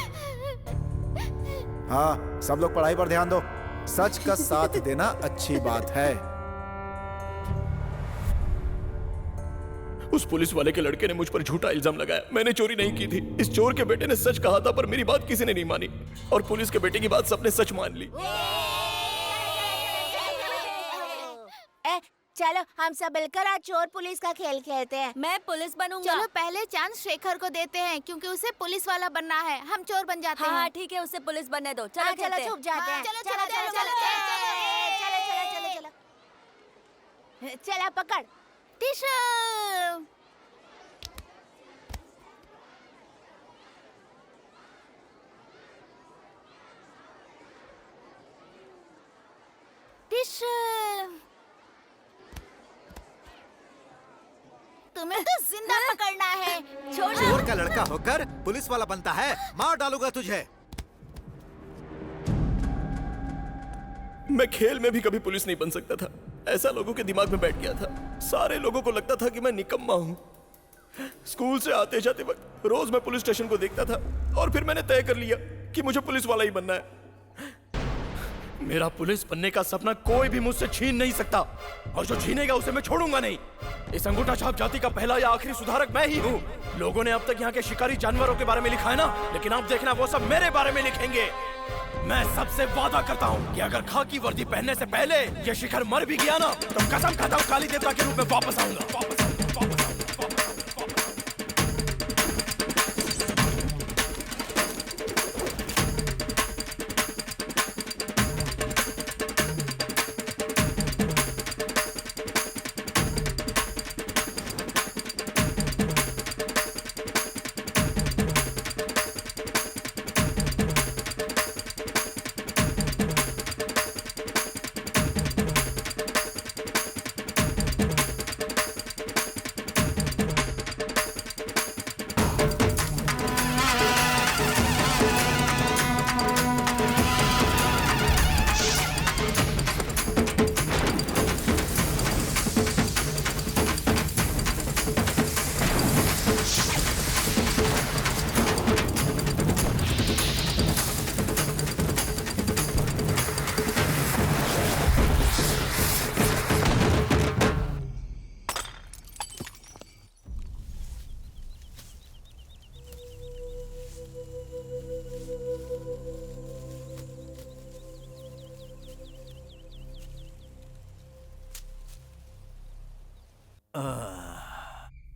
Speaker 3: हाँ सब लोग पढ़ाई पर ध्यान दो। सच का साथ देना अच्छी बात है।
Speaker 5: उस पुलिस वाले के लड़के ने मुझ पर झूठा इल्जाम लगाया। मैंने चोरी नहीं की थी। इस चोर के बेटे ने सच कहा था, पर मेरी बात किसी ने नहीं मानी और पुलिस के बेटे की बात सबने सच मान ली।
Speaker 11: चलो हम सब मिलकर आज चोर पुलिस का खेल खेलते हैं।
Speaker 9: मैं पुलिस बनूंगा।
Speaker 11: चलो पहले चांस शेखर को देते हैं, क्योंकि उसे पुलिस वाला बनना है। हम चोर बन जाते हैं।
Speaker 9: हाँ ठीक है, उसे पुलिस बनने दो। चलो
Speaker 11: चलो छुप जाते हैं। चलो चलो चलो चलो चलो चलो चलो चला पकड़ टिशू। टिशू तुम्हें तो जिंदा पकड़ना है। छोड़।
Speaker 4: चोर का लड़का होकर पुलिस वाला बनता है, मार डालूंगा तुझे।
Speaker 5: मैं खेल में भी कभी पुलिस नहीं बन सकता था, ऐसा लोगों के दिमाग में बैठ गया था। सारे लोगों को लगता था कि मैं निकम्मा हूँ। स्कूल से आते जाते वक्त रोज मैं पुलिस स्टेशन को देखता था और फिर मैंने तय कर लिया कि मुझे पुलिस वाला ही बनना है। मेरा पुलिस बनने का सपना कोई भी मुझसे छीन नहीं सकता, और जो छीनेगा उसे मैं छोड़ूंगा नहीं। इस अंगूठा छाप जाति का पहला या आखिरी सुधारक मैं ही हूँ। लोगों ने अब तक यहाँ के शिकारी जानवरों के बारे में लिखा है ना, लेकिन आप देखना वो सब मेरे बारे में लिखेंगे। मैं सबसे वादा करता हूँ कि अगर खाकी वर्दी पहनने से पहले ये शिखर मर भी गया ना, तो कसम खाता हूँ काली देवता के रूप में वापस आऊंगा।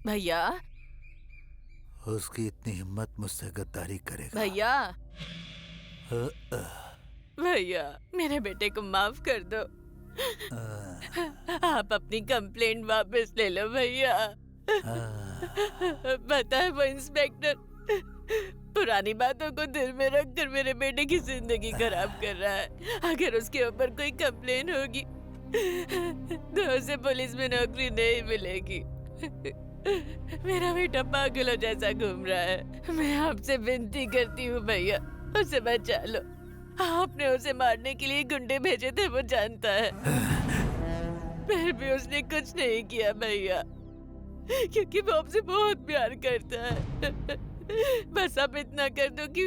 Speaker 7: भैया
Speaker 4: उसकी इतनी हिम्मत मुझसे गद्दारी करेगा।
Speaker 7: भैया भैया मेरे बेटे को माफ कर दो। आप अपनी कंप्लेंट वापस ले लो भैया। पता है वो इंस्पेक्टर पुरानी बातों को दिल में रखकर मेरे बेटे की जिंदगी खराब कर रहा है। अगर उसके ऊपर कोई कंप्लेन होगी तो उसे पुलिस में नौकरी नहीं मिलेगी। मेरा बेटा पागलों जैसा घूम रहा है। मैं आपसे विनती करती हूँ भैया उसे बचा लो। आपने उसे मारने के लिए गुंडे भेजे थे वो जानता है, फिर भी उसने कुछ नहीं किया भैया, क्योंकि वो आपसे बहुत प्यार करता है। बस आप इतना कर दो कि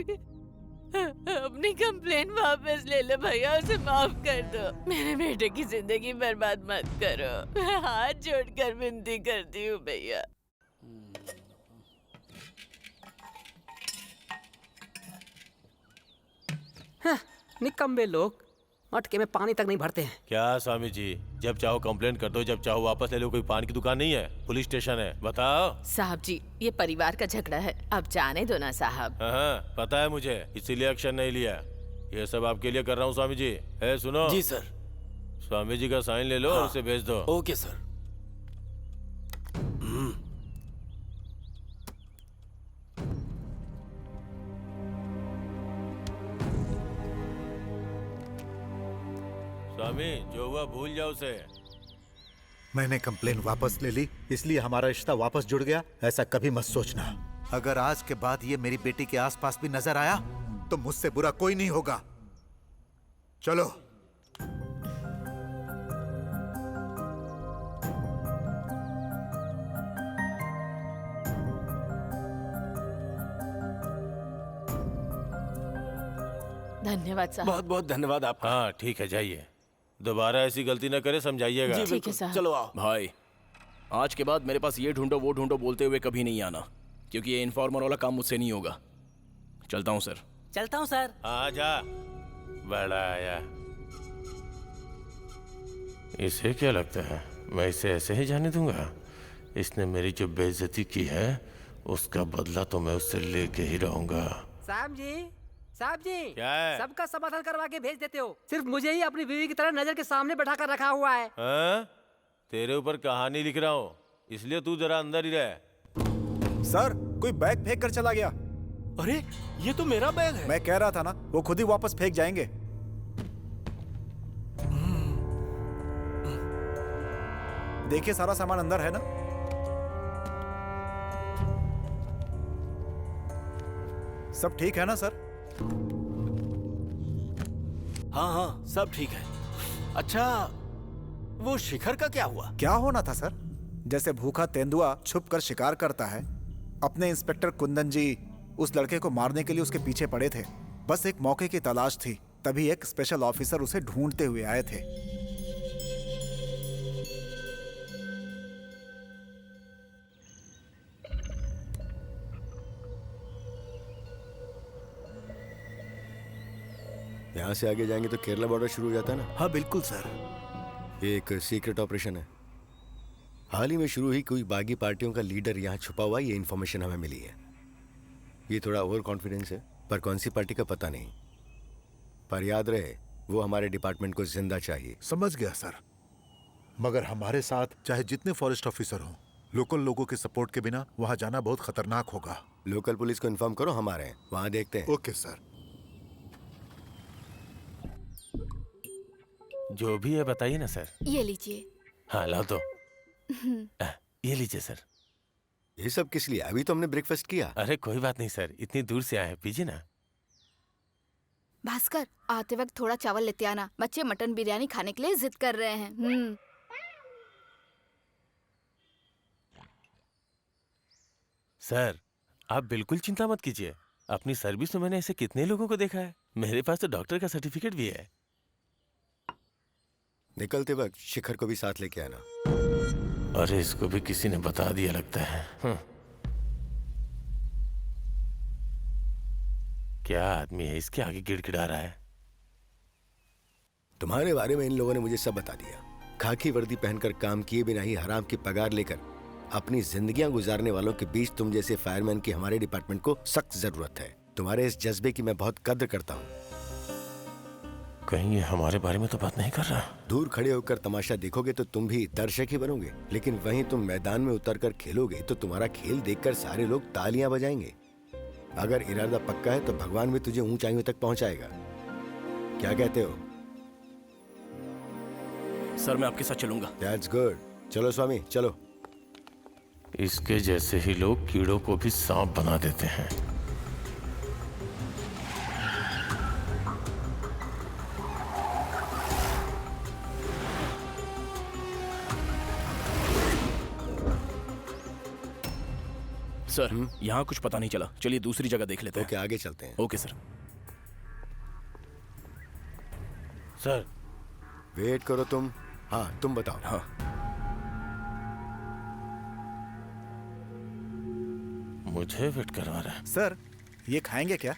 Speaker 7: अपनी कंप्लेन वापस ले लो भैया, उसे माफ कर दो। मेरे बेटे की जिंदगी बर्बाद मत करो। मैं हाथ जोड़कर विनती करती हूँ भैया।
Speaker 12: निकम्मे लोग मटके में पानी तक नहीं भरते हैं।
Speaker 10: क्या स्वामी जी, जब चाहो कंप्लेन कर दो, जब चाहो वापस ले लो। कोई पान की दुकान नहीं है, पुलिस स्टेशन है। बताओ
Speaker 7: साहब जी ये परिवार का झगड़ा है, अब जाने दो ना साहब।
Speaker 10: हाँ, पता है मुझे, इसीलिए एक्शन नहीं लिया। ये सब आपके लिए कर रहा हूँ स्वामी जी। है सुनो।
Speaker 1: जी सर।
Speaker 10: स्वामी जी का साइन ले लो और उसे भेज दो।
Speaker 1: Okay sir.
Speaker 10: स्वामी जो हुआ भूल जाओ उसे।
Speaker 4: मैंने कंप्लेन वापस ले ली, इसलिए हमारा रिश्ता वापस जुड़ गया। ऐसा कभी मत सोचना। अगर आज के बाद ये मेरी बेटी के आसपास भी नजर आया तो मुझसे बुरा कोई नहीं होगा। चलो।
Speaker 7: धन्यवाद साहब।
Speaker 1: बहुत बहुत धन्यवाद आपका।
Speaker 10: हाँ ठीक है, जाइए। दोबारा ऐसी गलती न करे, समझाइएगा।
Speaker 1: जी बिल्कुल। चलो आओ।
Speaker 5: भाई आज के बाद मेरे पास ये ढूंढो वो ढूंढो बोलते हुए कभी नहीं आना, क्योंकि ये इन्फॉर्मर वाला काम मुझसे नहीं होगा। चलता हूँ सर।
Speaker 13: चलता हूँ सर।
Speaker 10: आ जा। बड़ा आया। इसे क्या लगता है मैं इसे ऐसे ही जाने दूंगा? इसने मेरी जो बेइज्जती की है उसका बदला तो मैं उससे लेके ही रहूंगा।
Speaker 12: साहब जी
Speaker 10: क्या है?
Speaker 12: सबका समाधान करवा के भेज देते हो, सिर्फ मुझे ही अपनी बीवी की तरह नजर के सामने बैठा कर रखा हुआ है।
Speaker 10: हाँ? तेरे ऊपर कहानी लिख रहा हूँ, इसलिए तू जरा अंदर ही रह।
Speaker 3: सर कोई बैग फेंक कर चला गया।
Speaker 1: अरे ये तो मेरा बैग है।
Speaker 3: मैं कह रहा था ना, वो खुद ही वापस फेंक जाएंगे। देखिए सारा सामान अंदर है ना। सब ठीक है ना सर?
Speaker 1: हाँ हाँ सब ठीक है। अच्छा वो शिखर का क्या हुआ?
Speaker 3: क्या होना था सर? जैसे भूखा तेंदुआ छुप कर शिकार करता है, अपने इंस्पेक्टर कुंदन जी उस लड़के को मारने के लिए उसके पीछे पड़े थे। बस एक मौके की तलाश थी, तभी एक स्पेशल ऑफिसर उसे ढूंढते हुए आए थे।
Speaker 16: यहाँ से आगे जाएंगे तो केरला बॉर्डर शुरू हो जाता है ना?
Speaker 4: हाँ बिल्कुल सर।
Speaker 16: ये एक सीक्रेट ऑपरेशन है। हाल ही में शुरू हुई कोई बागी पार्टियों का लीडर यहाँ छुपा हुआ, ये इन्फॉर्मेशन हमें मिली है। ये थोड़ा ओवर कॉन्फिडेंस है, पर कौन सी पार्टी का पता नहीं। पर याद रहे वो हमारे डिपार्टमेंट को जिंदा चाहिए।
Speaker 4: समझ गया सर, मगर हमारे साथ चाहे जितने फॉरेस्ट ऑफिसर हों, लोकल लोगों के सपोर्ट के बिना वहाँ जाना बहुत खतरनाक होगा।
Speaker 16: लोकल पुलिस को इन्फॉर्म करो, हमारे हैं, वहाँ देखते हैं।
Speaker 4: Okay sir.
Speaker 10: जो भी है बताइए ना सर।
Speaker 11: ये लीजिए।
Speaker 10: हाँ लाओ तो। ये लीजिए सर।
Speaker 16: ये सब किस लिए? अभी तो हमने ब्रेकफास्ट किया।
Speaker 10: अरे कोई बात नहीं सर, इतनी दूर से आए, पीजिए ना।
Speaker 11: भास्कर आते वक्त थोड़ा चावल लेते आना, बच्चे मटन बिरयानी खाने के लिए जिद कर रहे हैं।
Speaker 10: सर आप बिल्कुल चिंता मत कीजिए, अपनी सर्विस में मैंने ऐसे कितने लोगों को देखा है। मेरे पास तो डॉक्टर का सर्टिफिकेट भी है।
Speaker 16: निकलते वक्त शिखर को भी साथ लेके आना।
Speaker 10: अरे इसको भी किसी ने बता दिया लगता है। क्या आदमी है, इसके आगे गिड़गिड़ा रहा है।
Speaker 16: तुम्हारे बारे में इन लोगों ने मुझे सब बता दिया। खाकी वर्दी पहनकर काम किए बिना ही हराम की पगार लेकर अपनी जिंदगियां गुजारने वालों के बीच तुम जैसे फायरमैन की हमारे डिपार्टमेंट को सख्त जरूरत है। तुम्हारे इस जज्बे की मैं बहुत कद्र करता हूँ।
Speaker 10: कहीं ये हमारे बारे में तो बात नहीं कर रहा?
Speaker 16: दूर खड़े होकर तमाशा देखोगे तो तुम भी दर्शक ही बनोगे, लेकिन वहीं तुम मैदान में उतरकर खेलोगे तो तुम्हारा खेल देखकर सारे लोग तालियां बजाएंगे। अगर इरादा पक्का है तो भगवान भी तुझे ऊंचाइयों तक पहुंचाएगा। क्या कहते हो?
Speaker 5: सर मैं आपके साथ चलूंगा।
Speaker 16: That's good। चलो स्वामी चलो।
Speaker 10: इसके जैसे ही लोग कीड़ों को भी सांप बना देते हैं।
Speaker 5: सर यहाँ कुछ पता नहीं चला, चलिए दूसरी जगह देख लेते हैं।
Speaker 16: ओके आगे चलते हैं।
Speaker 5: Okay sir.
Speaker 10: सर
Speaker 16: वेट करो तुम। हाँ तुम बताओ।
Speaker 5: हाँ
Speaker 10: मुझे वेट करवा रहा है।
Speaker 3: सर ये खाएंगे क्या?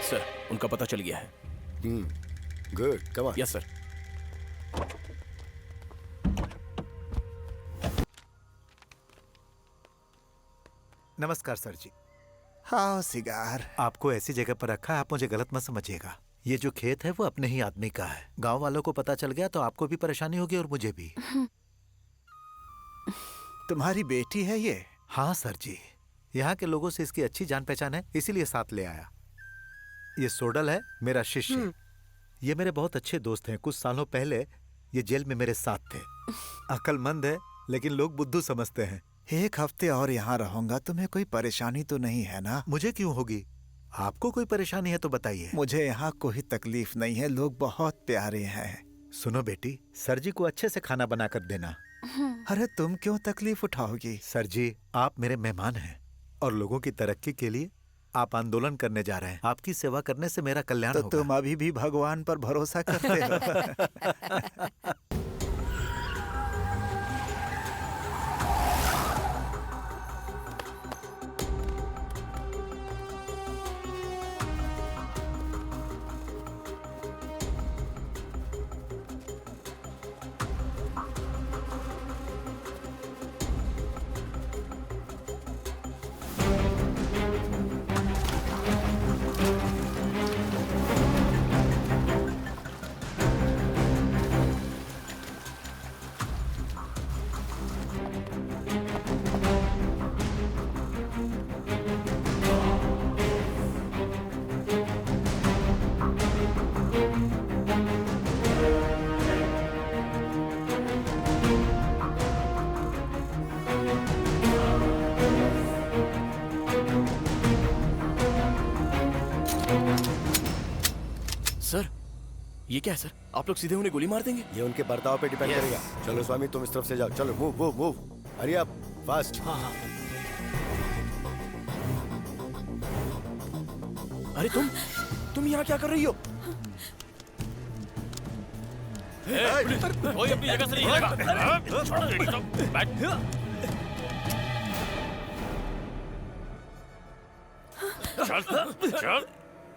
Speaker 5: सर उनका पता चल गया है।
Speaker 16: Good come on.
Speaker 5: Yes sir.
Speaker 4: नमस्कार सर जी।
Speaker 3: हाँ सिगार।
Speaker 4: आपको ऐसी जगह पर रखा है, आप मुझे गलत मत समझिएगा। ये जो खेत है वो अपने ही आदमी का है। गांव वालों को पता चल गया तो आपको भी परेशानी होगी और मुझे भी।
Speaker 3: तुम्हारी बेटी है ये?
Speaker 4: हाँ सर जी, यहाँ के लोगों से इसकी अच्छी जान पहचान है, इसीलिए साथ ले आया। ये सोडल है मेरा शिष्य। ये मेरे बहुत अच्छे दोस्त हैं। कुछ सालों पहले ये जेल में मेरे साथ थे। अक्लमंद है लेकिन लोग बुद्धू समझते हैं।
Speaker 3: एक हफ्ते और यहाँ रहूंगा, तुम्हें कोई परेशानी तो नहीं है ना?
Speaker 4: मुझे क्यों होगी? आपको कोई परेशानी है तो बताइए।
Speaker 3: मुझे यहाँ कोई तकलीफ नहीं है, लोग बहुत प्यारे हैं।
Speaker 4: सुनो बेटी, सर जी को अच्छे से खाना बना कर देना।
Speaker 3: अरे तुम क्यों तकलीफ उठाओगी?
Speaker 4: सर जी आप मेरे मेहमान हैं और लोगों की तरक्की के लिए आप आंदोलन करने जा रहे हैं। आपकी सेवा करने से मेरा कल्याण
Speaker 3: तो
Speaker 4: होगा।
Speaker 3: तुम अभी भी भगवान पर भरोसा करते हो?
Speaker 5: सर ये क्या है सर? आप लोग सीधे उन्हें गोली मार देंगे?
Speaker 16: ये उनके बर्ताव पे डिपेंड करेगा। चलो स्वामी तुम इस तरफ से जाओ। चलो move move move. Hurry up fast.
Speaker 5: हाँ हाँ। अरे तुम यहाँ क्या कर रही हो?
Speaker 10: कोई अपनी जगह से नहीं हिलेगा। छोड़ो लेडी को। बैठ। चल चल।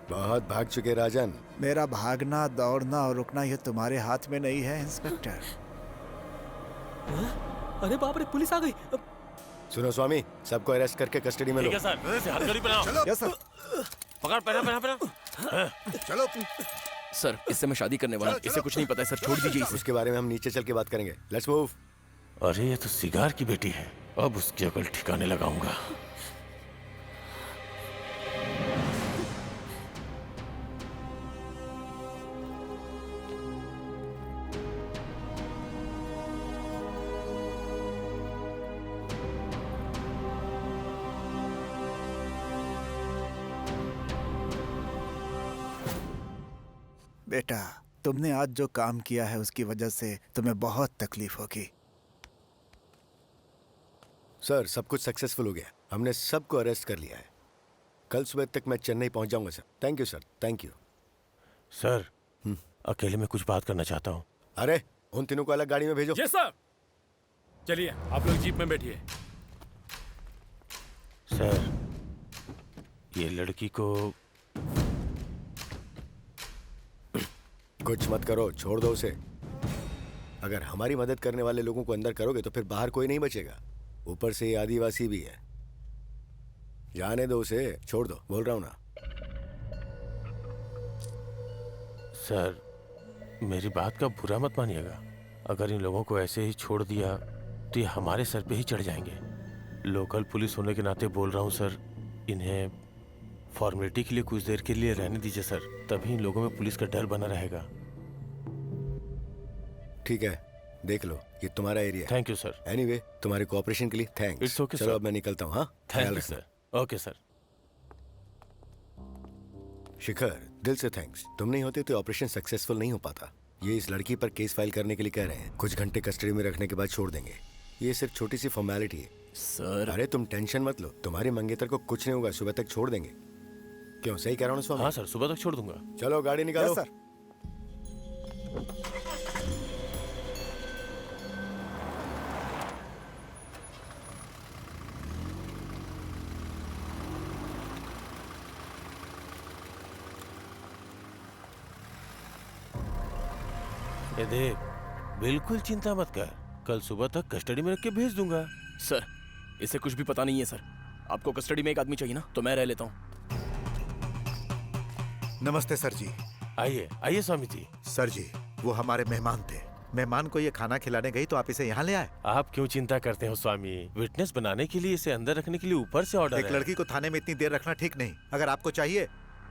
Speaker 16: बहुत भाग चुके राजन।
Speaker 3: मेरा भागना दौड़ना और रुकना ये तुम्हारे हाथ में नहीं है इंस्पेक्टर।
Speaker 5: अरे बाप रे, पुलिस आ गई।
Speaker 16: सुनो स्वामी, सबको अरेस्ट करके कस्टडी में लो।
Speaker 10: ठीक है सर, इसे हथकड़ी पहनाओ।
Speaker 3: Yes sir.
Speaker 10: पकड़, पहना।
Speaker 3: चलो।
Speaker 5: सर इससे मैं शादी करने वाला हूँ, इसे कुछ नहीं पता है सर, छोड़ दीजिए इसे।
Speaker 16: उसके बारे में हम नीचे चल के बात करेंगे। Let's move.
Speaker 10: अरे ये तो सिगार की बेटी है, अब उसकी अकल ठिकाने लगाऊंगा।
Speaker 3: बेटा तुमने आज जो काम किया है उसकी वजह से तुम्हें बहुत तकलीफ होगी।
Speaker 16: सर सब कुछ सक्सेसफुल हो गया, हमने सबको अरेस्ट कर लिया है। कल सुबह तक मैं चेन्नई पहुंच जाऊंगा sir. Thank you sir, thank you.
Speaker 10: Sir अकेले में कुछ बात करना चाहता हूँ।
Speaker 16: अरे उन तीनों को अलग गाड़ी में भेजो।
Speaker 2: Yes sir.
Speaker 14: चलिए आप लोग जीप में बैठिए।
Speaker 10: सर, ये लड़की को
Speaker 16: कुछ मत करो, छोड़ दो उसे। अगर हमारी मदद करने वाले लोगों को अंदर करोगे तो फिर बाहर कोई नहीं बचेगा। ऊपर से ये आदिवासी भी है। जाने दो उसे, छोड़ दो, बोल रहा हूं ना।
Speaker 10: सर, मेरी बात का बुरा मत मानिएगा। अगर इन लोगों को ऐसे ही छोड़ दिया तो ये हमारे सर पे ही चढ़ जाएंगे। लोकल पुलिस होने के नाते बोल रहा हूँ सर, इन्हें फॉर्मेलिटी के लिए कुछ देर के लिए रहने दीजिए सर, तभी इन लोगों में पुलिस का डर बना रहेगा।
Speaker 16: ठीक है, देख लो, ये तुम्हारा area.
Speaker 10: Thank you sir.
Speaker 16: Anyway, तुम्हारे कोऑपरेशन के लिए थैंक्स।
Speaker 10: इट्स ओके
Speaker 16: चलो
Speaker 10: सर।
Speaker 16: अब मैं निकलता हूँ। हाँ,
Speaker 10: थैंक
Speaker 16: ख्याल
Speaker 10: यू
Speaker 16: रखना।
Speaker 10: सर। Okay sir.
Speaker 16: शिखर, दिल से थैंक्स। तुम नहीं होते तो ऑपरेशन सक्सेसफुल नहीं हो पाता। ये इस लड़की पर केस फाइल करने के लिए कह रहे हैं। कुछ घंटे कस्टडी में रखने के बाद छोड़ देंगे। ये सिर्फ छोटी सी फॉर्मेलिटी है
Speaker 5: सर।
Speaker 16: अरे तुम टेंशन मत लो, तुम्हारे मंगेतर को कुछ नहीं होगा। सुबह तक छोड़ देंगे। क्यों, सही कह रहा हूँ स्वामी?
Speaker 10: हाँ सर, सुबह तक छोड़ दूंगा।
Speaker 16: चलो गाड़ी निकालो।
Speaker 3: Yes, sir.
Speaker 10: ये देख, बिल्कुल चिंता मत कर, कल सुबह तक कस्टडी में रख के भेज दूंगा।
Speaker 5: सर, इसे कुछ भी पता नहीं है सर। आपको कस्टडी में एक आदमी चाहिए ना, तो मैं रह लेता हूँ।
Speaker 4: नमस्ते सर जी।
Speaker 10: आइए आइए स्वामी जी।
Speaker 4: सर जी, वो हमारे मेहमान थे। मेहमान को ये खाना खिलाने गई तो आप इसे यहाँ ले आए।
Speaker 10: आप क्यों चिंता करते हो स्वामी? विटनेस बनाने के लिए, इसे अंदर रखने के लिए ऊपर से ऑर्डर
Speaker 4: एक
Speaker 10: है।
Speaker 4: लड़की को थाने में इतनी देर रखना ठीक नहीं। अगर आपको चाहिए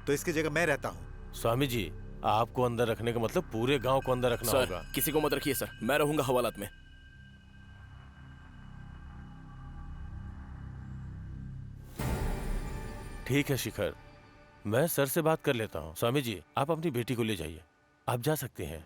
Speaker 4: तो इसकी जगह मैं रहता हूँ।
Speaker 10: स्वामी जी, आपको अंदर रखने का मतलब पूरे गांव को अंदर रखना
Speaker 5: सर,
Speaker 10: होगा।
Speaker 5: किसी को मत रखिए सर, मैं रहूंगा हवालात में।
Speaker 10: ठीक है शिखर, मैं सर से बात कर लेता हूँ। स्वामी जी, आप अपनी बेटी को ले जाइए, आप जा सकते हैं।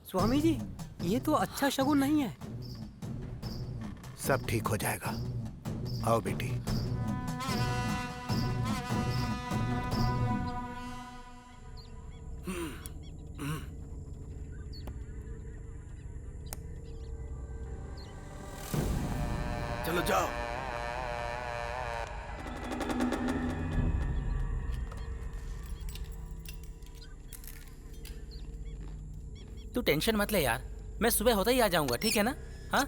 Speaker 12: स्वामी जी, ये तो अच्छा शगुन नहीं है।
Speaker 4: सब ठीक हो जाएगा। आओ बेटी।
Speaker 1: चलो जाओ।
Speaker 13: तू टेंशन मत ले यार, मैं सुबह होता ही आ जाऊंगा, ठीक है ना? हाँ?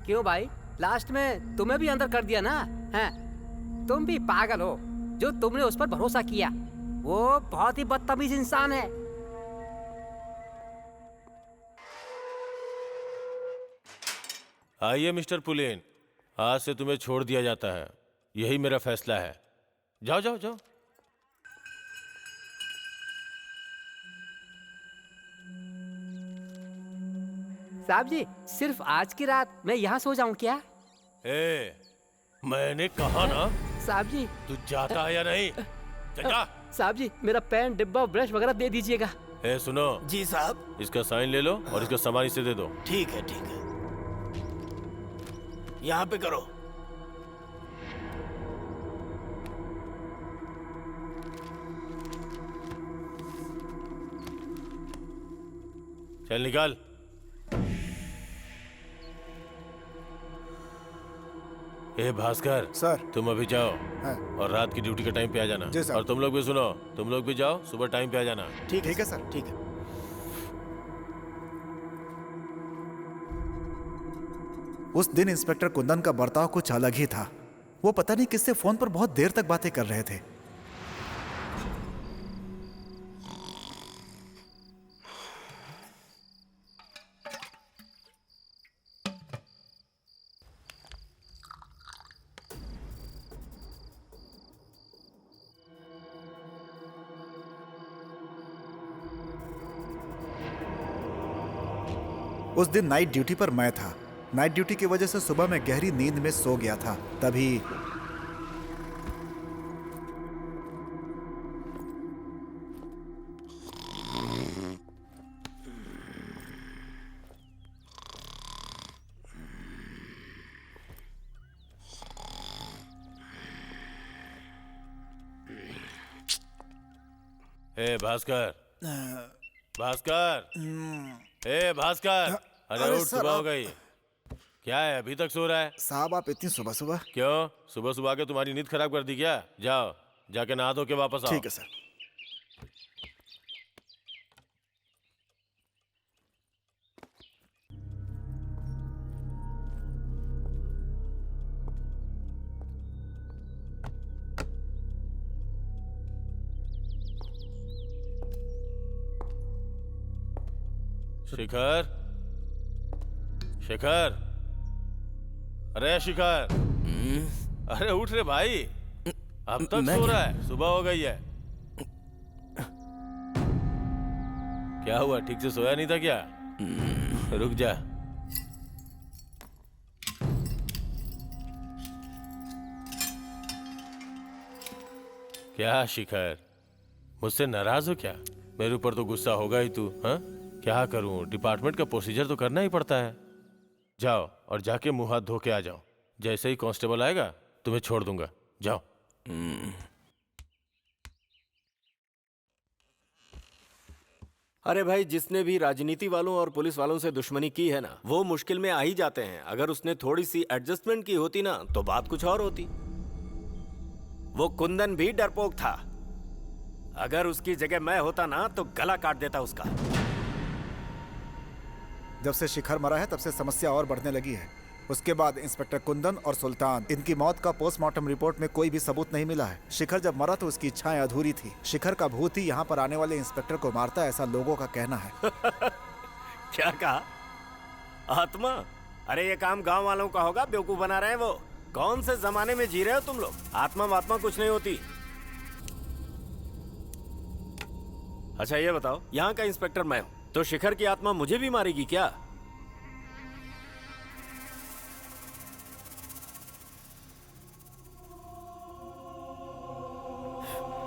Speaker 12: क्यों भाई, लास्ट में तुम्हें भी अंदर कर दिया ना? हैं? तुम भी पागल हो जो तुमने उस पर भरोसा किया। वो बहुत ही बदतमीज इंसान है।
Speaker 10: आइए मिस्टर पुलेन, आज से तुम्हें छोड़ दिया जाता है। यही मेरा फैसला है। जाओ जाओ जाओ।
Speaker 12: साहब जी, सिर्फ आज की रात मैं यहाँ सो जाऊँ क्या?
Speaker 10: ए, मैंने कहा ना।
Speaker 12: साहब जी,
Speaker 10: तू जाता है या नहीं? चल जा।
Speaker 12: साहब जी, मेरा पेन, डिब्बा, ब्रश वगैरह दे दीजिएगा।
Speaker 10: ए सुनो।
Speaker 1: जी साहब।
Speaker 10: इसका साइन ले लो और इसका सामान इसे दे दो।
Speaker 1: ठीक है ठीक है, यहाँ पे करो।
Speaker 10: चल निकाल। ए भास्कर
Speaker 3: सर,
Speaker 10: तुम अभी जाओ।
Speaker 3: हाँ।
Speaker 10: और रात की ड्यूटी के टाइम पे आ जाना।
Speaker 3: जी सर।
Speaker 10: और तुम लोग भी सुनो, तुम लोग भी जाओ, सुबह टाइम पे आ जाना।
Speaker 3: ठीक है सर।
Speaker 1: ठीक है।
Speaker 3: उस दिन इंस्पेक्टर कुंदन का बर्ताव कुछ अलग ही था। वो पता नहीं किससे फोन पर बहुत देर तक बातें कर रहे थे। उस दिन नाइट ड्यूटी पर मैं था। नाइट ड्यूटी की वजह से सुबह मैं गहरी नींद में सो गया था। तभी
Speaker 10: ए भास्कर, भास्कर, ए भास्कर, अरे उठ,
Speaker 3: सर,
Speaker 10: सुबह हो गई। क्या है, अभी तक सो रहा है?
Speaker 3: साहब आप इतनी सुबह सुबह?
Speaker 10: क्यों, सुबह सुबह के तुम्हारी नींद खराब कर दी क्या? जाओ, जाके नहा धो के वापस आओ।
Speaker 3: ठीक है सर।
Speaker 10: शिखर, शिखर, अरे शिखर, अरे उठ रे भाई, अब तक सो रहा है, सुबह हो गई है। क्या हुआ, ठीक से सोया नहीं था क्या? रुक जा। क्या शिखर, मुझसे नाराज हो क्या? मेरे ऊपर तो गुस्सा होगा ही तू। हाँ, क्या करूं, डिपार्टमेंट का प्रोसीजर तो करना ही पड़ता है। जाओ और जाके मुंह हाथ धो के आ जाओ। जैसे ही कांस्टेबल आएगा तुम्हें छोड़ दूंगा। जाओ।
Speaker 1: अरे भाई, जिसने भी राजनीति वालों और पुलिस वालों से दुश्मनी की है ना, वो मुश्किल में आ ही जाते हैं। अगर उसने थोड़ी सी एडजस्टमेंट की होती ना, तो बात कुछ और होती। वो कुंदन भी डरपोक था। अगर उसकी जगह मैं होता ना, तो गला काट देता उसका।
Speaker 3: जब से शिखर मरा है तब से समस्या और बढ़ने लगी है। उसके बाद इंस्पेक्टर कुंदन और सुल्तान, इनकी मौत का पोस्टमार्टम रिपोर्ट में कोई भी सबूत नहीं मिला है। शिखर जब मरा तो उसकी इच्छाएं अधूरी थी। शिखर का भूत ही यहाँ पर आने वाले इंस्पेक्टर को मारता है, ऐसा लोगों का कहना है।
Speaker 1: क्या कहा? आत्मा? अरे ये काम गांव वालों का होगा, बेवकूफ बना रहे हैं वो। कौन से जमाने में जी रहे हो तुम लोग? आत्मा वात्मा कुछ नहीं होती। अच्छा ये बताओ, यहाँ का इंस्पेक्टर मैं हूँ, तो शिखर की आत्मा मुझे भी मारेगी क्या?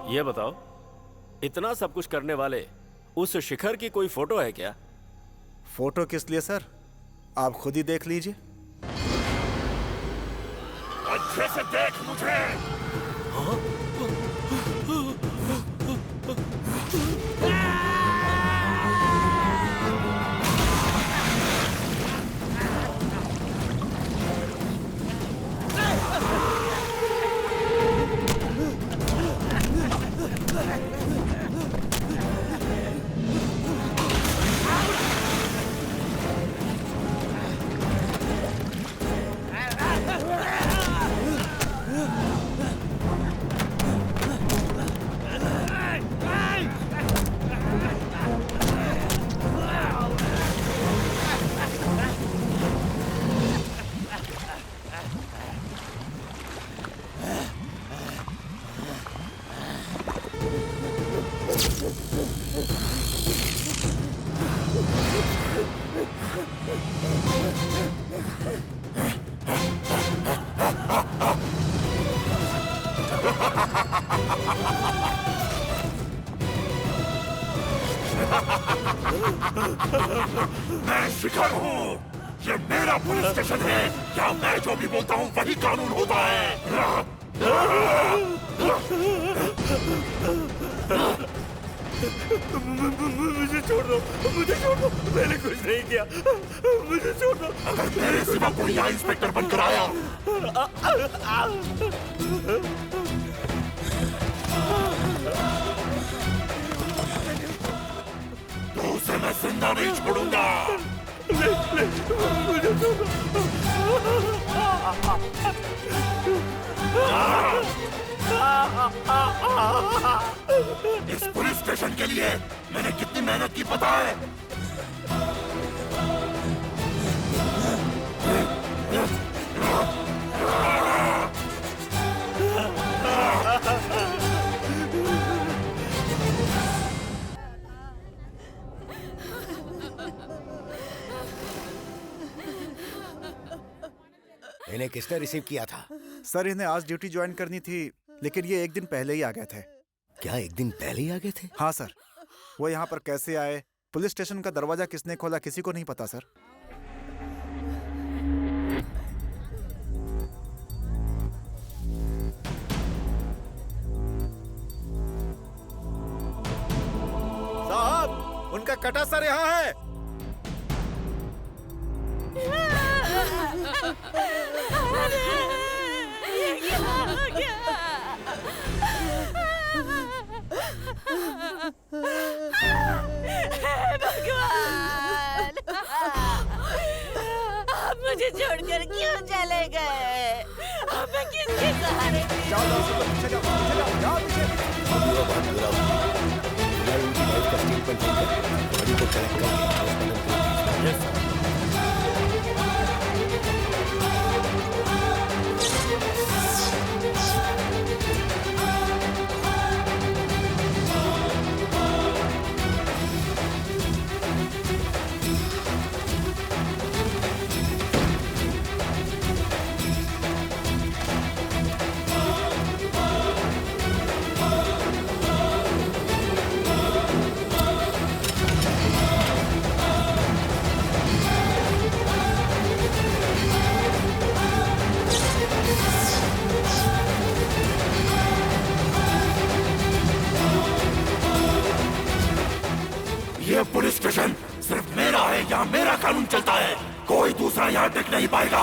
Speaker 1: ये बताओ, इतना सब कुछ करने वाले उस शिखर की कोई फोटो है क्या?
Speaker 3: फोटो किस लिए सर? आप खुद ही देख लीजिए।
Speaker 2: अच्छे से देख मुझे। मैं शिखर हूँ। ये मेरा पुलिस स्टेशन है। यहाँ मैं जो भी बोलता हूँ वही कानून होता है।
Speaker 1: मुझे छोड़ दो, मुझे छोड़ दो, मैंने कुछ नहीं किया, मुझे छोड़ दो।
Speaker 2: अगर मेरे सिवा कोई यहाँ इंस्पेक्टर बनकर आया तो उसे मैं जिंदा नहीं छोड़ूंगा।
Speaker 1: मुझे छोड़ दो।
Speaker 19: इस पुलिस स्टेशन के लिए मैंने कितनी मेहनत की पता है?
Speaker 16: इन्हें किसने रिसीव किया था?
Speaker 3: सर इन्हें आज ड्यूटी ज्वाइन करनी थी, लेकिन ये एक दिन पहले ही आ गए थे।
Speaker 16: क्या एक दिन पहले ही आ गए थे?
Speaker 3: हाँ सर। वो यहाँ पर कैसे आए, पुलिस स्टेशन का दरवाजा किसने खोला, किसी को नहीं पता सर।
Speaker 4: साहब, उनका कटा सर यहाँ है।
Speaker 7: ये क्या हो गया? हे भगवान! आप मुझे छोड़कर क्यों चले गए? अब मैं किसके सहारे जी?
Speaker 16: उनकी वाइफ का स्टेटमेंट लेकर बड़ी को कलेक्ट करके
Speaker 19: ये पुलिस स्टेशन सिर्फ मेरा है, यहाँ मेरा कानून चलता है, कोई दूसरा यहाँ टिक नहीं पाएगा।